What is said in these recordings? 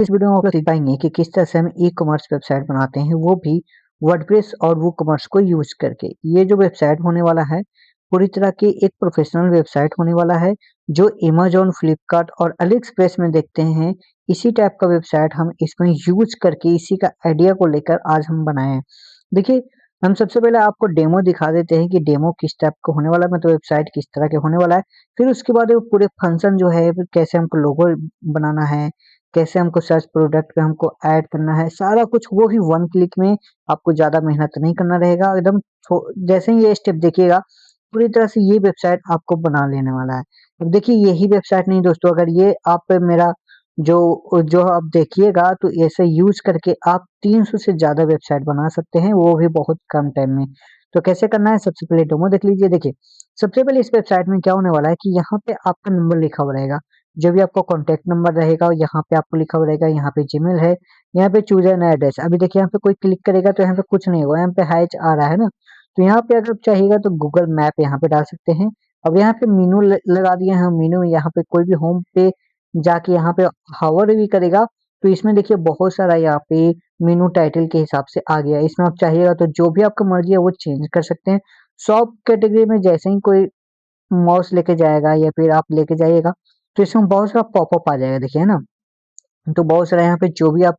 इस वीडियो में आप लोग सीख पाएंगे कि किस तरह से हम ई कॉमर्स वेबसाइट बनाते हैं, वो भी वर्डप्रेस और वो कॉमर्स को यूज करके। ये जो वेबसाइट होने वाला है पूरी तरह की एक प्रोफेशनल वेबसाइट होने वाला है, जो अमेजोन, फ्लिपकार्ट और अली एक्सप्रेस में देखते हैं। इसी टाइप का वेबसाइट हम इसमें यूज करके इसी का आइडिया को लेकर आज हम बनाए हैं। देखिए, हम सबसे पहले आपको डेमो दिखा देते हैं कि डेमो किस टाइप का होने वाला है, मतलब वेबसाइट किस तरह के होने वाला है। फिर उसके बाद वो पूरे फंक्शन जो है, कैसे हमको लोगो बनाना है, कैसे हमको सर्च प्रोडक्ट पे हमको ऐड करना है, सारा कुछ वो भी वन क्लिक में। आपको ज़्यादा मेहनत नहीं करना रहेगा, एकदम जैसे ही ये स्टेप देखिएगा पूरी तरह से ये वेबसाइट आपको बना लेने वाला है। अब देखिए, यही वेबसाइट नहीं दोस्तों, अगर ये आप मेरा जो जो आप देखिएगा तो ऐसे यूज करके आप 300 से ज़्यादा वेबसाइट बना सकते हैं, वो भी बहुत कम टाइम में। तो कैसे करना है, सबसे पहले डेमो देख लीजिए। देखिए, सबसे पहले इस वेबसाइट में क्या होने वाला है कि यहाँ पे आपका नंबर लिखा हुआ रहेगा, जो भी आपका कॉन्टैक्ट नंबर रहेगा यहाँ पे आपको लिखा हुआ रहेगा। यहाँ पे जीमेल है, यहाँ पे चूज़ एन एड्रेस। अभी देखिए, यहाँ पे कोई क्लिक करेगा तो यहाँ पे कुछ नहीं होगा, यहाँ पे हैच आ रहा है ना। तो यहाँ पे अगर चाहिएगा तो गूगल मैप यहाँ पे डाल सकते हैं। अब यहाँ पे मीनू लगा दिए हैं, मीनू में यहाँ पे कोई भी होम पे जाके यहाँ पे हावर भी करेगा तो इसमें देखिए बहुत सारा यहाँ पे मीनू टाइटल के हिसाब से आ गया है। इसमें आप चाहिएगा तो जो भी आपका मर्जी है वो चेंज कर सकते हैं। शॉप कैटेगरी में जैसे ही कोई माउस लेके जाएगा या फिर आप लेके जाइएगा तो इसमें बहुत सारा पॉपअप आ जाएगा, देखिए, है ना। तो बहुत सारा यहाँ पे जो भी आप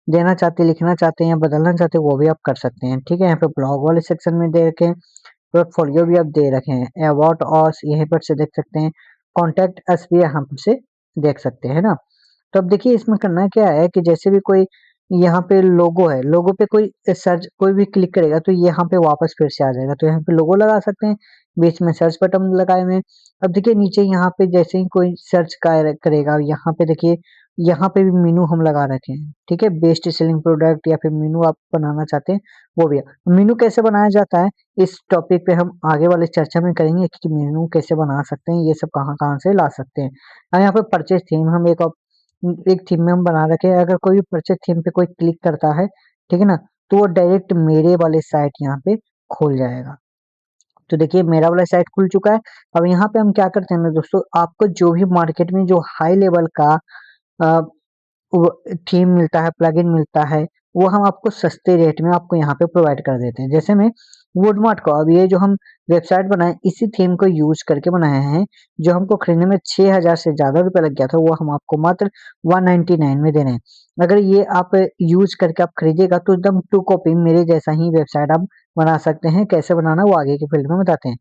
देना चाहते हैं, लिखना चाहते हैं या बदलना चाहते हैं वो भी आप कर सकते हैं। ठीक है, यहाँ पे ब्लॉग वाले सेक्शन में दे रखे हैं, पोर्टफोलियो भी आप दे रखे हैं, अबाउट अस यहीं पर से देख सकते हैं, कॉन्टैक्ट अस भी यहाँ पर से देख सकते हैं ना। तो अब देखिए, इसमें करना क्या है कि जैसे भी कोई यहाँ पे लोगो है, लोगो पे कोई सर्च कोई भी क्लिक करेगा तो यहाँ पे वापस फिर से आ जाएगा। तो यहाँ पे लोगो लगा सकते हैं, बीच में सर्च बटन लगाए हुए हैं। अब देखिए नीचे यहाँ पे जैसे ही कोई सर्च करेगा, यहाँ पे देखिए, यहाँ पे भी मीनू हम लगा रखे हैं। ठीक है, बेस्ट सेलिंग प्रोडक्ट या फिर मीनू आप बनाना चाहते हैं वो भी है। मीनू कैसे बनाया जाता है इस टॉपिक पे हम आगे वाले चर्चा में करेंगे कि मीनू कैसे बना सकते हैं, ये सब कहाँ कहाँ से ला सकते हैं। अब यहाँ पे परचेज थीम हम एक थीम में हम बना रखे हैं। अगर कोई भी परचेज थीम पे कोई क्लिक करता है, ठीक है ना, तो वो डायरेक्ट मेरे वाले साइट यहाँ पे खोल जाएगा। तो देखिए, मेरा वाला साइट खुल चुका है। अब यहाँ पे हम क्या करते हैं ना दोस्तों, आपको जो भी मार्केट में जो हाई लेवल का अ, वो थीम मिलता है, प्लगइन मिलता है, वो हम आपको सस्ते रेट में आपको यहाँ पे प्रोवाइड कर देते हैं। जैसे में वुडमार्ट को, अब ये जो हम वेबसाइट बनाए इसी थीम को यूज करके बनाए हैं, जो हमको खरीदने में 6000 से ज्यादा रुपए लग गया था, वो हम आपको मात्र 199 में दे रहे हैं। अगर ये आप यूज करके आप खरीदिएगा तो एकदम टू कॉपी मेरे जैसा ही वेबसाइट आप बना सकते हैं। कैसे बनाना वो आगे के फील्ड में बताते हैं।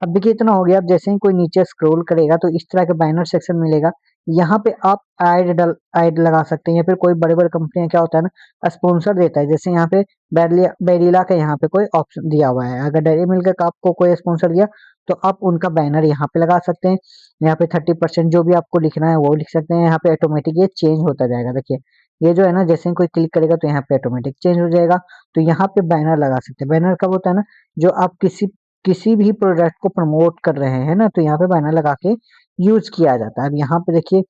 अब देखिए, इतना हो गया। अब जैसे ही कोई नीचे स्क्रॉल करेगा तो इस तरह का बैनर सेक्शन मिलेगा। यहाँ पे आप ऐड लगा सकते हैं, या फिर कोई बड़े-बड़े कंपनियाँ क्या होता है ना, स्पॉन्सर देता है। जैसे यहाँ पे बेरिला का यहाँ पे कोई ऑप्शन दिया हुआ है। अगर डेयरी मिल्क का आपको कोई स्पॉन्सर दिया तो आप उनका बैनर यहाँ पे लगा सकते हैं। यहाँ पे 30% जो भी आपको लिखना है वो लिख सकते हैं। यहाँ पे ऑटोमेटिक ये चेंज होता जाएगा। देखिए, ये जो है ना, जैसे ही कोई क्लिक करेगा तो यहाँ पे ऑटोमेटिक चेंज हो जाएगा। तो यहाँ पे बैनर लगा सकते हैं। बैनर कब होता है ना, जो आप किसी भी प्रोडक्ट को प्रमोट कर रहे हैं ना, तो यहाँ पे बैनर लगा के यूज किया जाता है। अब यहाँ पे देखिए,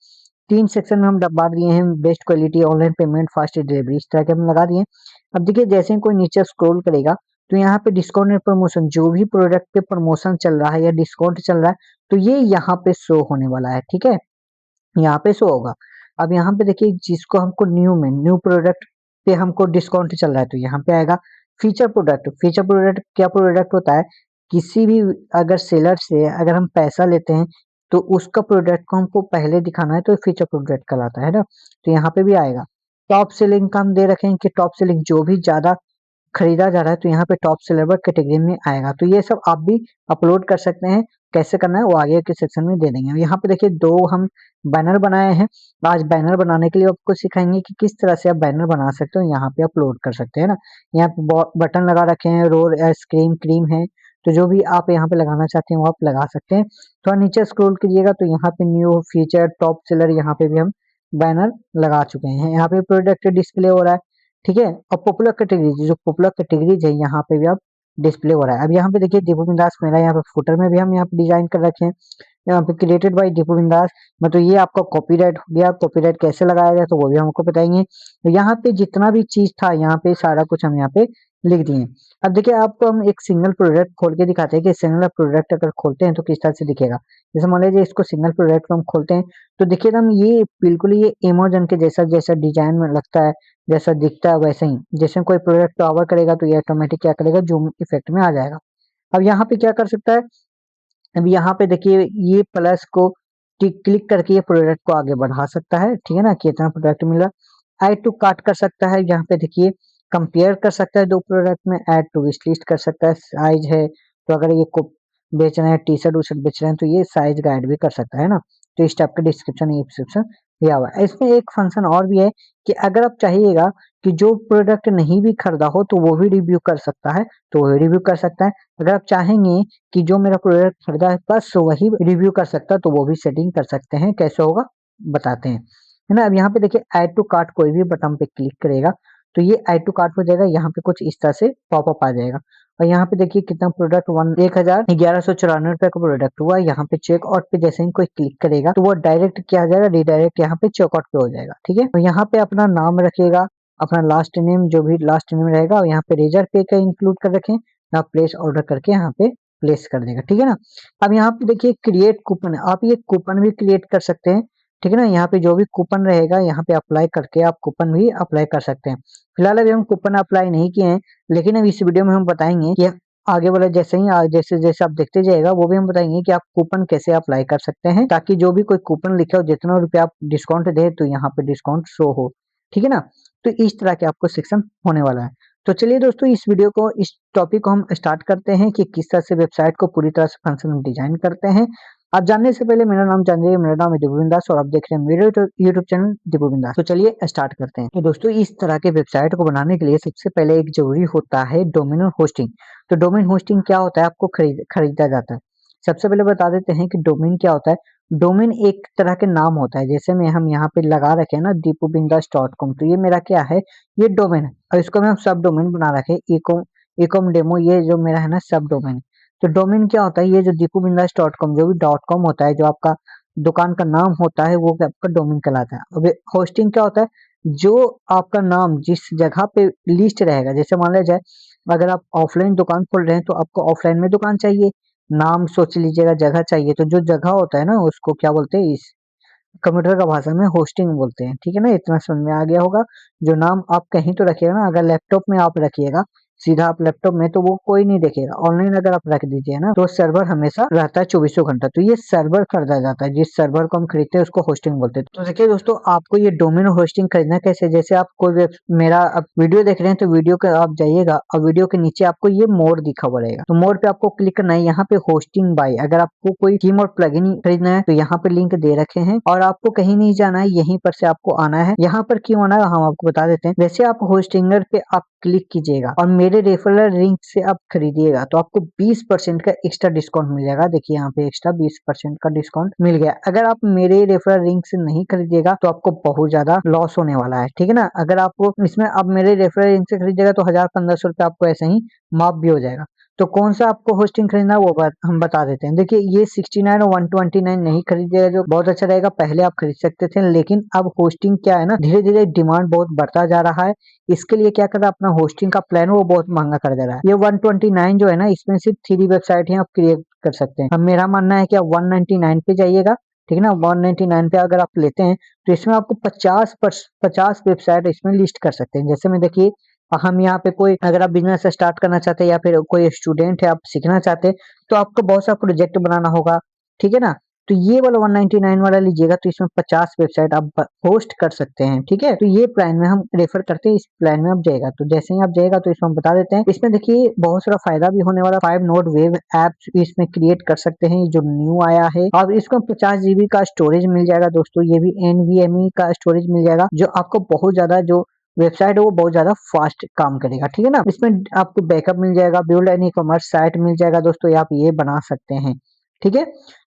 3 सेक्शन में हम बाँट दिए हैं, best quality, online payment, fast delivery, इस तरह के हम लगा दिए हैं। अब देखिए, जैसे ही कोई नीचे स्क्रॉल करेगा तो यहाँ पे डिस्काउंट एंड प्रमोशन, जो भी प्रोडक्ट पे प्रमोशन चल रहा है या डिस्काउंट चल रहा है तो ये यहाँ पे शो होने वाला है। ठीक है, यहाँ पे शो होगा। अब यहाँ पे देखिए, जिसको हमको न्यू प्रोडक्ट पे हमको डिस्काउंट चल रहा है तो यहाँ पे आएगा फीचर प्रोडक्ट क्या प्रोडक्ट होता है, किसी भी अगर सेलर से अगर हम पैसा लेते हैं तो उसका प्रोडक्ट को हमको पहले दिखाना है तो फीचर प्रोडक्ट कहलाता है ना। तो यहाँ पे भी आएगा। टॉप सेलिंग का हम दे रखे हैं कि टॉप सेलिंग जो भी ज्यादा खरीदा जा रहा है तो यहाँ पे टॉप सेलर कैटेगरी में आएगा। तो ये सब आप भी अपलोड कर सकते हैं। कैसे करना है वो आगे के सेक्शन में दे देंगे। यहाँ पे देखिए, 2 हम बैनर बनाए हैं। आज बैनर बनाने के लिए आपको सिखाएंगे कि किस तरह से आप बैनर बना सकते हो, यहाँ पे अपलोड कर सकते हैं ना। यहाँ पे बटन लगा रखे हैं, रोल स्क्रीन क्रीम है। तो जो भी आप यहाँ पे लगाना चाहते हैं वो आप लगा सकते हैं। थोड़ा नीचे स्क्रॉल कीजिएगा तो यहाँ पे न्यू फीचर टॉप सेलर, यहाँ पे भी हम बैनर लगा चुके हैं। यहाँ पे प्रोडक्ट डिस्प्ले हो रहा है। ठीक है, और पॉपुलर कैटेगरीज, जो पॉपुलर कैटेगरीज है यहाँ पे भी अब डिस्प्ले हो रहा है। अब यहाँ पे देखिए, दीपू बिंदास मेरा यहाँ पे फुटर में भी हम यहाँ पे डिजाइन कर रखे हैं। यहाँ पे क्रिएटेड बाय दीपू बिंदास, मतलब ये आपका कॉपीराइट हो गया। कॉपीराइट कैसे लगाया जाए तो वो भी हमको बताएंगे। तो यहाँ पे जितना भी चीज था यहाँ पे सारा कुछ हम यहाँ पे लिख दिए। अब देखिए आपको हम एक सिंगल प्रोडक्ट खोल के दिखाते हैं कि सिंगल प्रोडक्ट अगर खोलते हैं तो किस तरह से दिखेगा। जैसे मान लीजिए इसको सिंगल प्रोडक्ट को हम खोलते हैं तो देखिए एकदम ये बिल्कुल ये अमेज़न के जैसा डिज़ाइन में लगता है, जैसा दिखता है वैसे ही। जैसे कोई प्रोडक्ट पावर करेगा तो ये ऑटोमेटिक क्या करेगा, ज़ूम इफ़ेक्ट में आ जाएगा। अब यहाँ पे क्या कर सकता है, अब यहाँ पे देखिए ये प्लस को क्लिक करके ये प्रोडक्ट को आगे बढ़ा सकता है, ठीक है ना, कि इतना प्रोडक्ट मिला। ऐड टू कार्ट कर सकता है, यहाँ पे देखिए कंपेयर कर सकता है दो प्रोडक्ट में, ऐड टू विश लिस्ट कर सकता है, साइज है तो अगर ये को बेच रहे हैं, टी शर्ट वी शर्ट बेच रहे हैं तो ये साइज गाइड भी कर सकता है ना। तो इस टाइप का डिस्क्रिप्शन ये डिस्क्रिप्शन दिया हुआ है। इसमें एक फंक्शन और भी है कि अगर आप चाहिएगा कि जो प्रोडक्ट नहीं भी खरीदा हो तो वो भी रिव्यू कर सकता है, तो वो रिव्यू कर सकता है। अगर आप चाहेंगे कि जो मेरा प्रोडक्ट खरीदा है बस वही रिव्यू कर सकता है तो वो भी सेटिंग कर सकते हैं। कैसे होगा बताते हैं, है ना। अब यहाँ पे देखिए ऐड टू कार्ट कोई भी बटन पे क्लिक करेगा तो ये ऐड टू कार्ट हो जाएगा। यहाँ पे कुछ इस तरह से पॉपअप आ जाएगा और यहाँ पे देखिए कितना प्रोडक्ट 1194 का प्रोडक्ट हुआ। यहाँ पे चेकआउट पे जैसे ही कोई क्लिक करेगा तो वो डायरेक्ट क्या आ जाएगा, रिडायरेक्ट यहाँ पे चेकआउट पे हो जाएगा, ठीक है। और यहाँ पे अपना नाम रखेगा, अपना लास्ट नेम जो भी लास्ट नेम रहेगा और यहाँ पे रेजर पे का इंक्लूड कर रखें, आप प्लेस ऑर्डर करके यहाँ पे प्लेस कर देगा, ठीक है ना। अब यहाँ पे देखिए क्रिएट कूपन, आप ये कूपन भी क्रिएट कर सकते हैं, ठीक है ना। यहाँ पे जो भी कूपन रहेगा यहाँ पे अप्लाई करके आप कूपन भी अप्लाई कर सकते हैं। फिलहाल अभी हम कूपन अप्लाई नहीं किए हैं, लेकिन अब इस वीडियो में हम बताएंगे कि आगे वाला जैसे ही जैसे जैसे आप देखते जाएगा वो भी हम बताएंगे कि आप कूपन कैसे अप्लाई कर सकते हैं, ताकि जो भी कोई कूपन लिखे हो जितना रुपया आप डिस्काउंट दे तो यहाँ पे डिस्काउंट शो हो, ठीक है ना। तो इस तरह के आपको सेक्शन होने वाला है। तो चलिए दोस्तों इस वीडियो को इस टॉपिक को हम स्टार्ट करते हैं कि किस तरह से वेबसाइट को पूरी तरह से फंक्शनल डिजाइन करते हैं। आप जानने से पहले मेरा नाम जान जाइए, मेरा नाम है दीपूबिंद दास और आप देख रहे हैं मेरे यूट्यूब चैनल दीपूबिंद दास। तो चलिए स्टार्ट करते हैं। तो दोस्तों इस तरह के वेबसाइट को बनाने के लिए सबसे पहले एक जरूरी होता है डोमेन होस्टिंग। तो डोमेन होस्टिंग क्या होता है, आपको खरीदा जाता है। सबसे पहले बता देते हैं कि डोमेन क्या होता है। डोमेन एक तरह के नाम होता है, जैसे में हम यहाँ पे लगा रखे हैं ना दीपूबिंदास.com, तो ये मेरा क्या है, ये डोमेन है और इसको हम सब डोमेन बना रखे ecom डेमो, ये जो मेरा है ना सब डोमेन। तो डोमेन क्या होता है, ये जो दीपूबिंदास.com जो भी .com होता है, जो आपका दुकान का नाम होता है वो आपका डोमेन कहलाता है। अब होस्टिंग क्या होता है, जो आपका नाम जिस जगह पे लिस्ट रहेगा, जैसे मान लिया जाए अगर आप ऑफलाइन दुकान खोल रहे हैं तो आपको ऑफलाइन में दुकान चाहिए, नाम सोच लीजिएगा, जगह चाहिए, तो जो जगह होता है ना उसको क्या बोलते हैं, इस कंप्यूटर का भाषा में होस्टिंग बोलते हैं, ठीक है ना। इतना समझ में आ गया होगा। जो नाम आप कहीं तो रखिएगा ना, अगर लैपटॉप में आप रखिएगा सीधा आप लैपटॉप में तो वो कोई नहीं देखेगा। ऑनलाइन अगर आप रख दीजिए ना तो सर्वर हमेशा रहता है 24 घंटा, तो ये सर्वर खरीदा जाता है, जिस सर्वर को हम खरीदते हैं उसको होस्टिंग बोलते हैं। तो देखिए दोस्तों आपको ये डोमेन होस्टिंग खरीदना कैसे, जैसे आप कोई मेरा आप वीडियो देख रहे हैं तो वीडियो के आप जाइएगा और वीडियो के नीचे आपको ये मोर दिखा हुआ रहेगा, तो मोर पे आपको क्लिक करना है। यहाँ पे होस्टिंग बाय, अगर आपको कोई थीम और प्लगइन खरीदना है तो यहाँ पे लिंक दे रखे हैं और आपको कहीं नहीं जाना है, यहीं पर से आपको आना है। यहाँ पर क्यों आना है हम आपको बता देते हैं। वैसे आप होस्टिंगर पे आप क्लिक कीजिएगा और मेरे रेफरल लिंक से आप खरीदिएगा तो आपको 20% का एक्स्ट्रा डिस्काउंट मिल जाएगा। देखिए यहाँ पे एक्स्ट्रा 20% का डिस्काउंट मिल गया। अगर आप मेरे रेफरल लिंक से नहीं खरीदिएगा तो आपको बहुत ज्यादा लॉस होने वाला है, ठीक है ना। अगर आपको इसमें आप मेरे रेफरल लिंक से खरीदिएगा तो 1000-1500 रुपये आपको ऐसे ही माफ भी हो जाएगा। तो कौन सा आपको होस्टिंग खरीदना है वो हम बता देते हैं। देखिए ये 69 और 129 नहीं खरीदिएगा, जो बहुत अच्छा रहेगा, पहले आप खरीद सकते थे, लेकिन अब होस्टिंग क्या है ना, धीरे धीरे डिमांड बहुत बढ़ता जा रहा है। इसके लिए क्या कर रहा है, अपना होस्टिंग का प्लान वो बहुत महंगा कर दे रहा है। ये 129 जो है ना, इसमें सिर्फ 3 वेबसाइट है आप क्रिएट कर सकते हैं। अब मेरा मानना है कि आप 199 पे जाइएगा, ठीक है ना। 199 पे अगर आप लेते हैं तो इसमें आपको 50 वेबसाइट इसमें लिस्ट कर सकते हैं। जैसे में देखिए हम यहाँ पे कोई अगर आप बिजनेस स्टार्ट करना चाहते हैं या फिर कोई स्टूडेंट है आप सीखना चाहते हैं तो आपको बहुत सा प्रोजेक्ट बनाना होगा, ठीक है ना। तो ये वाला 199 वाला लीजिएगा तो इसमें 50 वेबसाइट आप होस्ट कर सकते हैं, ठीक है। तो ये प्लान में हम रेफर करते हैं, इस प्लान में आप जाएगा तो जैसे ही आप जाएगा तो इसमें हम बता देते हैं। इसमें देखिए बहुत सारा फायदा भी होने वाला, 5 नोड वेब एप्स इसमें क्रिएट कर सकते हैं जो न्यू आया है। और इसको 50 जीबी का स्टोरेज मिल जाएगा दोस्तों, ये भी NVMe का स्टोरेज मिल जाएगा, जो आपको बहुत ज्यादा जो वेबसाइट है वो बहुत ज्यादा फास्ट काम करेगा, ठीक है ना। इसमें आपको बैकअप मिल जाएगा, build and e commerce site मिल जाएगा दोस्तों, आप ये बना सकते हैं, ठीक है।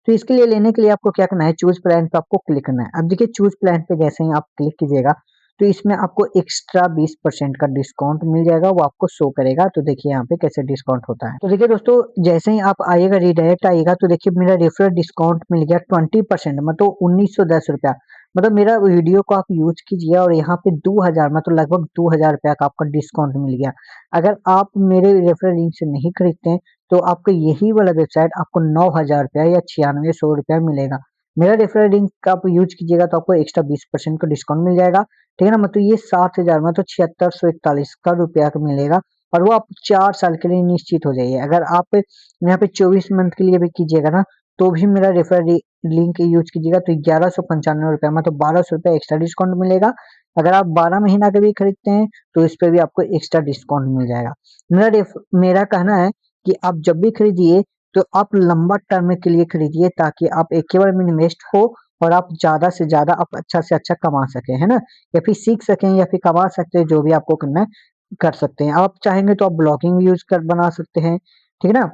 तो इसके लिए लेने के लिए आपको क्या करना है, चूज प्लान पे आपको क्लिक करना है। अब देखिए चूज प्लान पे जैसे ही आप क्लिक कीजिएगा तो इसमें आपको एक्स्ट्रा 20% का डिस्काउंट मिल जाएगा, वो आपको शो करेगा। तो देखिए यहाँ पे कैसे डिस्काउंट होता है। तो देखिए दोस्तों, जैसे ही आप आइएगा, रिडायरेक्ट आइएगा, तो देखिए मेरा रेफरल डिस्काउंट मिल गया 20%, मतलब 1910 रुपया। मतलब मेरा वीडियो को आप यूज कीजिए और यहाँ पे 2000, मतलब लगभग 2000 रुपया का आपका डिस्काउंट मिल गया। अगर आप मेरे रेफरल लिंक से नहीं खरीदते हैं तो आपको यही वाला वेबसाइट आपको 9000 रुपया या 9600 रुपया मिलेगा। मेरा रेफरल लिंक आप यूज कीजिएगा तो आपको एक्स्ट्रा 20% का डिस्काउंट मिल जाएगा। ठीक है ना, मतलब ये 7000, मतलब 7641 का रुपया का मिलेगा। और वो आप 4 साल के लिए निश्चित हो जाइए। अगर आप यहाँ पे 24 मंथ के लिए भी कीजिएगा ना, तो भी मेरा रेफरल लिंक यूज कीजिएगा तो 1195 रुपया, मतलब 1200 रुपया एक्स्ट्रा डिस्काउंट मिलेगा। अगर आप 12 महीना के भी खरीदते हैं तो इस पे भी आपको एक्स्ट्रा डिस्काउंट मिल जाएगा। मेरा कहना है कि आप जब भी खरीदिए तो आप लंबा टर्म के लिए खरीदिए, ताकि आप एक ही बार में इन्वेस्ट हो और आप ज़्यादा से ज़्यादा आप अच्छा से अच्छा कमा सकें, है ना? या फिर सीख सकें या फिर कमा सकते हैं, जो भी आपको करना है, कर सकते हैं। आप चाहेंगे तो आप ब्लॉगिंग भी यूज़ कर बना सकते हैं, ठीक है ना?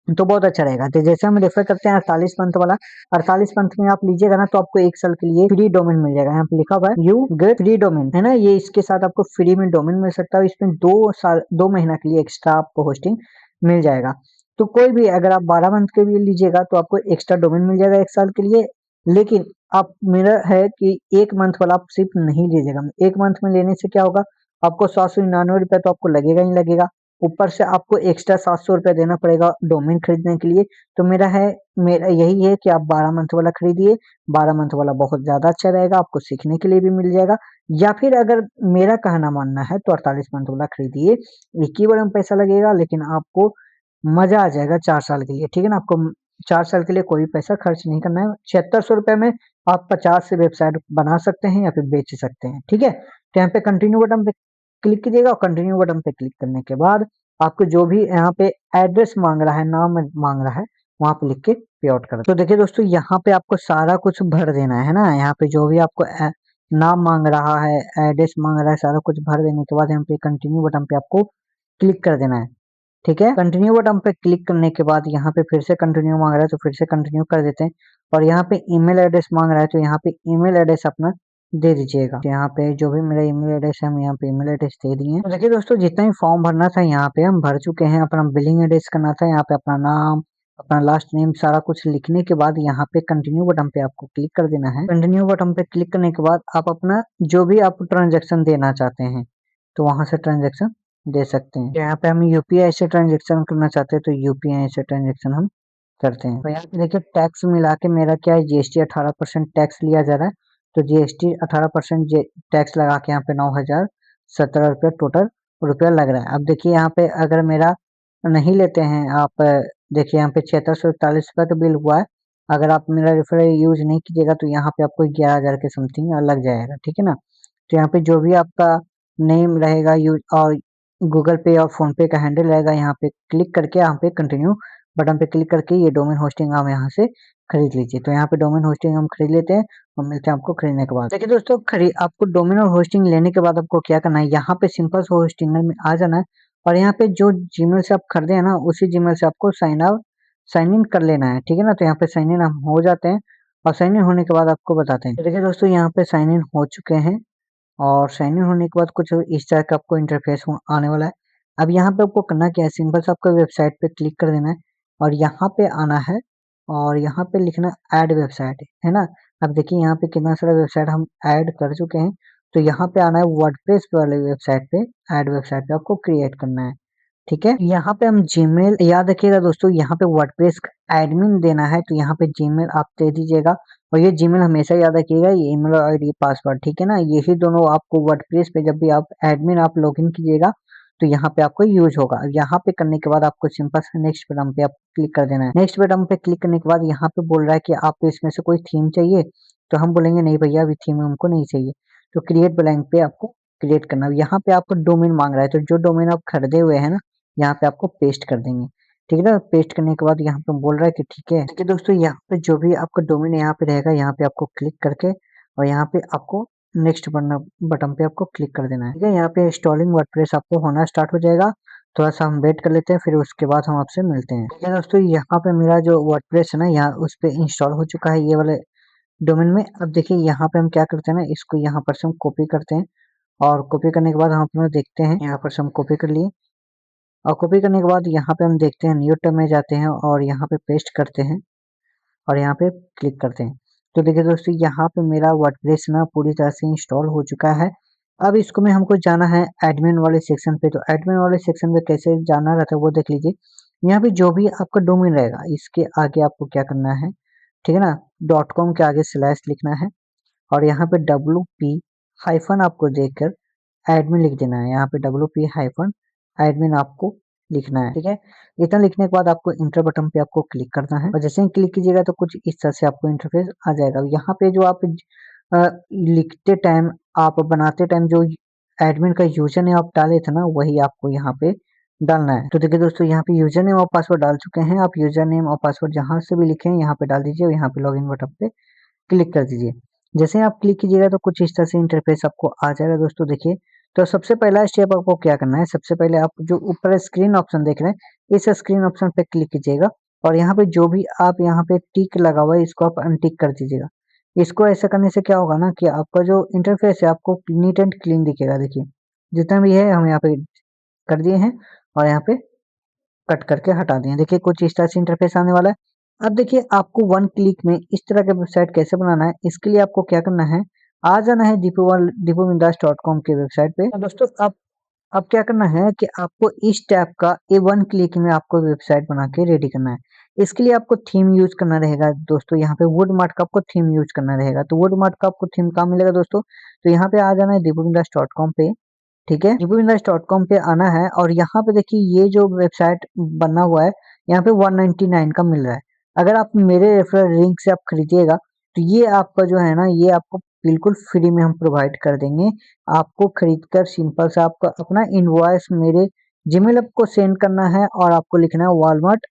तो बहुत अच्छा रहेगा। तो जैसे हम रेफर करते हैं 48 मंथ वाला, 48 मंथ में आप लीजिएगा ना तो आपको 1 साल के लिए फ्री डोमेन मिल जाएगा। यहाँ पे लिखा हुआ है यू गेट फ्री डोमेन, है ना? ये इसके साथ आपको फ्री में डोमेन मिल सकता है। इसमें 2 महीना के लिए एक्स्ट्रा आपको होस्टिंग मिल जाएगा। तो कोई भी अगर आप 12 मंथ के लिए लीजिएगा तो आपको एक्स्ट्रा डोमेन मिल जाएगा 1 साल के लिए। लेकिन आप, मेरा है कि 1 मंथ वाला आप सिर्फ नहीं लीजिएगा। 1 मंथ में लेने से क्या होगा, आपको 799 रुपया तो आपको लगेगा ही लगेगा। ऊपर से आपको एक्स्ट्रा 700 रुपया देना पड़ेगा डोमेन खरीदने के लिए। तो मेरा यही है कि आप 12 मंथ वाला खरीदिए। 12 मंथ वाला बहुत ज़्यादा अच्छा रहेगा, आपको सीखने के लिए भी मिल जाएगा। या फिर अगर मेरा कहना मानना है तो 48 मंथ वाला खरीदिए। एक ही बार में पैसा लगेगा, लेकिन आपको मज़ा आ जाएगा 4 साल के लिए, ठीक है ना? आपको 4 साल के लिए कोई पैसा खर्च नहीं करना है। 7600 रुपये में आप 50 से वेबसाइट बना सकते हैं या फिर बेच सकते हैं, ठीक है? तो यहाँ पे कंटिन्यू बटन पे क्लिक कीजिएगा और कंटिन्यू बटन पे क्लिक करने के बाद आपको जो भी यहाँ पे एड्रेस मांग रहा है, नाम मांग रहा है, वहाँ पे लिख के पे आउट कर दो। तो देखिए दोस्तों, यहाँ पे आपको सारा कुछ भर देना है ना? यहाँ पे जो भी आपको नाम मांग रहा है, एड्रेस मांग रहा है, सारा कुछ भर देने के बाद यहाँ पे कंटिन्यू बटन पे आपको क्लिक कर देना है। ठीक है, कंटिन्यू बटन पे क्लिक करने के बाद यहाँ पे फिर से कंटिन्यू मांग रहा है तो फिर से कंटिन्यू कर देते हैं। और यहाँ पे ईमेल एड्रेस मांग रहा है तो यहाँ पे ईमेल एड्रेस अपना दे दीजिएगा। तो यहाँ पे जो भी मेरा ईमेल एड्रेस है, हम यहाँ पे ईमेल एड्रेस दे दिए। तो देखिए दोस्तों, जितना ही फॉर्म भरना था यहाँ पे हम भर चुके हैं। अपना बिलिंग एड्रेस करना था, यहाँ पे अपना नाम, अपना लास्ट नेम, सारा कुछ लिखने के बाद यहाँ पे कंटिन्यू बटन पे आपको क्लिक कर देना है। कंटिन्यू बटन पे क्लिक करने के बाद आप अपना जो भी आप ट्रांजेक्शन देना चाहते हैं तो वहां से ट्रांजेक्शन दे सकते हैं। यहाँ पे हम यूपीआई से ट्रांजेक्शन करना चाहते हैं तो यूपीआई से ट्रांजेक्शन हम करते हैं। तो यहाँ पे देखिए टैक्स मिला के मेरा क्या है, जीएसटी 18% टैक्स लिया जा रहा है। तो जीएसटी 18% टैक्स लगा के यहाँ पे 9017 रुपया टोटल रुपया लग रहा है। अब देखिए यहाँ पे अगर मेरा नहीं लेते हैं आप, देखिए यहाँ पे 7641 रुपया का बिल हुआ है। अगर आप मेरा रेफरल यूज नहीं कीजिएगा तो यहाँ पे आपको 11,000 के समथिंग लग जाएगा, ठीक है ना? तो यहाँ पे जो भी आपका नेम रहेगा यूज और गूगल पे और फोन पे का हैंडल रहेगा, यहाँ पे क्लिक करके यहाँ पे कंटिन्यू बटन पे क्लिक करके ये डोमेन होस्टिंग आप यहाँ से खरीद लीजिए। तो यहाँ पे डोमेन होस्टिंग हम खरीद लेते हैं और मिलते हैं आपको खरीदने के बाद। देखिए दोस्तों, आपको डोमेन और होस्टिंग लेने के बाद आपको क्या करना है, यहाँ पे सिंपल से होस्टिंगर में आ जाना है और यहाँ पे जो जीमेल से आप खरीदे हैं ना, उसी जीमेल से आपको साइन इन कर लेना है, ठीक है ना? तो यहाँ पे साइन इन हम हो जाते हैं और साइन इन होने के बाद आपको बताते हैं। तो देखिए दोस्तों, यहाँ पे साइन इन हो चुके हैं और साइन इन होने के बाद कुछ इस तरह का आपको इंटरफेस आने वाला है। अब यहाँ पे आपको करना क्या है, सिंपल से आपको वेबसाइट पे क्लिक कर देना है और यहाँ पे आना है और यहाँ पे लिखना ऐड वेबसाइट, है ना? अब देखिए यहाँ पे कितना सारा वेबसाइट हम ऐड कर चुके हैं। तो यहाँ पे आना है वर्डप्रेस वाले वेबसाइट पे, ऐड वेबसाइट पे आपको क्रिएट करना है। ठीक है, यहाँ पे हम जीमेल, याद रखिएगा दोस्तों, यहाँ पे वर्डप्रेस एडमिन देना है तो यहाँ पे जीमेल आप दे दीजिएगा। और ये जीमेल हमेशा याद रखिएगा, ये ईमेल आईडी पासवर्ड, ठीक है ना? यही दोनों आपको वर्डप्रेस पे जब भी आप एडमिन आप लॉगिन कीजिएगा तो यहाँ पे आपको यूज होगा। यहाँ पे करने के बाद आपको सिंपल से नेक्स्ट बटन पे आप क्लिक कर देना है। नेक्स्ट बटन पे क्लिक करने के बाद यहाँ पे बोल रहा है कि आपको इसमें से कोई थीम चाहिए, तो हम बोलेंगे नहीं भैया, अभी थीम हमको नहीं चाहिए। तो क्रिएट ब्लैंक पे आपको क्रिएट करना है। यहाँ पे आपको डोमेन मांग रहा है तो जो डोमेन आप खरीदे हुए हैं ना, यहाँ पे आपको पेस्ट कर देंगे, ठीक है ना? पेस्ट करने के बाद यहाँ पे बोल रहा है कि ठीक है। ठीक है दोस्तों, यहाँ पे जो भी आपका डोमेन यहाँ पे रहेगा, यहाँ पे आपको क्लिक करके और यहाँ पे आपको नेक्स्ट बटन पे आपको क्लिक कर देना है। ठीक है, यहाँ पे इंस्टॉलिंग वर्डप्रेस आपको होना स्टार्ट हो जाएगा। थोड़ा सा हम वेट कर लेते हैं, फिर उसके बाद हम आपसे मिलते हैं। ठीक है दोस्तों, यहाँ पे मेरा जो वर्डप्रेस है ना, यहाँ उस पे इंस्टॉल हो चुका है, ये वाले डोमेन में। अब देखिए यहाँ पे हम क्या करते हैं ना, इसको यहाँ पर से हम कॉपी करते हैं और कॉपी करने के बाद हम अपना देखते हैं, यहाँ पर से हम कॉपी कर लिए और कॉपी करने के बाद यहाँ पे हम देखते हैं न्यू टैब में जाते हैं और यहाँ पे पेस्ट करते हैं और यहाँ पे क्लिक करते हैं। तो देखिए दोस्तों यहाँ पे मेरा वर्डप्रेस ना पूरी तरह से इंस्टॉल हो चुका है। अब इसको में हमको जाना है एडमिन वाले सेक्शन पे। तो एडमिन वाले सेक्शन पे कैसे जाना रहता है वो देख लीजिए। यहाँ पे जो भी आपका डोमेन रहेगा इसके आगे आपको क्या करना है, ठीक है ना, डॉट कॉम के आगे स्लैश लिखना है और यहाँ पे WP हाइफन आपको देकर एडमिन लिख देना है। यहाँ पे WP हाइफन एडमिन आपको लिखना है, ठीक है। इतना लिखने के बाद आपको इंटर बटन पे आपको क्लिक करना है और जैसे ही क्लिक कीजिएगा तो कुछ इस तरह से आपको इंटरफेस आ जाएगा। यहाँ पे जो आप लिखते टाइम, आप बनाते टाइम जो एडमिन का यूजर नेम आप डाले थे ना वही आपको यहाँ पे डालना है। तो देखिए दोस्तों यहाँ पे यूजर नेम और पासवर्ड डाल चुके हैं। आप यूजर नेम और पासवर्ड जहाँ से भी लिखे हैं यहाँ पे डाल दीजिए और यहाँ पे लॉगिन बटन पे क्लिक कर दीजिए। जैसे ही आप क्लिक कीजिएगा तो कुछ इस तरह से इंटरफेस आपको आ जाएगा दोस्तों। देखिए तो सबसे पहला स्टेप आपको क्या करना है, सबसे पहले आप जो ऊपर स्क्रीन ऑप्शन देख रहे हैं इस स्क्रीन ऑप्शन पे क्लिक कीजिएगा और यहाँ पे जो भी आप यहाँ पे टिक लगा हुआ है इसको आप अनटिक कर दीजिएगा। इसको ऐसा करने से क्या होगा ना कि आपका जो इंटरफेस है आपको नीट एंड क्लीन दिखेगा। देखिए जितना भी है हम यहाँ पे कर दिए हैं और यहाँ पे कट करके हटा दिए। देखिए कुछ इस तरह से इंटरफेस आने वाला है। अब देखिए आपको वन क्लिक में इस तरह का वेबसाइट कैसे बनाना है, इसके लिए आपको क्या करना है, आ जाना है दीपूबिंदास.com के वेबसाइट पे। तो दोस्तों अब क्या करना है कि आपको इस टैब का वन क्लिक में आपको वेबसाइट बना के रेडी करना है। इसके लिए आपको थीम यूज करना रहेगा दोस्तों। यहाँ पे वुडमार्ट का आपको थीम यूज करना रहेगा। तो वुडमार्ट का आपको थीम कहाँ मिलेगा दोस्तों, तो यहाँ पे आ जाना है दीपूबिंदास.com पे, ठीक है। dpwindows.com पे आना है और यहाँ पे देखिए ये जो वेबसाइट बना हुआ है यहाँ पे 199 का मिल रहा है। अगर आप मेरे रेफरल लिंक से आप खरीदिएगा तो ये आपका जो है ना ये आपको बिल्कुल फ्री में हम प्रोवाइड कर देंगे। आपको खरीद कर सिंपल से आपका अपना इनवॉइस मेरे जीमेल को सेंड करना है और आपको लिखना है वॉलमार्ट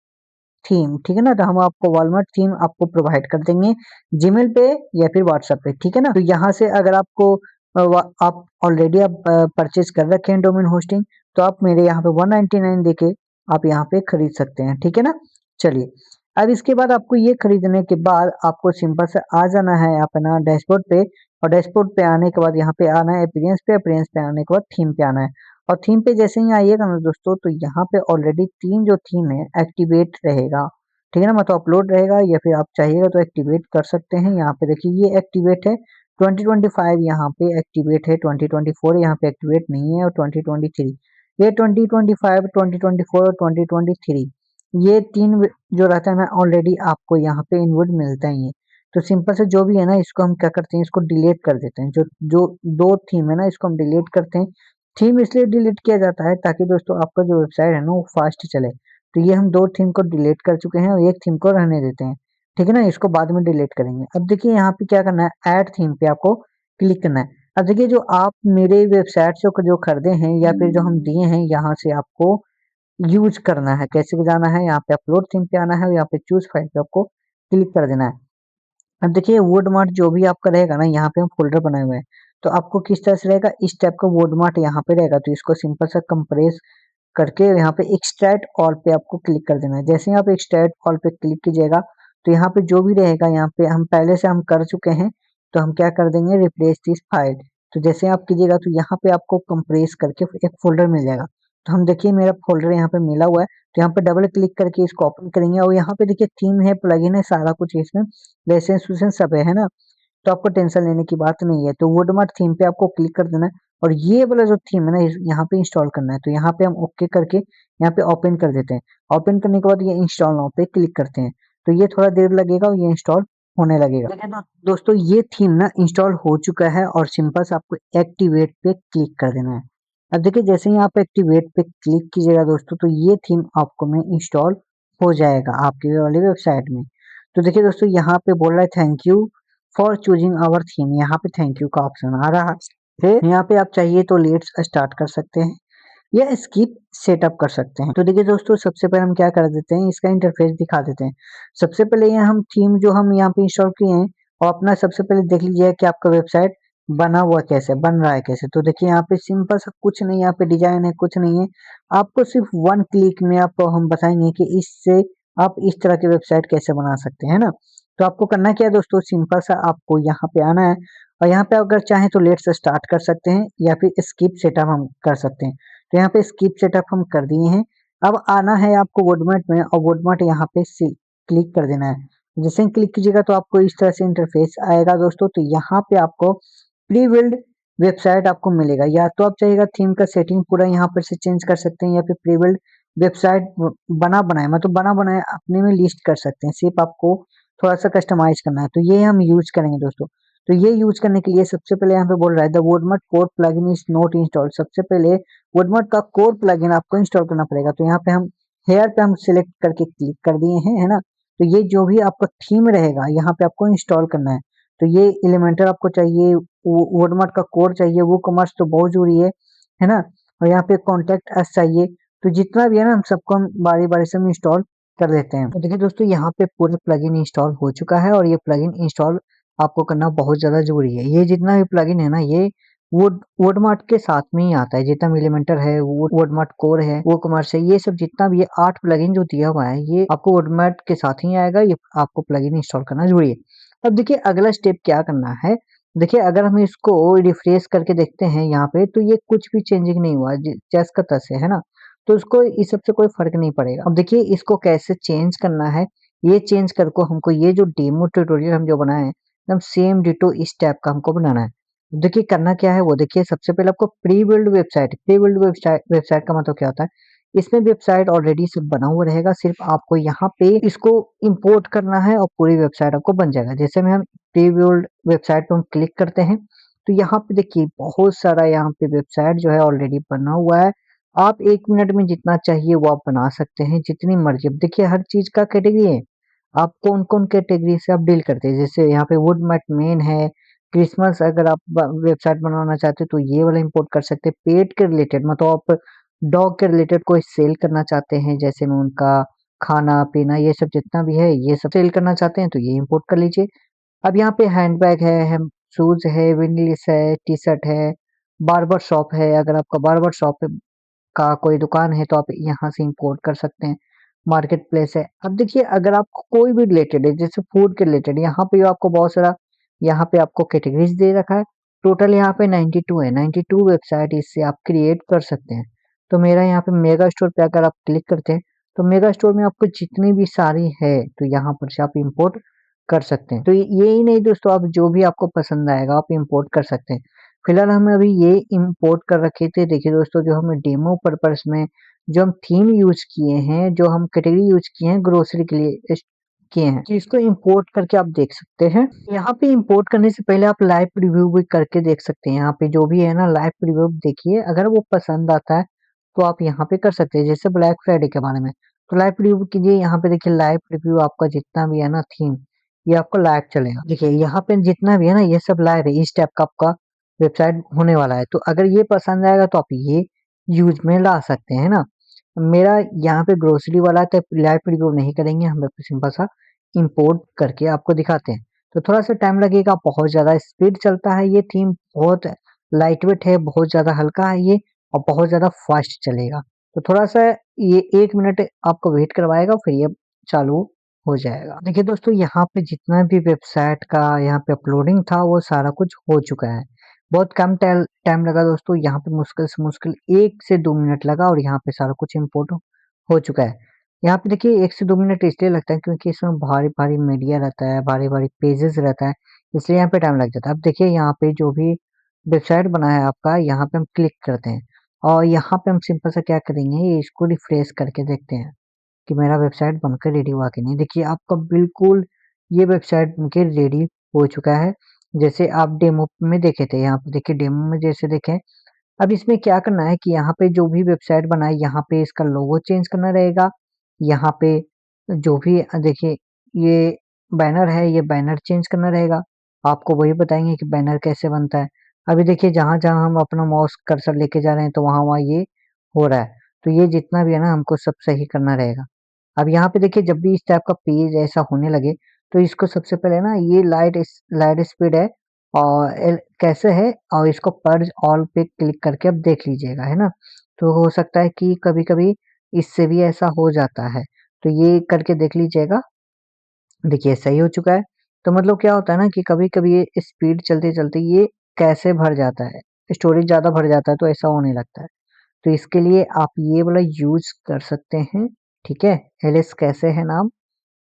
थीम, ठीक है ना। तो हम आपको वॉलमार्ट थीम आपको प्रोवाइड कर देंगे जीमेल पे या फिर व्हाट्सएप पे, ठीक है ना। तो यहाँ से अगर आपको आप ऑलरेडी आप परचेज कर रखे हैं डोमेन होस्टिंग तो आप मेरे यहाँ पे 199 देके आप यहाँ पे खरीद सकते हैं, ठीक है ना। चलिए अब इसके बाद आपको ये खरीदने के बाद आपको सिंपल से आ जाना है अपना डैशबोर्ड पे और डैशबोर्ड पे आने के बाद यहाँ पे आना है अपीयरेंस पे, अपीयरेंस पे आने के बाद थीम पे आना है और थीम पे जैसे ही आइएगा ना दोस्तों तो यहाँ पे ऑलरेडी 3 जो थीम है एक्टिवेट रहेगा, ठीक है ना, मतलब अपलोड रहेगा या फिर आप चाहिएगा तो एक्टिवेट कर सकते हैं। यहाँ पे देखिए ये एक्टिवेट है 2025, यहाँ पे एक्टिवेट है 2024 यहाँ पे एक्टिवेट नहीं है और 2023 ये 2025 2024 और 2023 ये 3 जो रहता है ना ऑलरेडी आपको यहाँ पे इनवुड मिलता ही है। तो सिंपल से जो भी है ना इसको हम क्या करते हैं, इसको डिलीट कर देते हैं। जो जो 2 थीम है ना इसको हम डिलीट करते हैं। थीम इसलिए डिलीट किया जाता है ताकि दोस्तों आपका जो वेबसाइट है ना वो फास्ट चले। तो ये हम 2 थीम को डिलीट कर चुके हैं और एक थीम को रहने देते हैं, ठीक है ना, इसको बाद में डिलीट करेंगे। अब देखिए यहाँ पे क्या करना है, ऐड थीम पे आपको क्लिक करना है। अब देखिए जो आप मेरे वेबसाइट से जो खरीदे हैं या फिर जो हम दिए हैं यहाँ से आपको यूज करना है। कैसे जाना है, यहाँ पे अपलोड थीम पे आना है और यहाँ पे चूज फाइल पे आपको क्लिक कर देना है। अब देखिए वुडमार्ट जो भी आपका रहेगा ना यहाँ पे हम फोल्डर बनाए हुए हैं तो आपको किस तरह से रहेगा, इस टाइप का वुडमार्ट यहाँ पे रहेगा। तो इसको सिंपल सा कंप्रेस करके यहाँ पे एक्सट्रैक्ट ऑल पे आपको क्लिक कर देना है। जैसे ही आप एक्सट्रैक्ट ऑल पे क्लिक कीजिएगा तो यहाँ पे जो भी रहेगा यहाँ पे हम पहले से हम कर चुके हैं तो हम क्या कर देंगे रिप्लेस दिस फाइल। तो जैसे आप कीजिएगा तो यहाँ पे आपको कंप्रेस करके एक फोल्डर मिल जाएगा। तो हम देखिए मेरा फोल्डर यहाँ पे मिला हुआ है तो यहाँ पे डबल क्लिक करके इसको ओपन करेंगे और यहाँ पे देखिए थीम है, प्लगइन है, सारा कुछ इसमें लाइसेंस वाइसेंस सब है ना। तो आपको टेंशन लेने की बात नहीं है। तो वुडमार्ट थीम पे आपको क्लिक कर देना है और ये वाला जो थीम है ना यहाँ पे इंस्टॉल करना है। तो यहाँ पे हम ओके करके यहाँ पे ओपन कर देते हैं। ओपन करने के बाद ये इंस्टॉल नाउ पे क्लिक करते हैं तो ये थोड़ा देर लगेगा और ये इंस्टॉल होने लगेगा। देखिए दोस्तों ये थीम ना इंस्टॉल हो चुका है और सिंपल से आपको एक्टिवेट पे क्लिक कर देना है। अब देखिए जैसे ही आप एक्टिवेट पे क्लिक कीजिएगा दोस्तों तो ये थीम आपको में इंस्टॉल हो जाएगा आपके वाली वेबसाइट में। तो देखिए दोस्तों यहाँ पे बोल रहा है thank you for choosing our theme, यहाँ पे थैंक यू का ऑप्शन आ रहा है। यहाँ पे आप चाहिए तो लेट्स स्टार्ट कर सकते हैं या स्किप सेटअप कर सकते हैं। तो देखिए दोस्तों सबसे पहले हम क्या कर देते हैं, इसका इंटरफेस दिखा देते हैं। सबसे पहले ये हम थीम जो हम यहाँ पे इंस्टॉल किए हैं और अपना सबसे पहले देख लीजिए कि आपका वेबसाइट बना हुआ कैसे बन रहा है कैसे। तो देखिए यहाँ पे सिंपल सा कुछ नहीं, यहाँ पे डिजाइन है कुछ नहीं है। आपको सिर्फ वन क्लिक में आपको हम बताएंगे कि इससे आप इस तरह की वेबसाइट कैसे बना सकते हैं ना। तो आपको करना क्या है दोस्तों, सिंपल सा आपको यहाँ पे आना है और यहाँ पे अगर चाहें तो लेट्स स्टार्ट कर सकते हैं या फिर स्किप सेटअप हम कर सकते हैं। तो यहाँ पे स्किप सेटअप हम कर दिए हैं। अब आना है आपको वर्डमार्ट में और वर्डमार्ट यहाँ पे क्लिक कर देना है। जैसे ही क्लिक कीजिएगा तो आपको इस तरह से इंटरफेस आएगा दोस्तों। तो यहाँ पे आपको प्री बिल्ड वेबसाइट आपको मिलेगा, या तो आप चाहिएगा थीम का सेटिंग पूरा यहाँ पर से चेंज कर सकते हैं या फिर प्री बिल्ड वेबसाइट बना बनाए, मतलब बना बनाए अपने में लिस्ट कर सकते हैं। सिर्फ आपको थोड़ा-सा कस्टमाइज़ करना है, तो ये हम यूज़ करेंगे दोस्तों। तो ये यूज़ करने के लिए सबसे पहले यहाँ पे बोल रहा है द वोडमट core plugin is not installed. सबसे पहले वोडमट का कोर प्लगइन आपको इंस्टॉल करना पड़ेगा। तो यहाँ पे हम हेयर पे हम सिलेक्ट करके क्लिक कर दिए हैं, है ना? तो ये जो भी आपका थीम रहेगा यहाँ पे आपको इंस्टॉल करना है। तो ये एलिमेंटर आपको चाहिए, वो वोडमट का कोर चाहिए, वूकॉमर्स तो बहुत ज़रूरी है ना? और यहाँ पे कॉन्टैक्ट अस चाहिए। तो जितना भी है ना हम सबको हम बारी-बारी से हम इंस्टॉल कर देते हैं। तो देखिए दोस्तों यहाँ पे पूरा प्लगइन इंस्टॉल हो चुका है और ये प्लगइन इंस्टॉल आपको करना बहुत ज़्यादा ज़रूरी है। ये जितना भी प्लगइन है ना, ये वोडमार्ट के साथ में ही आता है। जितना भी एलिमेंटर है, वोडमार्ट कोर है, वूकॉमर्स है, ये सब जितना भी है 8 प्लगइन जो दिया हुआ है, ये आपको वोडमार्ट के साथ ही आएगा। ये आपको प्लगइन इंस्टॉल करना ज़रूरी है। अब देखिए अगला स्टेप क्या करना है। देखिए अगर हम इसको रिफ्रेश करके देखते हैं यहाँ पे, तो ये कुछ भी चेंजिंग नहीं हुआ, जैसे का तैसे है ना। तो उसको इस सब से कोई फ़र्क नहीं पड़ेगा। अब देखिए इसको कैसे चेंज करना है, ये चेंज कर को हमको ये जो डेमो ट्यूटोरियल हम जो बनाए हैं, एकदम सेम डिटो इस टाइप का हमको बनाना है। देखिए करना क्या है वो देखिए, सबसे पहले आपको प्री बिल्ड वेबसाइट वेबसाइट का मतलब क्या होता है, इसमें वेबसाइट ऑलरेडी सब बना हुआ रहेगा, सिर्फ आपको यहाँ पे इसको इंपोर्ट करना है और पूरी वेबसाइट आपको बन जाएगा। जैसे में हम प्री बिल्ड वेबसाइट पे हम क्लिक करते हैं, तो यहाँ पे देखिए बहुत सारा यहाँ पे वेबसाइट जो है ऑलरेडी बना हुआ है। आप 1 मिनट में जितना चाहिए वो आप बना सकते हैं, जितनी मर्ज़ी। अब देखिए हर चीज़ का कैटेगरी है, आप कौन-कौन कैटेगरी से आप डील करते हैं। जैसे यहाँ पे वुडमेट मेन है, क्रिसमस अगर आप ब वेबसाइट बनाना चाहते हैं तो ये वाला इंपोर्ट कर सकते हैं। पेट के रिलेटेड मतलब आप डॉग के रिलेटेड कोई सेल करना चाहते हैं, जैसे में उनका खाना-पीना ये सब जितना भी है, ये सब सेल करना चाहते हैं तो ये इंपोर्ट कर लीजिए। अब यहाँ पे हैंडबैग है, शूज़ है, विनील्स है, टी-शर्ट है, बार्बर शॉप है। अगर आपका बार्बर शॉप है का कोई दुकान है तो आप यहाँ से इंपोर्ट कर सकते हैं। मार्केट प्लेस है। अब देखिए अगर आपको कोई भी रिलेटेड है, जैसे फूड के रिलेटेड, यहाँ पे आपको बहुत सारा यहाँ पे आपको कैटेगरीज़ दे रखा है। टोटल यहाँ पे 92 है, 92 वेबसाइट इससे आप क्रिएट कर सकते हैं। तो मेरा यहाँ पे मेगा स्टोर पे अगर आप क्लिक करते हैं, तो मेगा स्टोर में आपको जितनी भी सारी है, तो यहाँ पर से आप इंपोर्ट कर सकते हैं। तो ये ही नहीं दोस्तों, आप जो भी आपको पसंद आएगा आप इंपोर्ट कर सकते हैं। फिलहाल हम अभी ये इंपोर्ट कर रखे थे। देखिए दोस्तों जो हमें डेमो पर्पस में जो हम थीम यूज़ किए हैं, जो हम कैटेगरी यूज़ किए हैं ग्रोसरी के लिए किए हैं, तो इसको इंपोर्ट करके आप देख सकते हैं। यहाँ पे इंपोर्ट करने से पहले आप लाइव प्रीव्यू भी करके देख सकते हैं। यहाँ पे जो भी है ना लाइव प्रीव्यू देखिए, अगर वो पसंद आता है तो आप यहाँ पे कर सकते हैं। जैसे ब्लैक फ्राइडे के बारे में, तो लाइव प्रीव्यू कीजिए। यहाँ पे देखिए लाइव प्रीव्यू आपका जितना भी है ना थीम, ये आपको लाइव चलेगा। देखिए यहाँ पे जितना भी है ना ये सब लाइव है, इस टाइप का आपका वेबसाइट होने वाला है। तो अगर ये पसंद आएगा तो आप ये यूज़ में ला सकते हैं ना। मेरा यहाँ पे ग्रोसरी वाला है तो लाइव रिव्यू नहीं करेंगे, हम सिंपल सा इंपोर्ट करके आपको दिखाते हैं। तो थोड़ा-सा टाइम लगेगा, बहुत ज़्यादा स्पीड चलता है ये थीम, बहुत लाइट वेट है, बहुत ज़्यादा हल्का है ये और बहुत ज़्यादा फास्ट चलेगा। तो थोड़ा-सा ये 1 मिनट आपको वेट करवाएगा फिर ये चालू हो जाएगा। देखिए दोस्तों यहाँ पे जितना भी वेबसाइट का यहाँ पे अपलोडिंग था वो सारा कुछ हो चुका है। बहुत कम टाइम लगा दोस्तों, यहाँ पे मुश्किल से मुश्किल 1 से 2 मिनट लगा और यहाँ पे सारा कुछ इम्पोर्ट हो चुका है। यहाँ पे देखिए 1 से 2 मिनट इसलिए लगता है क्योंकि इसमें भारी-भारी मीडिया रहता है, भारी-भारी पेजेज़ रहता है, इसलिए यहाँ पे टाइम लग जाता है। अब देखिए यहाँ पे जो भी वेबसाइट बना है आपका, यहाँ पे हम क्लिक करते हैं और यहाँ पे हम सिंपल सा क्या करेंगे, इसको रिफ्रेश करके देखते हैं कि मेरा वेबसाइट बनकर रेडी हुआ कि नहीं। देखिए आपका बिल्कुल ये वेबसाइट बनके रेडी हो चुका है। जैसे आप डेमो में देखे थे, यहाँ पे देखिए डेमो में जैसे देखें। अब इसमें क्या करना है कि यहाँ पे जो भी वेबसाइट बनाए यहाँ पे इसका लोगो चेंज करना रहेगा। यहाँ पे जो भी देखिए ये बैनर है, ये बैनर चेंज करना रहेगा। आपको वही बताएँगे कि बैनर कैसे बनता है। अभी देखिए जहाँ-जहाँ हम अपना माउस कर्सर लेके जा रहे हैं तो वहाँ-वहाँ ये हो रहा है। तो ये जितना भी है ना हमको सब सही करना रहेगा। अब यहाँ पे देखिए जब भी इस टाइप का पेज ऐसा होने लगे, तो इसको सबसे पहले ना ये लाइट स्पीड है और कैसे है और इसको पर्ज ऑल पे क्लिक करके अब देख लीजिएगा, है ना? तो हो सकता है कि कभी-कभी इससे भी ऐसा हो जाता है, तो ये करके देख लीजिएगा। देखिए सही हो चुका है। तो मतलब क्या होता है ना कि कभी-कभी ये स्पीड चलते-चलते ये कैसे भर जाता है, स्टोरेज ज़्यादा भर जाता है तो ऐसा होने लगता है। तो इसके लिए आप ये वाला यूज़ कर सकते हैं, ठीक है? एलएस कैसे है नाम।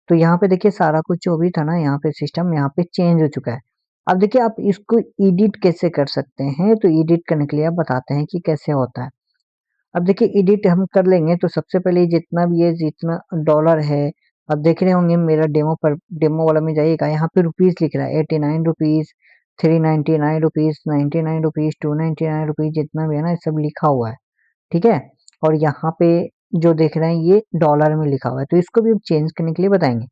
तो यहाँ पे देखिए सारा कुछ जो भी था ना यहाँ पे सिस्टम यहाँ पे चेंज हो चुका है। अब देखिए आप इसको एडिट कैसे कर सकते हैं, तो एडिट करने के लिए आप बताते हैं कि कैसे होता है। अब देखिए एडिट हम कर लेंगे तो सबसे पहले जितना भी है जितना डॉलर है, आप देख रहे होंगे मेरा डेमो वाला में जाइएगा, यहाँ पे रुपीज़ लिख रहा है 89 रुपीज़, 399 रुपीज़, 99 रुपीज़, 299 रुपीज़ जितना भी है ना ये सब लिखा हुआ है, ठीक है? और यहाँ पे जो देख रहे हैं ये डॉलर में लिखा हुआ है, तो इसको भी हम चेंज करने के लिए बताएँगे।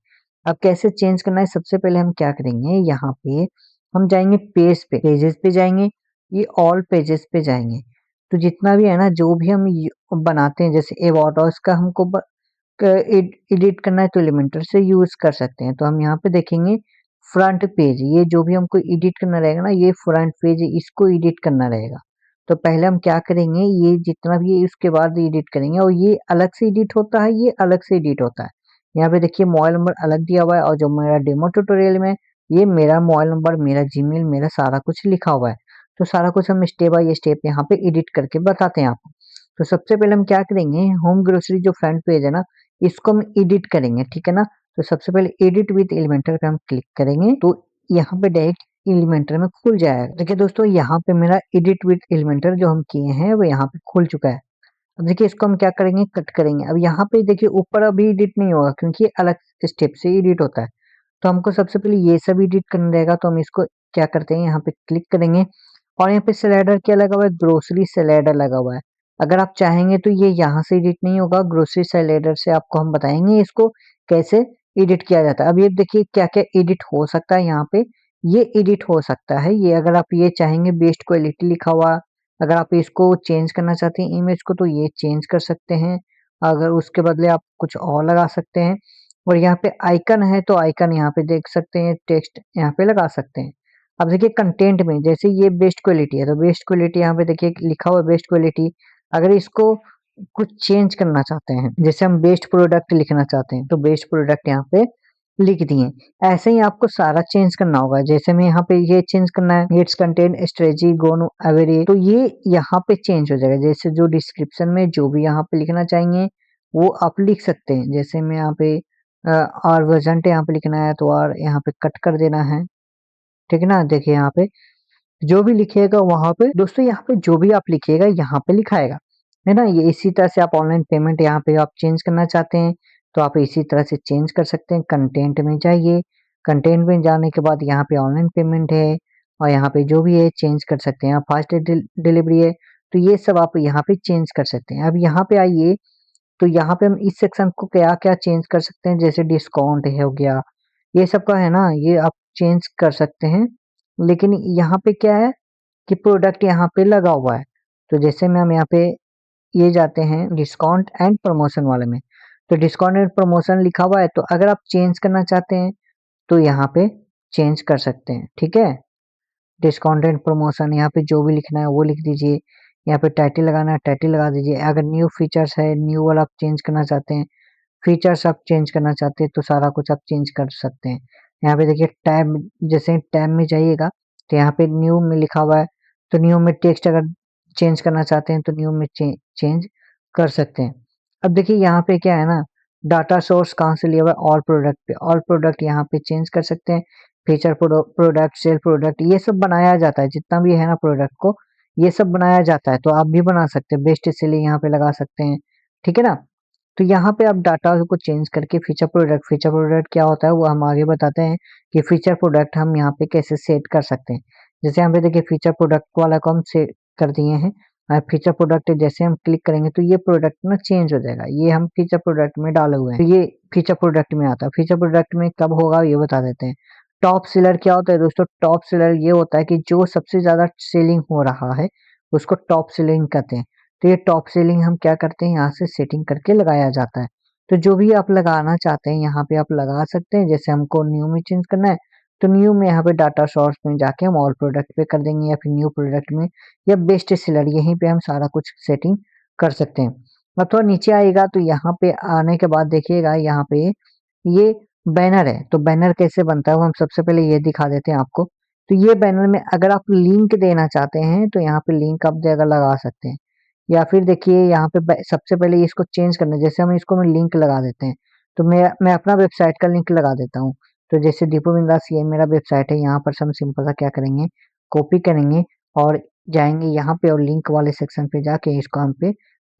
अब कैसे चेंज करना है सबसे पहले हम क्या करेंगे यहाँ पे हम जाएँगे पेजेज़ पे जाएँगे, ये ऑल पेजेज़ पे जाएँगे। तो जितना भी है ना जो भी हम बनाते हैं जैसे अबाउट अस का हमको एडिट करना है तो एलिमेंटर से यूज कर सकते हैं। तो हम यहाँ पे देखेंगे फ्रंट पेज, ये जो भी हमको एडिट करना रहेगा ना ये फ्रंट पेज इसको एडिट करना रहेगा। तो पहले हम क्या करेंगे ये जितना भी है इसके बाद एडिट करेंगे और ये अलग से एडिट होता है, ये अलग से एडिट होता है। यहाँ पे देखिए मोबाइल नंबर अलग दिया हुआ है और जो मेरा डेमो ट्यूटोरियल में ये मेरा मोबाइल नंबर, मेरा जीमेल, मेरा सारा कुछ लिखा हुआ है। तो सारा कुछ हम स्टेप बाय स्टेप यहाँ पे एडिट करके बताते हैं आपको। तो सबसे पहले हम क्या करेंगे होम ग्रोसरी जो फ्रंट पेज है ना इसको हम एडिट करेंगे, ठीक है ना? तो सबसे पहले एडिट विद एलिमेंटर पे हम क्लिक करेंगे तो यहाँ पे डायरेक्ट एलिमेंटर में खुल जाएगा। देखिए दोस्तों यहाँ पे मेरा एडिट विद एलिमेंटर जो हम किए हैं वो यहाँ पे खुल चुका है। अब देखिए इसको हम क्या करेंगे कट करेंगे। अब यहाँ पे देखिए ऊपर अभी एडिट नहीं होगा क्योंकि ये अलग स्टेप से एडिट होता है। तो हमको सबसे पहले ये सब एडिट करना रहेगा तो हम इसको क्या करते हैं यहाँ पे क्लिक करेंगे और यहाँ पे स्लाइडर क्या लगा हुआ है ग्रोसरी स्लाइडर लगा हुआ है। अगर आप चाहेंगे तो ये यहाँ से एडिट नहीं होगा, ग्रोसरी स्लाइडर से आपको हम बताएंगे इसको कैसे एडिट किया जाता है। अब ये देखिए क्या क्या एडिट हो सकता है यहाँ पे, ये एडिट हो सकता है ये अगर आप ये चाहेंगे बेस्ट क्वालिटी लिखा हुआ, अगर आप इसको चेंज करना चाहते हैं इमेज को तो ये चेंज कर सकते हैं, अगर उसके बदले आप कुछ और लगा सकते हैं। और यहाँ पे आइकन है तो आइकन यहाँ पे देख सकते हैं, टेक्स्ट यहाँ पे लगा सकते हैं। अब देखिए कंटेंट में जैसे ये बेस्ट क्वालिटी है तो बेस्ट क्वालिटी यहाँ पे देखिए लिखा हुआ है बेस्ट क्वालिटी। अगर इसको कुछ चेंज करना चाहते हैं जैसे हम बेस्ट प्रोडक्ट लिखना चाहते हैं तो बेस्ट प्रोडक्ट यहाँ पे लिख दिए। ऐसे ही आपको सारा चेंज करना होगा जैसे मैं यहाँ पे ये चेंज करना है it's content strategy gone every तो ये यहाँ पे चेंज हो जाएगा। जैसे जो डिस्क्रिप्शन में जो भी यहाँ पे लिखना चाहेंगे वो आप लिख सकते हैं। जैसे मैं यहाँ पे और वर्जेंट यहाँ पे लिखना है तो और यहाँ पे कट कर देना है, ठीक है ना? देखिए यहाँ पे जो भी लिखिएगा वहाँ पे दोस्तों यहाँ पे जो भी आप लिखिएगा यहाँ पे लिखाएगा, है ना? ये इसी तरह से आप ऑनलाइन पेमेंट यहाँ पे आप चेंज करना चाहते हैं तो आप इसी तरह से चेंज कर सकते हैं। कंटेंट में जाइए, कंटेंट में जाने के बाद यहाँ पे ऑनलाइन पेमेंट है और यहाँ पे जो भी है चेंज कर सकते हैं। फास्ट डिलीवरी है तो ये सब आप यहाँ पे चेंज कर सकते हैं। अब यहाँ पे आइए तो यहाँ पे हम इस सेक्शन को क्या-क्या चेंज कर सकते हैं जैसे डिस्काउंट है हो गया, ये सब का है ना ये आप चेंज कर सकते हैं। लेकिन यहाँ पे क्या है कि प्रोडक्ट यहाँ पे लगा हुआ है। तो जैसे में हम यहाँ पे ये जाते हैं डिस्काउंट एंड प्रमोशन वाले में, तो डिस्काउंट एंड प्रमोशन लिखा हुआ है तो अगर आप चेंज करना चाहते हैं तो यहाँ पे चेंज कर सकते हैं, ठीक है? डिस्काउंट एंड प्रमोशन यहाँ पे जो भी लिखना है वो लिख दीजिए। यहाँ पे टाइटल लगाना है टाइटल लगा दीजिए। अगर न्यू फीचर्स है न्यू वाला आप चेंज करना चाहते हैं, फीचर्स आप चेंज करना चाहते हैं तो सारा कुछ आप चेंज कर सकते हैं। यहाँ पे देखिए टैब, जैसे टैब में जाइएगा तो यहाँ पे न्यू में लिखा हुआ है तो न्यू में टेक्स्ट अगर चेंज करना चाहते हैं तो न्यू में चेंज कर सकते हैं। अब देखिए यहाँ पे क्या है ना डाटा सोर्स कहाँ से लिया हुआ है ऑल प्रोडक्ट पे, ऑल प्रोडक्ट यहाँ पे चेंज कर सकते हैं। फीचर प्रोडक्ट सेल प्रोडक्ट ये सब बनाया जाता है जितना भी है ना प्रोडक्ट को ये सब बनाया जाता है तो आप भी बना सकते हैं। बेस्ट सेलिंग यहाँ पे लगा सकते हैं, ठीक है ना? तो यहाँ पे आप डाटा को चेंज करके फीचर प्रोडक्ट क्या होता है वो हम आगे बताते हैं कि फीचर प्रोडक्ट हम यहाँ पे कैसे सेट कर सकते हैं। जैसे यहाँ पे देखिए फीचर प्रोडक्ट वाला को हम सेट कर दिए हैं। फीचर प्रोडक्ट जैसे हम क्लिक करेंगे तो ये प्रोडक्ट ना चेंज हो जाएगा, ये हम फीचर प्रोडक्ट में डाले हुए हैं तो ये फीचर प्रोडक्ट में आता है। फीचर प्रोडक्ट में कब होगा ये बता देते हैं। टॉप सेलर क्या होता है दोस्तों, टॉप सेलर ये होता है कि जो सबसे ज्यादा सेलिंग हो रहा है उसको टॉप सेलिंग कहते हैं। तो ये टॉप सेलिंग हम क्या करते हैं यहाँ से सेटिंग करके लगाया जाता है। तो जो भी आप लगाना चाहते हैं यहाँ पे आप लगा सकते हैं। जैसे हमको न्यू में चेंज करना है तो न्यू में यहाँ पे डाटा सोर्स में जाके हम ऑल प्रोडक्ट पे कर देंगे या फिर न्यू प्रोडक्ट में या बेस्ट सेलर यहीं पे हम सारा कुछ सेटिंग कर सकते हैं। अब थोड़ा नीचे आएगा तो यहाँ पे आने के बाद देखिएगा यहाँ पे ये बैनर है, तो बैनर कैसे बनता है वो हम सबसे पहले ये दिखा देते हैं आपको। तो ये बैनर में अगर आप लिंक देना चाहते हैं तो यहाँ पे लिंक आप जगह लगा सकते हैं, या फिर देखिए यहाँ पे सबसे पहले इसको चेंज करना है। जैसे हम इसको में लिंक लगा देते हैं, तो मैं अपना वेबसाइट का लिंक लगा देता हूँ। तो जैसे दीपू बिंदास ये मेरा वेबसाइट है, यहाँ पर से हम सिंपल सा क्या करेंगे, कॉपी करेंगे और जाएंगे यहाँ पे और लिंक वाले सेक्शन पे जाके इसको हम पे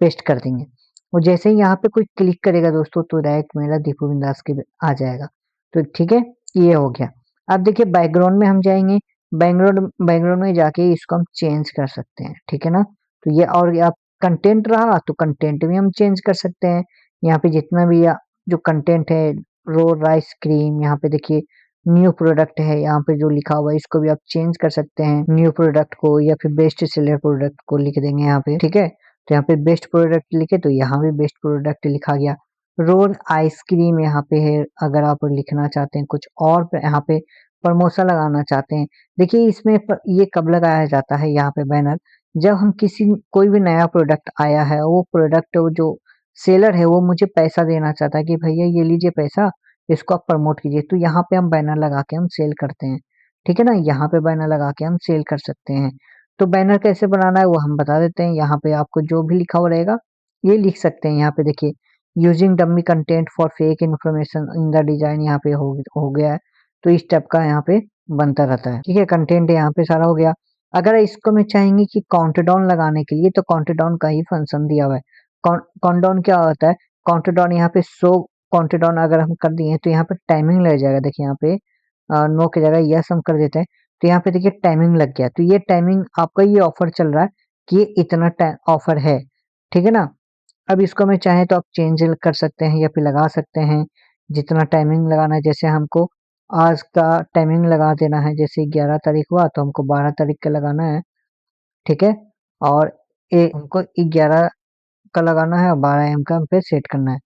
पेस्ट कर देंगे। और जैसे ही यहाँ पे कोई क्लिक करेगा दोस्तों तो डायरेक्ट मेरा दीपू बिंदास के आ जाएगा। तो ठीक है, ये हो गया। अब देखिए बैकग्राउंड में हम जाएंगे, बैकग्राउंड में जाके इसको हम चेंज कर सकते हैं, ठीक है ना। तो ये और आप कंटेंट रहा तो कंटेंट भी हम चेंज कर सकते हैं। यहाँ पे जितना भी जो कंटेंट है, रोल राइस क्रीम, यहाँ पे देखिए न्यू प्रोडक्ट है, यहाँ पे जो लिखा हुआ है इसको भी आप चेंज कर सकते हैं न्यू प्रोडक्ट को, या फिर बेस्ट सेलर प्रोडक्ट को लिख देंगे यहाँ पे, ठीक है। तो यहाँ पे बेस्ट प्रोडक्ट लिखे तो यहाँ भी बेस्ट प्रोडक्ट लिखा गया। रोल आइसक्रीम यहाँ पे है, अगर आप लिखना चाहते हैं कुछ और यहाँ पे प्रमोशन लगाना चाहते हैं। देखिए इसमें ये कब लगाया जाता है यहाँ पे बैनर, जब हम कोई भी नया प्रोडक्ट आया है, वो प्रोडक्ट जो सेलर है वो मुझे पैसा देना चाहता है कि भैया ये लीजिए पैसा, इसको आप प्रमोट कीजिए, तो यहाँ पे हम बैनर लगा के हम सेल करते हैं, ठीक है ना। यहाँ पे बैनर लगा के हम सेल कर सकते हैं। तो बैनर कैसे बनाना है वो हम बता देते हैं। यहाँ पे आपको जो भी लिखा हुआ रहेगा ये लिख सकते हैं। यहाँ पे देखिए using dummy content for fake information in the design, यहाँ पे हो गया है। तो इस टाइप का यहाँ पे बनता रहता है, ठीक है। कंटेंट यहाँ पे सारा हो गया। अगर इसको मैं चाहेंगे कि काउंटडाउन लगाने के लिए, तो काउंटडाउन का ही फंक्शन दिया हुआ है। काउंटडाउन क्या होता है, काउंटडाउन यहाँ पे शो काउंटडाउन अगर हम कर दिए तो यहाँ पे टाइमिंग लग जाएगा। देखिए यहाँ पे नो की जगह यस हम कर देते हैं, तो यहाँ पे देखिए टाइमिंग लग गया। तो ये टाइमिंग आपका ये ऑफर चल रहा है कि ये इतना ऑफर है, ठीक है ना। अब इसको मैं चाहे तो आप चेंज कर सकते हैं या फिर लगा सकते हैं जितना टाइमिंग लगाना है। जैसे हमको आज का टाइमिंग लगा देना है, जैसे 11 तारीख हुआ तो हमको 12 तारीख का लगाना है, ठीक है। और हमको 11 का लगाना है और 12 एम का हम पे सेट करना है।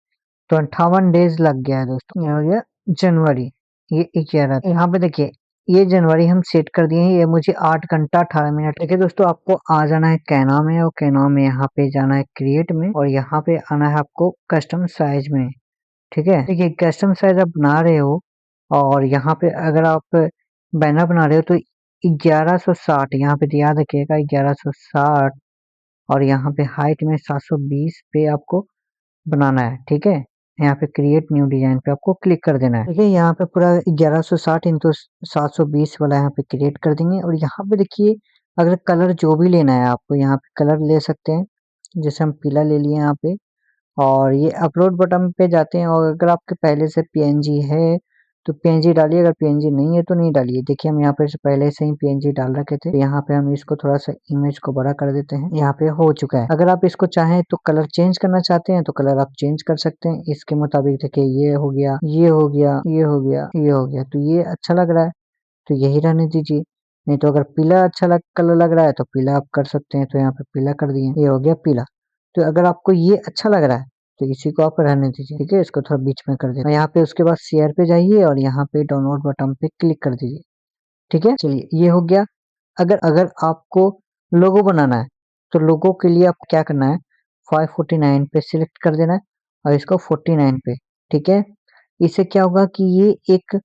तो 58 डेज लग गया है दोस्तों। ये हो गया जनवरी, ये 11। यहाँ पे देखिए ये जनवरी हम सेट कर दिए हैं, ये मुझे 8 घंटा 18 मिनट। देखिए दोस्तों आपको आ जाना है कैनवा में, और कैनवा में यहाँ पे जाना है क्रिएट में, और यहाँ पे आना है आपको कस्टम साइज में, ठीक है। देखिए कस्टम साइज आप बना रहे हो, और यहाँ पे अगर आप बैनर बना रहे हो तो 1160 यहाँ पे याद रखिएगा 1160, और यहाँ पे हाइट में 720 पे आपको बनाना है, ठीक है। यहाँ पे क्रिएट न्यू डिजाइन पे आपको क्लिक कर देना है। देखिए यहाँ पे पूरा 1160 इंटू 720 वाला यहाँ पे क्रिएट कर देंगे। और यहाँ पे देखिए अगर कलर जो भी लेना है आपको यहाँ पे कलर ले सकते हैं। जैसे हम पीला ले लिए यहाँ पे, और ये अपलोड बटन पे जाते हैं, और अगर आपके पहले से पीएनजी है तो पीएनजी डालिए, अगर पीएनजी नहीं है तो नहीं डालिए। देखिए हम यहाँ पे से पहले से ही पीएनजी डाल रखे थे, तो यहाँ पे हम इसको थोड़ा सा इमेज को बड़ा कर देते हैं। यहाँ पे हो चुका है। अगर आप इसको चाहें तो कलर चेंज करना चाहते हैं तो कलर आप चेंज कर सकते हैं इसके मुताबिक। देखिए ये हो गया, ये हो गया, ये हो गया, ये हो गया, तो ये अच्छा लग रहा है तो यही रहने दीजिए। नहीं तो अगर पीला अच्छा कलर लग रहा है तो पीला आप कर सकते हैं, तो यहाँ पे पीला कर दिए, ये हो गया पीला। तो अगर आपको ये अच्छा लग रहा है तो इसी को आप रहने दीजिए, ठीक है। इसको थोड़ा बीच में कर दीजिए, यहाँ पे उसके बाद शेयर पे जाइए और यहाँ पे डाउनलोड बटन पे क्लिक कर दीजिए, ठीक है। चलिए ये हो गया। अगर अगर आपको लोगो बनाना है तो लोगो के लिए आपको क्या करना है, 549 पे सिलेक्ट कर देना है और इसको 49 पे, ठीक है। इससे क्या होगा कि ये एक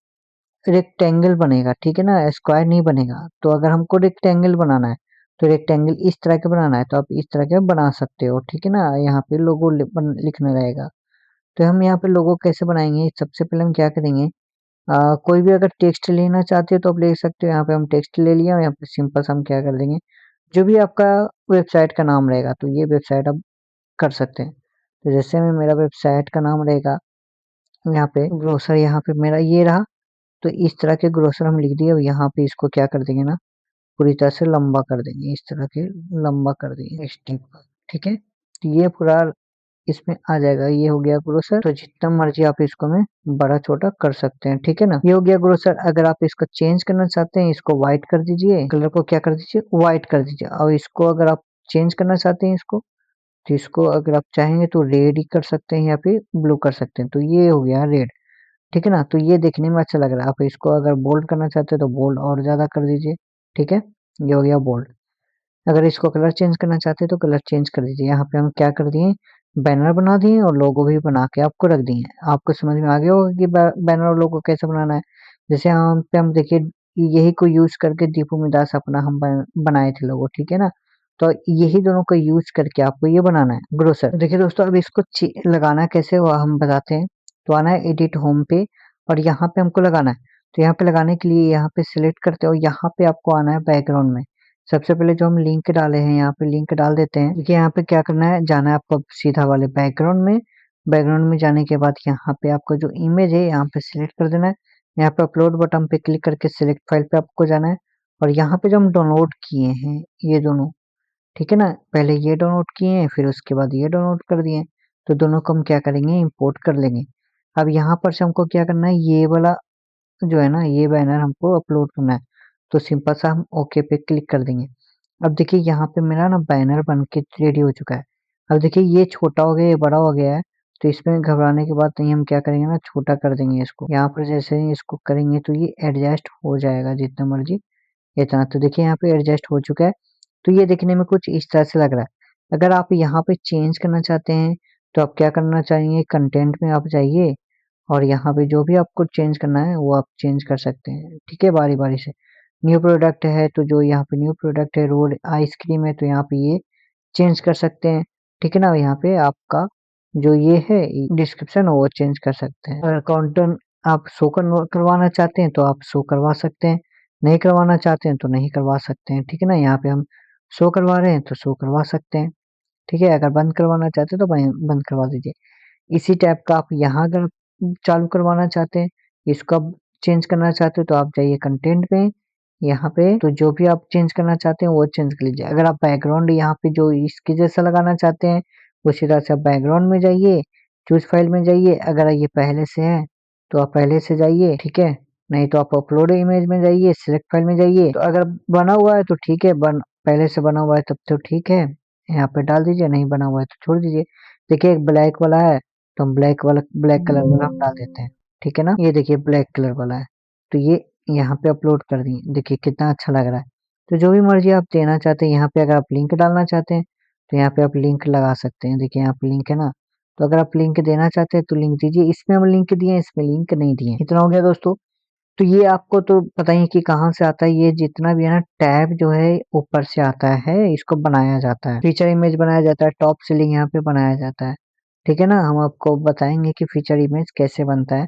रेक्टेंगल बनेगा, ठीक है ना, स्क्वायर नहीं बनेगा। तो अगर हमको रेक्टेंगल बनाना है तो रेक्टेंगल इस तरह के बनाना है तो आप इस तरह के बना सकते हो, ठीक है ना। यहाँ पे लोगो लिखना रहेगा। तो हम यहाँ पे लोगो कैसे बनाएंगे, सबसे पहले हम क्या करेंगे, कोई भी अगर टेक्स्ट लेना चाहते हो तो आप ले सकते हो। यहाँ पे हम टेक्स्ट ले लिया, यहाँ पे सिंपल सा हम क्या कर देंगे, जो भी आपका वेबसाइट का नाम रहेगा तो ये वेबसाइट आप कर सकते हैं। तो जैसे में मेरा वेबसाइट का नाम रहेगा, यहाँ पे ग्रोसर, यहाँ पे मेरा ये रहा। तो इस तरह के ग्रोसर हम लिख दिए, और यहाँ पे इसको क्या कर देंगे ना, पूरी तरह से लंबा कर देंगे, इस तरह के लंबा कर देंगे इस टाइप का, ठीक है। तो ये पूरा इसमें आ जाएगा। ये हो गया ग्रोसर। तो जितना मर्जी आप इसको में बड़ा छोटा कर सकते हैं, ठीक है ना। ये हो गया ग्रोसर। अगर आप इसको चेंज करना चाहते हैं इसको व्हाइट कर दीजिए, कलर को क्या कर दीजिए, व्हाइट कर दीजिए। और इसको अगर आप चेंज करना चाहते हैं इसको, तो इसको अगर आप चाहेंगे तो रेड ही कर सकते हैं या फिर ब्लू कर सकते हैं। तो ये हो गया रेड, ठीक है ना। तो ये देखने में अच्छा लग रहा है। आप इसको अगर बोल्ड करना चाहते हैं तो बोल्ड और ज्यादा कर दीजिए, ठीक है। ये हो गया बोल्ड। अगर इसको कलर चेंज करना चाहते हैं तो कलर चेंज कर दीजिए। यहाँ पे हम क्या कर दिए, बैनर बना दिए और लोगो भी बना के आपको रख दिए। आपको समझ में आ गया होगा कि बैनर और लोगो कैसे बनाना है। जैसे यहाँ पे हम देखिए यही को यूज करके दीपू मिदास अपना हम बनाए थे लोगो, ठीक है ना। तो यही दोनों को यूज करके आपको ये बनाना है ग्रोसर। देखिए दोस्तों, अब इसको लगाना कैसे वो हम बताते हैं। तो आना है एडिट होम पे और यहाँ पे हमको लगाना है। तो यहाँ पे लगाने के लिए यहाँ पे सिलेक्ट करते हो, यहाँ पे आपको आना है बैकग्राउंड में। सबसे पहले जो हम लिंक डाले हैं यहाँ पे लिंक डाल देते हैं। देखिए यहाँ पे क्या करना है, जाना है आपको सीधा वाले बैकग्राउंड में। बैकग्राउंड में जाने के बाद यहाँ पे आपको जो इमेज है यहाँ पे सिलेक्ट कर देना है। यहाँ पे अपलोड बटन पे क्लिक करके सिलेक्ट फाइल पे आपको जाना है। और यहाँ पे जो हम डाउनलोड किए हैं ये दोनों, ठीक है ना, पहले ये डाउनलोड किए हैं फिर उसके बाद ये डाउनलोड कर दिए। तो दोनों को हम क्या करेंगे, इंपोर्ट कर लेंगे। अब यहाँ पर से हमको क्या करना है, ये वाला जो है ना ये बैनर हमको अपलोड करना है। तो सिंपल सा हम ओके पे क्लिक कर देंगे। अब देखिए यहाँ पे मेरा ना बैनर बन के रेडी हो चुका है। अब देखिए ये छोटा हो गया, ये बड़ा हो गया है। तो इसमें घबराने की बात नहीं, हम क्या करेंगे ना छोटा कर देंगे इसको। यहाँ पर जैसे ही इसको करेंगे तो ये एडजस्ट हो जाएगा जितना मर्जी इतना। तो देखिए यहाँ पे एडजस्ट हो चुका है। तो ये देखने में कुछ इस तरह से लग रहा है। अगर आप यहाँ पे चेंज करना चाहते हैं तो आप क्या करना चाहिए, कंटेंट में आप जाइए और यहाँ पे जो भी आपको चेंज करना है वो आप चेंज कर सकते हैं, ठीक है, बारी बारी से। न्यू प्रोडक्ट है तो जो यहाँ पे न्यू प्रोडक्ट है, रोल आइसक्रीम है तो यहाँ पे ये चेंज कर सकते हैं, ठीक है ना। यहाँ पे आपका जो ये है डिस्क्रिप्शन वो चेंज कर सकते हैं। अगर कंटेंट आप शो करवाना चाहते हैं तो आप शो करवा सकते हैं, नहीं करवाना चाहते हैं तो नहीं करवा सकते हैं, ठीक है ना। यहाँ पे हम शो करवा रहे हैं तो शो करवा सकते हैं, ठीक है। अगर बंद करवाना चाहते हैं तो बंद करवा दीजिए। इसी टाइप का आप यहाँ अगर चालू करवाना चाहते हैं, इसको आप चेंज करना चाहते हो तो आप जाइए कंटेंट पे। यहाँ पे तो जो भी आप चेंज करना चाहते हैं वो चेंज कर लीजिए। अगर आप बैकग्राउंड यहाँ पे जो इसके जैसा लगाना चाहते हैं उसी तरह से आप बैकग्राउंड में जाइए, चूज फाइल में जाइए। अगर ये पहले से है तो आप पहले से जाइए, ठीक है। नहीं तो आप अपलोड इमेज में जाइए, सिलेक्ट फाइल में जाइए। तो अगर बना हुआ है तो ठीक है, पहले से बना हुआ है तब तो ठीक है, यहाँ पे डाल दीजिए। नहीं बना हुआ है तो छोड़ दीजिए। देखिए एक ब्लैक वाला है तो हम ब्लैक कलर वाला हम डाल देते हैं, ठीक है ना। ये देखिए ब्लैक कलर वाला है तो ये यहाँ पे अपलोड कर दिए। देखिए कितना अच्छा लग रहा है। तो जो भी मर्जी आप देना चाहते हैं, यहाँ पे अगर आप लिंक डालना चाहते हैं तो यहाँ पे आप लिंक लगा सकते हैं। देखिए यहाँ पे लिंक है ना, तो अगर आप लिंक देना चाहते हैं तो लिंक दीजिए। इसमें हम लिंक दिए, इसमें लिंक नहीं दिए। इतना हो गया दोस्तों। तो ये आपको तो पता ही कि कहाँ से आता है, ये जितना भी है ना टैब जो है ऊपर से आता है, इसको बनाया जाता है, फीचर इमेज बनाया जाता है, टॉप सीलिंग यहाँ पे बनाया जाता है, ठीक है ना। हम आपको बताएंगे कि फीचर इमेज कैसे बनता है।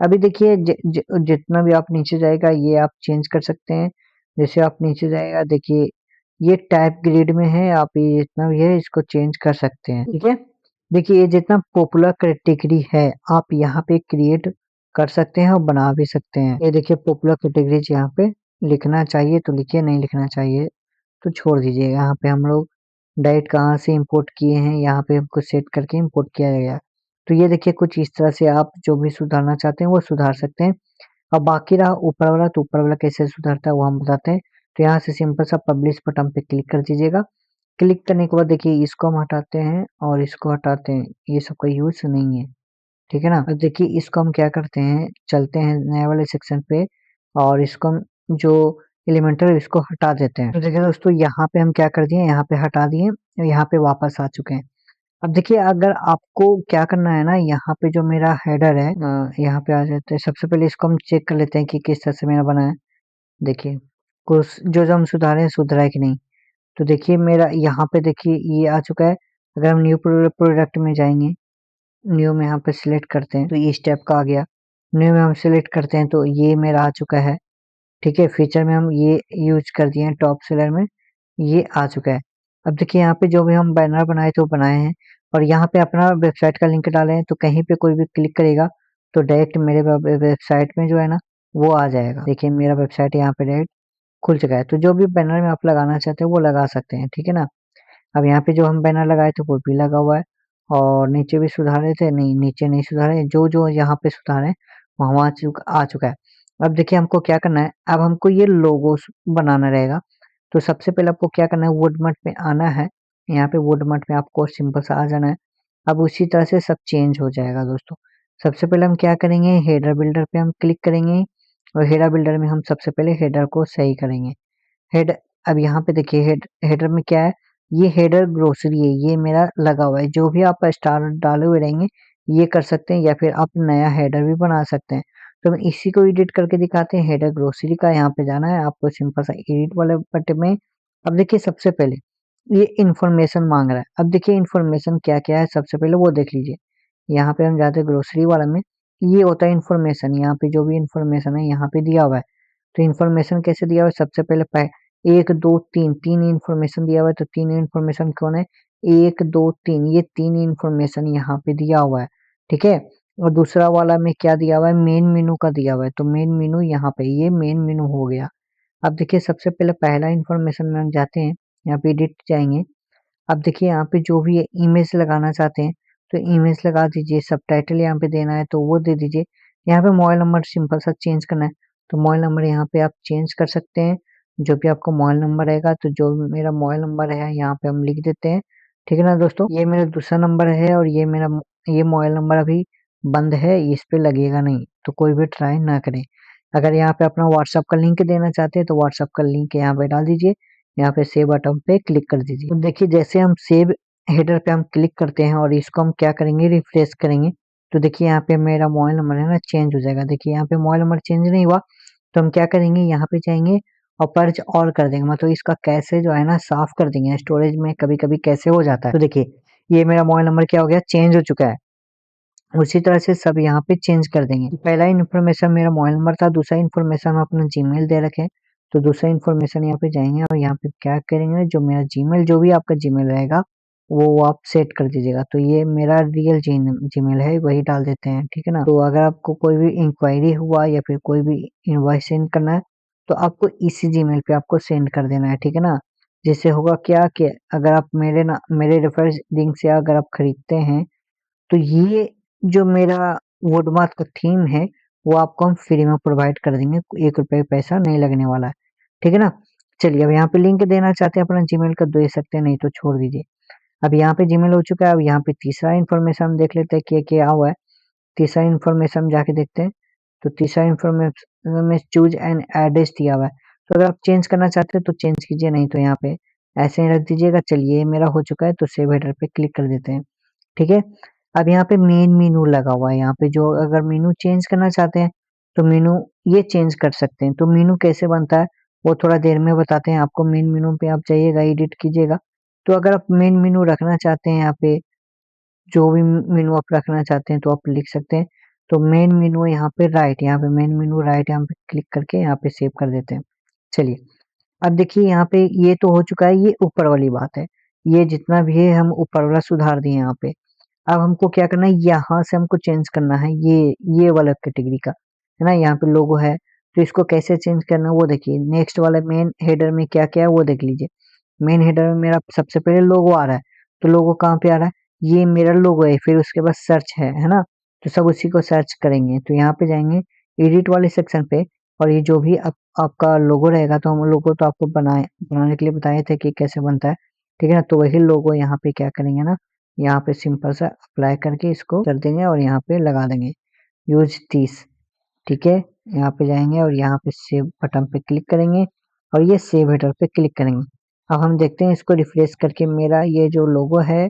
अभी देखिए जितना भी आप नीचे जाएगा ये आप चेंज कर सकते हैं। जैसे आप नीचे जाएगा देखिए ये टाइप ग्रिड में है, आप ये जितना भी है इसको चेंज कर सकते हैं, ठीक है। देखिए ये जितना पॉपुलर कैटेगरी है आप यहाँ पे क्रिएट कर सकते हैं और बना भी सकते हैं। ये देखिए पॉपुलर कैटेगरीज यहाँ पे लिखना चाहिए तो लिखिए, नहीं लिखना चाहिए तो छोड़ दीजिए। यहाँ पे हम लोग डायरेक्ट कहाँ से इंपोर्ट किए हैं यहाँ पे हमको सेट करके इंपोर्ट किया गया। तो ये देखिए कुछ इस तरह से आप जो भी सुधारना चाहते हैं वो सुधार सकते हैं। और बाकी रहा ऊपर वाला, तो ऊपर वाला कैसे सुधारता है वो हम बताते हैं। तो यहाँ से सिंपल सा पब्लिश बटन पे क्लिक कर दीजिएगा। क्लिक करने के बाद देखिए इसको हम हटाते हैं और इसको हटाते हैं, ये सबका यूज नहीं है, ठीक है ना। अब देखिए इसको हम क्या करते हैं, चलते हैं नए वाले सेक्शन पे और इसको हम जो एलिमेंटर है इसको हटा देते हैं। तो देखिए दोस्तों यहाँ पे हम क्या कर दिए, यहाँ पे हटा दिए और यहाँ पे वापस आ चुके हैं। अब देखिए अगर आपको क्या करना है ना, यहाँ पे जो मेरा हेडर है यहाँ पे आ जाते हैं। सबसे पहले इसको हम चेक कर लेते हैं कि किस तरह से मेरा बना है। देखिए कुछ जो हम सुधारे सुधरा है कि नहीं। तो देखिए मेरा यहाँ पे देखिए ये आ चुका है। अगर हम न्यू प्रोडक्ट में जाएंगे, न्यू में यहाँ पे सिलेक्ट करते हैं तो ये स्टेप का आ गया। न्यू में हम सिलेक्ट करते हैं तो ये मेरा आ चुका है, ठीक है। फीचर में हम ये यूज कर दिए हैं, टॉप सेलर में ये आ चुका है। अब देखिए यहाँ पे जो भी हम बैनर बनाए थे वो बनाए हैं और यहाँ पे अपना वेबसाइट का लिंक डाले हैं। तो कहीं पे कोई भी क्लिक करेगा तो डायरेक्ट मेरे वेबसाइट में जो है ना वो आ जाएगा। देखिए मेरा वेबसाइट यहाँ पे डायरेक्ट खुल चुका है। तो जो भी बैनर में आप लगाना चाहते हैं वो लगा सकते हैं, ठीक है ना। अब यहाँ पे जो हम बैनर लगाए थे वो भी लगा हुआ है और नीचे भी सुधारे थे, नहीं नीचे नहीं सुधारे, जो जो यहाँ पे सुधारे वहाँ आ चुका है। अब देखिए हमको क्या करना है, अब हमको ये लोगो बनाना रहेगा। तो सबसे पहले आपको क्या करना है, वुडमार्ट में आना है। यहाँ पे वुडमार्ट में आपको सिंपल सा आ जाना है। अब उसी तरह से सब चेंज हो जाएगा दोस्तों। सबसे पहले हम क्या करेंगे, हेडर बिल्डर पे हम क्लिक करेंगे और हेडर बिल्डर में हम सबसे पहले हेडर को सही करेंगे। हेड अब यहाँ पे देखिए हेडर में क्या है, ये हेडर ग्रोसरी है, ये मेरा लगा हुआ है। जो भी आप स्टार डाले हुए रहेंगे ये कर सकते हैं, या फिर आप नया हेडर भी बना सकते हैं। तो हम इसी को एडिट करके दिखाते हैं। हेडर ग्रोसरी का यहाँ पे जाना है आपको, सिंपल सा एडिट वाले बटन में। अब देखिए सबसे पहले ये इन्फॉर्मेशन मांग रहा है। अब देखिए इन्फॉर्मेशन क्या क्या है, सबसे पहले वो देख लीजिए। यहाँ पे हम जाते हैं ग्रोसरी वाला में, ये होता है इन्फॉर्मेशन। यहाँ पे जो भी इन्फॉर्मेशन है यहाँ पे दिया हुआ है। तो इन्फॉर्मेशन कैसे दिया हुआ है, सबसे पहले एक दो तीन, तीन इन्फॉर्मेशन दिया हुआ है। तो तीन इन्फॉर्मेशन कौन है, एक दो तीन, ये तीन इन्फॉर्मेशन यहाँ पे दिया हुआ है, ठीक है। और दूसरा वाला में क्या दिया हुआ है, मेन मेनू का दिया हुआ है। तो मेन मेनू यहाँ पे, ये मेन मेनू हो गया। अब देखिए सबसे पहले पहला इन्फॉर्मेशन में हम जाते हैं, यहाँ पे एडिट जाएंगे। अब देखिए यहाँ पे जो भी इमेज लगाना चाहते हैं तो इमेज लगा दीजिए। सबटाइटल यहाँ पे देना है तो वो दे दीजिए। यहाँ पे मोबाइल नंबर सिंपल सा चेंज करना है, तो मोबाइल नंबर यहाँ पे आप चेंज कर सकते हैं। जो भी आपका मोबाइल नंबर रहेगा, तो जो मेरा मोबाइल नंबर है यहाँ पे हम लिख देते हैं, ठीक है ना दोस्तों। ये मेरा दूसरा नंबर है और ये मोबाइल नंबर अभी बंद है, इस पे लगेगा नहीं, तो कोई भी ट्राई ना करें। अगर यहाँ पे अपना व्हाट्सएप का लिंक देना चाहते हैं तो व्हाट्सएप का लिंक यहाँ पे डाल दीजिए। यहाँ पे सेव बटन पे क्लिक कर दीजिए। तो देखिए जैसे हम सेव हेडर पे हम क्लिक करते हैं और इसको हम क्या करेंगे, रिफ्रेश करेंगे, तो देखिए यहाँ पे मेरा मोबाइल नंबर है ना चेंज हो जाएगा। देखिए यहाँ पे मोबाइल नंबर चेंज नहीं हुआ, तो हम क्या करेंगे, यहाँ पे जाएंगे और पर्च ऑल कर देंगे, मतलब इसका कैसे जो है ना साफ कर देंगे। स्टोरेज में कभी कभी कैसे हो जाता है, तो देखिए ये मेरा मोबाइल नंबर क्या हो गया, चेंज हो चुका है। उसी तरह से सब यहाँ पे चेंज कर देंगे। तो पहला इन्फॉर्मेशन मेरा मोबाइल नंबर था, दूसरा इन्फॉर्मेशन हम अपना जीमेल दे रखे, तो दूसरा इन्फॉर्मेशन यहाँ पे जाएंगे और यहाँ पे क्या करेंगे, जो मेरा जीमेल, जो भी आपका जीमेल रहेगा वो आप सेट कर दीजिएगा। तो ये मेरा रियल जीमेल है, वही डाल देते हैं, ठीक है ना। तो अगर आपको कोई भी इंक्वायरी हुआ या फिर कोई भी इनवॉइस सेंड करना है तो आपको इसी जीमेल पे आपको सेंड कर देना है, ठीक है ना। जिससे होगा क्या कि अगर आप मेरे रेफरेंस लिंक से अगर आप खरीदते हैं तो ये जो मेरा वुडमार्क का थीम है वो आपको हम फ्री में प्रोवाइड कर देंगे, 1 रुपए पैसा नहीं लगने वाला है, ठीक है ना। चलिए अब यहाँ पे लिंक देना चाहते हैं अपना जीमेल का, दे सकते हैं, नहीं तो छोड़ दीजिए। अब यहाँ पे जीमेल हो चुका है। अब यहाँ पे तीसरा इन्फॉर्मेशन हम देख लेते हैं कि क्या हुआ है। तीसरा इन्फॉर्मेशन जाके देखते हैं, तो तीसरा इन्फॉर्मेशन में चूज एंड एड्रेस दिया हुआ है। तो अगर आप चेंज करना चाहते हैं तो चेंज कीजिए, नहीं तो यहाँ पे ऐसे ही रख दीजिएगा। चलिए ये मेरा हो चुका है, तो सेव हेडर पे क्लिक कर देते हैं, ठीक है। अब यहाँ पे मेन मेनू लगा हुआ है, यहाँ पे जो अगर मेनू चेंज करना चाहते हैं तो मेनू ये चेंज कर सकते हैं। तो मेनू कैसे बनता है वो थोड़ा देर में बताते हैं आपको। मेन मेनू पे आप जाइएगा, एडिट कीजिएगा। तो अगर आप मेन मेनू रखना चाहते हैं, यहाँ पे जो भी मेनू आप रखना चाहते हैं तो आप लिख सकते हैं। तो मेन मेनू यहाँ पे राइट, यहाँ पे मेन मेनू राइट, यहाँ पे क्लिक करके यहाँ पे सेव कर देते हैं। चलिए अब देखिए यहाँ पे ये तो हो चुका है, ये ऊपर वाली बात है। ये जितना भी है हम ऊपर वाला सुधार दिए यहाँ पे। अब हमको क्या करना है, यहाँ से हमको चेंज करना है ये वाला कैटेगरी का, है ना। यहाँ पे लोगो है, तो इसको कैसे चेंज करना है वो देखिए। नेक्स्ट वाले मेन हेडर में क्या क्या है वो देख लीजिए। मेन हेडर में मेरा सबसे पहले लोगो आ रहा है, तो लोगो कहाँ पे आ रहा है, ये मेरा लोगो है। फिर उसके बाद सर्च है ना। तो सब उसी को सर्च करेंगे, तो यहाँ पे जाएंगे एडिट वाले सेक्शन पे, और ये जो भी आपका लोगो रहेगा, तो हम लोगो तो आपको बनाने के लिए बताए थे कि कैसे बनता है, ठीक है ना। तो वही लोगो यहाँ पे क्या करेंगे ना, यहाँ पे सिंपल सा अप्लाई करके इसको कर देंगे और यहाँ पे लगा देंगे यूज 30, ठीक है। यहाँ पे जाएंगे और यहाँ पे सेव बटन पे क्लिक करेंगे और ये सेव हेडर पे क्लिक करेंगे। अब हम देखते हैं इसको रिफ्रेश करके मेरा ये जो लोगो है